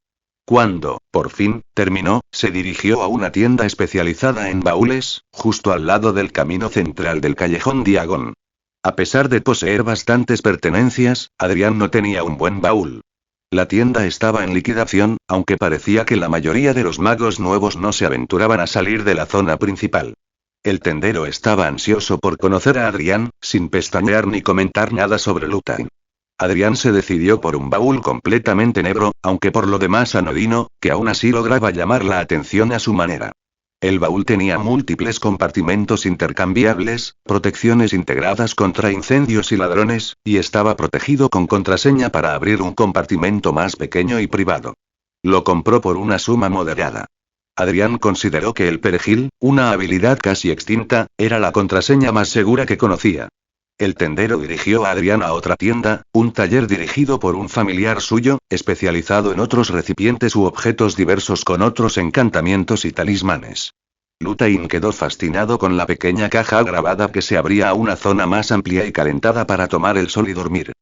Cuando, por fin, terminó, se dirigió a una tienda especializada en baúles, justo al lado del camino central del callejón Diagon. A pesar de poseer bastantes pertenencias, Adrián no tenía un buen baúl. La tienda estaba en liquidación, aunque parecía que la mayoría de los magos nuevos no se aventuraban a salir de la zona principal. El tendero estaba ansioso por conocer a Adrián, sin pestañear ni comentar nada sobre Luthain. Adrián se decidió por un baúl completamente negro, aunque por lo demás anodino, que aún así lograba llamar la atención a su manera. El baúl tenía múltiples compartimentos intercambiables, protecciones integradas contra incendios y ladrones, y estaba protegido con contraseña para abrir un compartimento más pequeño y privado. Lo compró por una suma moderada. Adrián consideró que el perejil, una habilidad casi extinta, era la contraseña más segura que conocía. El tendero dirigió a Adrián a otra tienda, un taller dirigido por un familiar suyo, especializado en otros recipientes u objetos diversos con otros encantamientos y talismanes. Luthain quedó fascinado con la pequeña caja grabada que se abría a una zona más amplia y calentada para tomar el sol y dormir.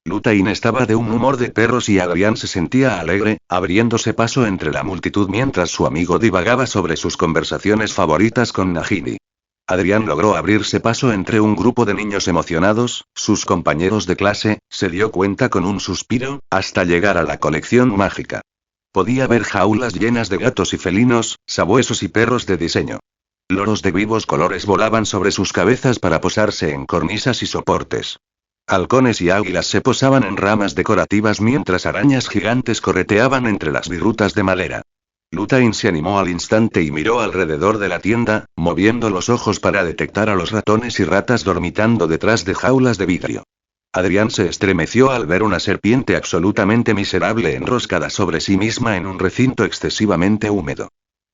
Luthain estaba de un humor de perros y Adrián se sentía alegre, abriéndose paso entre la multitud mientras su amigo divagaba sobre sus conversaciones favoritas con Nagini. Adrián logró abrirse paso entre un grupo de niños emocionados, sus compañeros de clase, se dio cuenta con un suspiro, hasta llegar a la colección mágica. Podía ver jaulas llenas de gatos y felinos, sabuesos y perros de diseño. Loros de vivos colores volaban sobre sus cabezas para posarse en cornisas y soportes. Halcones y águilas se posaban en ramas decorativas mientras arañas gigantes correteaban entre las virutas de madera. Luthain se animó al instante y miró alrededor de la tienda, moviendo los ojos para detectar a los ratones y ratas dormitando detrás de jaulas de vidrio. Adrián se estremeció al ver una serpiente absolutamente miserable enroscada sobre sí misma en un recinto excesivamente húmedo.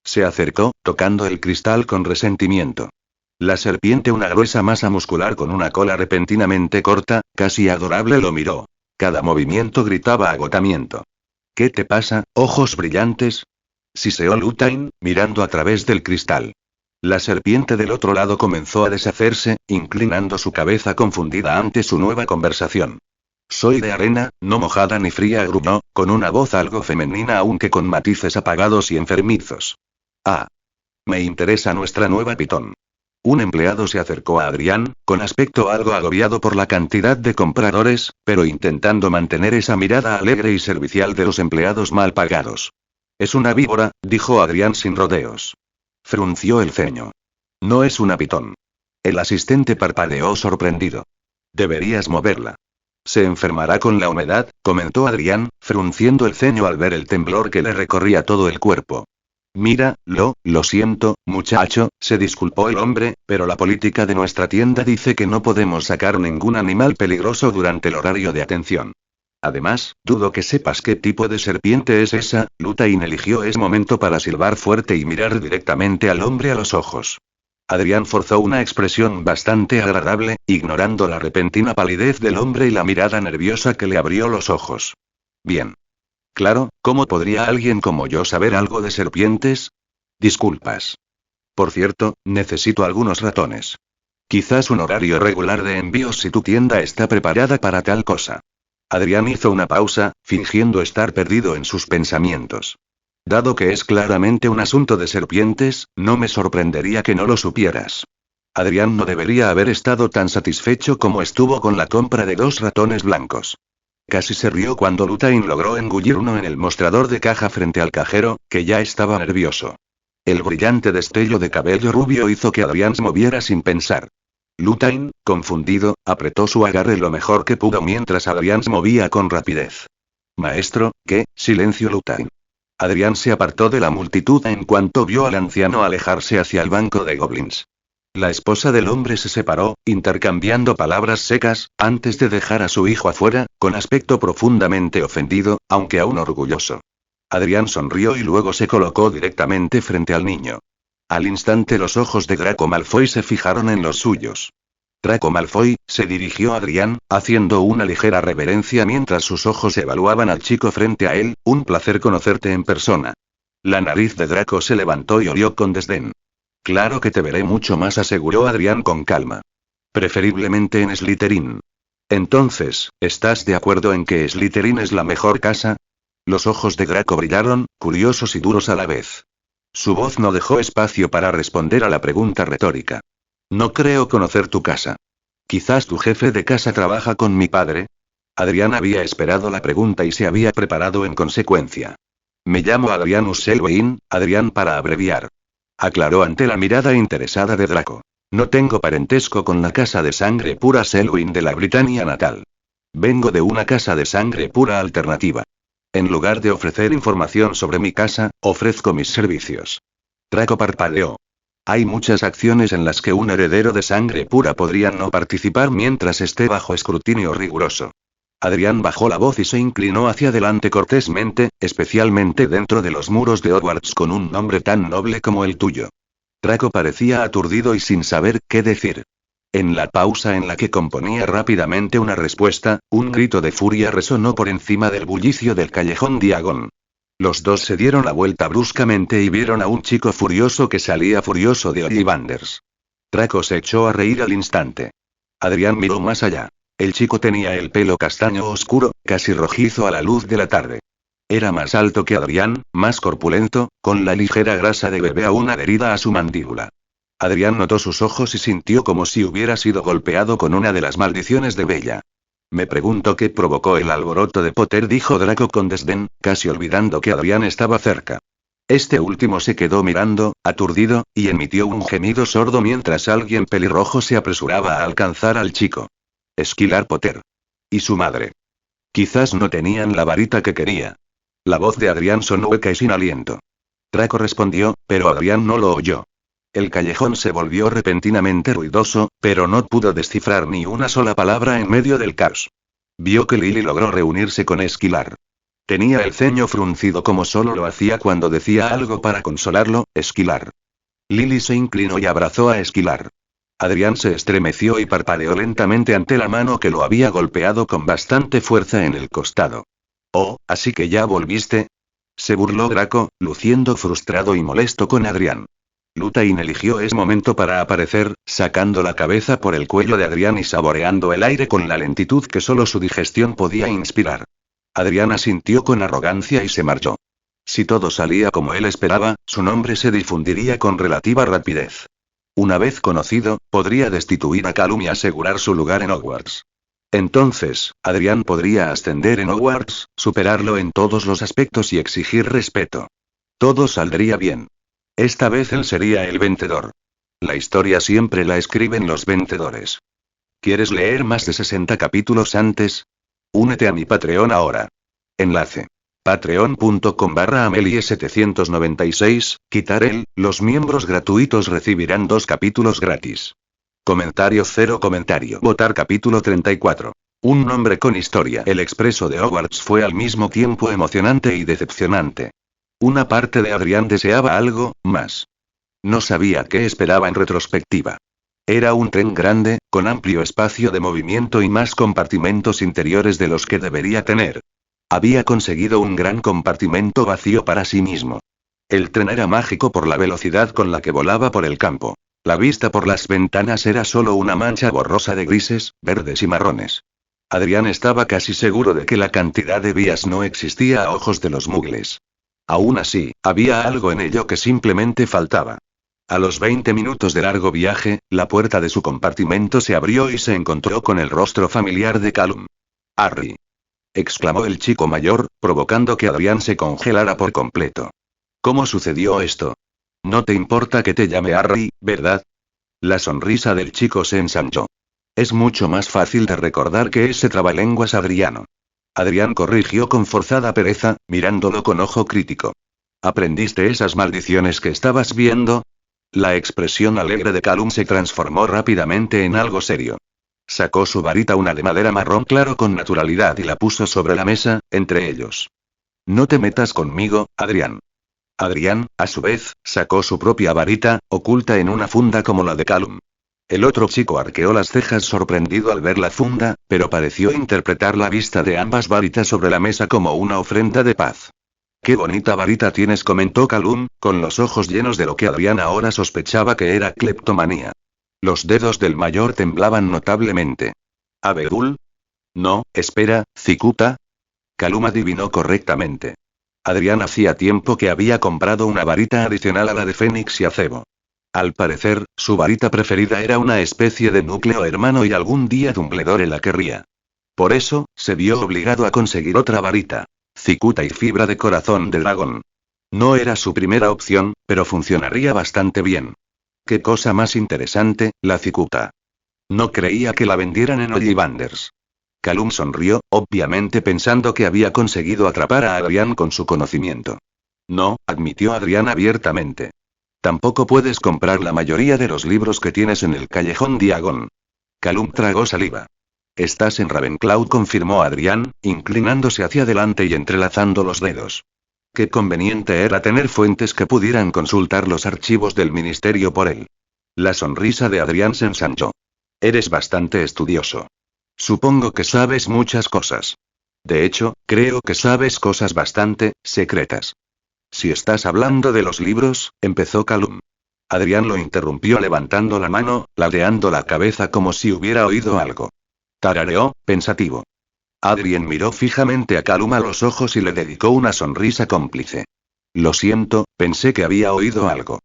Se acercó, tocando el cristal con resentimiento. La serpiente, una gruesa masa muscular con una cola repentinamente corta, casi adorable, lo miró. Cada movimiento gritaba agotamiento. ¿Qué te pasa, ojos brillantes? Siseó Luthain, mirando a través del cristal. La serpiente del otro lado comenzó a deshacerse, inclinando su cabeza confundida ante su nueva conversación. Soy de arena, no mojada ni fría, gruñó, con una voz algo femenina aunque con matices apagados y enfermizos. Ah. Me interesa nuestra nueva pitón. Un empleado se acercó a Adrián, con aspecto algo agobiado por la cantidad de compradores, pero intentando mantener esa mirada alegre y servicial de los empleados mal pagados. Es una víbora, dijo Adrián sin rodeos. Frunció el ceño. No es una pitón. El asistente parpadeó sorprendido. Deberías moverla. Se enfermará con la humedad, comentó Adrián, frunciendo el ceño al ver el temblor que le recorría todo el cuerpo. Mira, lo siento, muchacho, se disculpó el hombre, pero la política de nuestra tienda dice que no podemos sacar ningún animal peligroso durante el horario de atención. Además, dudo que sepas qué tipo de serpiente es esa. Luthain eligió ese momento para silbar fuerte y mirar directamente al hombre a los ojos. Adrián forzó una expresión bastante agradable, ignorando la repentina palidez del hombre y la mirada nerviosa que le abrió los ojos. Bien. Claro, ¿cómo podría alguien como yo saber algo de serpientes? Disculpas. Por cierto, necesito algunos ratones. Quizás un horario regular de envíos si tu tienda está preparada para tal cosa. Adrián hizo una pausa, fingiendo estar perdido en sus pensamientos. Dado que es claramente un asunto de serpientes, no me sorprendería que no lo supieras. Adrián no debería haber estado tan satisfecho como estuvo con la compra de 2 ratones blancos. Casi se rió cuando Lutain logró engullir uno en el mostrador de caja frente al cajero, que ya estaba nervioso. El brillante destello de cabello rubio hizo que Adrián se moviera sin pensar. Lutain, confundido, apretó su agarre lo mejor que pudo mientras Adrián se movía con rapidez. Maestro, ¿qué? Silencio, Lutain. Adrián se apartó de la multitud en cuanto vio al anciano alejarse hacia el banco de goblins. La esposa del hombre se separó, intercambiando palabras secas, antes de dejar a su hijo afuera, con aspecto profundamente ofendido, aunque aún orgulloso. Adrián sonrió y luego se colocó directamente frente al niño. Al instante los ojos de Draco Malfoy se fijaron en los suyos. Draco Malfoy, se dirigió a Adrián, haciendo una ligera reverencia mientras sus ojos evaluaban al chico frente a él, un placer conocerte en persona. La nariz de Draco se levantó y olió con desdén. Claro que te veré mucho más, aseguró Adrián con calma. Preferiblemente en Slytherin. Entonces, ¿estás de acuerdo en que Slytherin es la mejor casa? Los ojos de Draco brillaron, curiosos y duros a la vez. Su voz no dejó espacio para responder a la pregunta retórica. No creo conocer tu casa. Quizás tu jefe de casa trabaja con mi padre. Adrián había esperado la pregunta y se había preparado en consecuencia. Me llamo Adrianus Selwyn, Adrián para abreviar. Aclaró ante la mirada interesada de Draco. No tengo parentesco con la casa de sangre pura Selwyn de la Britania natal. Vengo de una casa de sangre pura alternativa. En lugar de ofrecer información sobre mi casa, ofrezco mis servicios. Draco parpadeó. Hay muchas acciones en las que un heredero de sangre pura podría no participar mientras esté bajo escrutinio riguroso. Adrián bajó la voz y se inclinó hacia adelante cortésmente, especialmente dentro de los muros de Hogwarts con un nombre tan noble como el tuyo. Draco parecía aturdido y sin saber qué decir. En la pausa en la que componía rápidamente una respuesta, un grito de furia resonó por encima del bullicio del callejón Diagon. Los dos se dieron la vuelta bruscamente y vieron a un chico furioso que salía furioso de Ollivanders. Draco se echó a reír al instante. Adrián miró más allá. El chico tenía el pelo castaño oscuro, casi rojizo a la luz de la tarde. Era más alto que Adrián, más corpulento, con la ligera grasa de bebé aún adherida a su mandíbula. Adrián notó sus ojos y sintió como si hubiera sido golpeado con una de las maldiciones de Bella. Me pregunto qué provocó el alboroto de Potter, dijo Draco con desdén, casi olvidando que Adrián estaba cerca. Este último se quedó mirando, aturdido, y emitió un gemido sordo mientras alguien pelirrojo se apresuraba a alcanzar al chico. Esquilar Potter. Y su madre. Quizás no tenían la varita que quería. La voz de Adrián sonó hueca y sin aliento. Draco respondió, pero Adrián no lo oyó. El callejón se volvió repentinamente ruidoso, pero no pudo descifrar ni una sola palabra en medio del caos. Vio que Lily logró reunirse con Esquilar. Tenía el ceño fruncido como solo lo hacía cuando decía algo para consolarlo, Esquilar. Lily se inclinó y abrazó a Esquilar. Adrián se estremeció y parpadeó lentamente ante la mano que lo había golpeado con bastante fuerza en el costado. Oh, ¿así que ya volviste? Se burló Draco, luciendo frustrado y molesto con Adrián. Lutain eligió ese momento para aparecer, sacando la cabeza por el cuello de Adrián y saboreando el aire con la lentitud que solo su digestión podía inspirar. Adrián asintió con arrogancia y se marchó. Si todo salía como él esperaba, su nombre se difundiría con relativa rapidez. Una vez conocido, podría destituir a Calum y asegurar su lugar en Hogwarts. Entonces, Adrián podría ascender en Hogwarts, superarlo en todos los aspectos y exigir respeto. Todo saldría bien. Esta vez él sería el vencedor. La historia siempre la escriben los vencedores. ¿Quieres leer más de 60 capítulos antes? Únete a mi Patreon ahora. Enlace. Patreon.com/Amelie796, quitar el, los miembros gratuitos recibirán 2 capítulos gratis. Comentario 0 comentario. Votar capítulo 34. Un nombre con historia. El expreso de Hogwarts fue al mismo tiempo emocionante y decepcionante. Una parte de Adrián deseaba algo más. No sabía qué esperaba en retrospectiva. Era un tren grande, con amplio espacio de movimiento y más compartimentos interiores de los que debería tener. Había conseguido un gran compartimento vacío para sí mismo. El tren era mágico por la velocidad con la que volaba por el campo. La vista por las ventanas era solo una mancha borrosa de grises, verdes y marrones. Adrián estaba casi seguro de que la cantidad de vías no existía a ojos de los muggles. Aún así, había algo en ello que simplemente faltaba. A los 20 minutos de largo viaje, la puerta de su compartimento se abrió y se encontró con el rostro familiar de Callum. «Harry», exclamó el chico mayor, provocando que Adrián se congelara por completo. «¿Cómo sucedió esto? No te importa que te llame Harry, ¿verdad?» La sonrisa del chico se ensanchó. «Es mucho más fácil de recordar que ese trabalenguas Adriano». Adrián corrigió con forzada pereza, mirándolo con ojo crítico. «¿Aprendiste esas maldiciones que estabas viendo?» La expresión alegre de Callum se transformó rápidamente en algo serio. Sacó su varita, una de madera marrón claro, con naturalidad y la puso sobre la mesa, entre ellos. «No te metas conmigo, Adrián». Adrián, a su vez, sacó su propia varita, oculta en una funda como la de Callum. El otro chico arqueó las cejas sorprendido al ver la funda, pero pareció interpretar la vista de ambas varitas sobre la mesa como una ofrenda de paz. «Qué bonita varita tienes», comentó Callum, con los ojos llenos de lo que Adrián ahora sospechaba que era cleptomanía. Los dedos del mayor temblaban notablemente. «¿Abedul?» «No, espera, Cicuta». Callum adivinó correctamente. Adrián hacía tiempo que había comprado una varita adicional a la de Fénix y Acebo. Al parecer, su varita preferida era una especie de núcleo hermano y algún día Dumbledore la querría. Por eso, se vio obligado a conseguir otra varita. Cicuta y fibra de corazón de dragón. No era su primera opción, pero funcionaría bastante bien. Qué cosa más interesante, la cicuta. No creía que la vendieran en Ollivanders. Callum sonrió, obviamente pensando que había conseguido atrapar a Adrián con su conocimiento. «No», admitió Adrián abiertamente. «Tampoco puedes comprar la mayoría de los libros que tienes en el Callejón Diagon». Callum tragó saliva. «Estás en Ravenclaw», confirmó Adrián, inclinándose hacia adelante y entrelazando los dedos. Qué conveniente era tener fuentes que pudieran consultar los archivos del ministerio por él. La sonrisa de Adrián se ensanchó. «Eres bastante estudioso. Supongo que sabes muchas cosas. De hecho, creo que sabes cosas bastante secretas». «Si estás hablando de los libros», empezó Callum. Adrián lo interrumpió levantando la mano, ladeando la cabeza como si hubiera oído algo. Tarareó, pensativo. Adrián miró fijamente a Callum a los ojos y le dedicó una sonrisa cómplice. «Lo siento, pensé que había oído algo».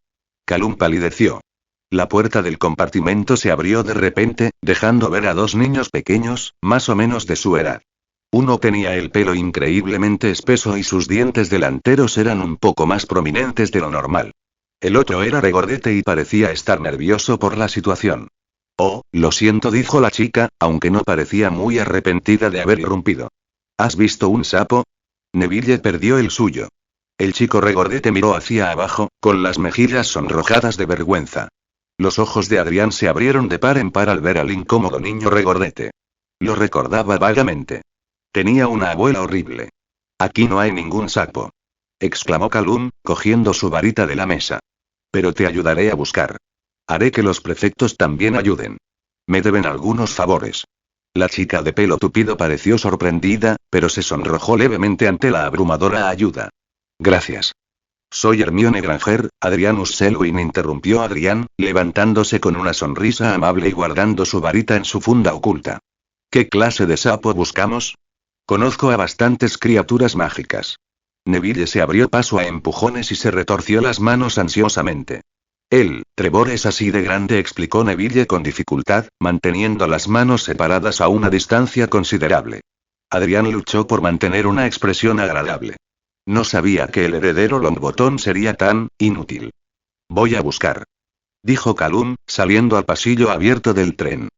Callum palideció. La puerta del compartimento se abrió de repente, dejando ver a dos niños pequeños, más o menos de su edad. Uno tenía el pelo increíblemente espeso y sus dientes delanteros eran un poco más prominentes de lo normal. El otro era regordete y parecía estar nervioso por la situación. «Oh, lo siento», dijo la chica, aunque no parecía muy arrepentida de haber irrumpido. «¿Has visto un sapo?» Neville perdió el suyo. El chico regordete miró hacia abajo, con las mejillas sonrojadas de vergüenza. Los ojos de Adrián se abrieron de par en par al ver al incómodo niño regordete. Lo recordaba vagamente. Tenía una abuela horrible. «Aquí no hay ningún sapo», exclamó Callum, cogiendo su varita de la mesa. «Pero te ayudaré a buscar. Haré que los prefectos también ayuden. Me deben algunos favores». La chica de pelo tupido pareció sorprendida, pero se sonrojó levemente ante la abrumadora ayuda. «Gracias. Soy Hermione Granger», Adrianus Selwyn interrumpió Adrián, levantándose con una sonrisa amable y guardando su varita en su funda oculta. «¿Qué clase de sapo buscamos?» «Conozco a bastantes criaturas mágicas». Neville se abrió paso a empujones y se retorció las manos ansiosamente. «El Trevor es así de grande», explicó Neville con dificultad, manteniendo las manos separadas a una distancia considerable. Adrián luchó por mantener una expresión agradable. No sabía que el heredero Longbottom sería tan inútil. «Voy a buscar», dijo Callum, saliendo al pasillo abierto del tren.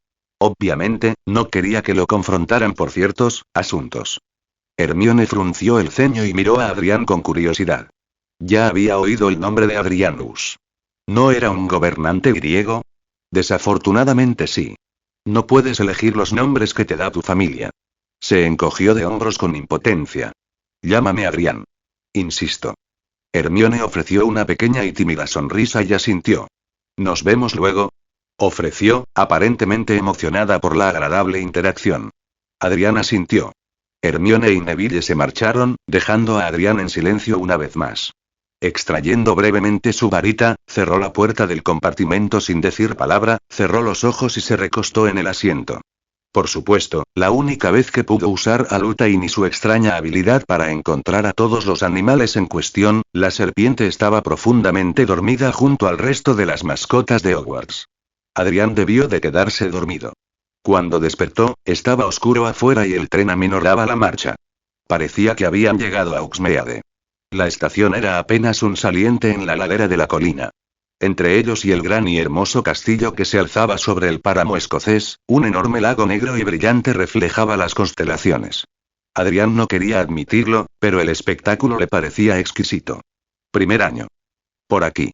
Obviamente, no quería que lo confrontaran por ciertos asuntos. Hermione frunció el ceño y miró a Adrián con curiosidad. Ya había oído el nombre de Adrianus. ¿No era un gobernante griego? Desafortunadamente sí. No puedes elegir los nombres que te da tu familia. Se encogió de hombros con impotencia. «Llámame Adrián. Insisto». Hermione ofreció una pequeña y tímida sonrisa y asintió. «¿Nos vemos luego?», ofreció, aparentemente emocionada por la agradable interacción. Adrián asintió. Hermione y Neville se marcharon, dejando a Adrián en silencio una vez más. Extrayendo brevemente su varita, cerró la puerta del compartimento sin decir palabra, cerró los ojos y se recostó en el asiento. Por supuesto, la única vez que pudo usar a Lutain y su extraña habilidad para encontrar a todos los animales en cuestión, la serpiente estaba profundamente dormida junto al resto de las mascotas de Hogwarts. Adrián debió de quedarse dormido. Cuando despertó, estaba oscuro afuera y el tren aminoraba la marcha. Parecía que habían llegado a Uxmeade. La estación era apenas un saliente en la ladera de la colina. Entre ellos y el gran y hermoso castillo que se alzaba sobre el páramo escocés, un enorme lago negro y brillante reflejaba las constelaciones. Adrián no quería admitirlo, pero el espectáculo le parecía exquisito. Primer año. Por aquí.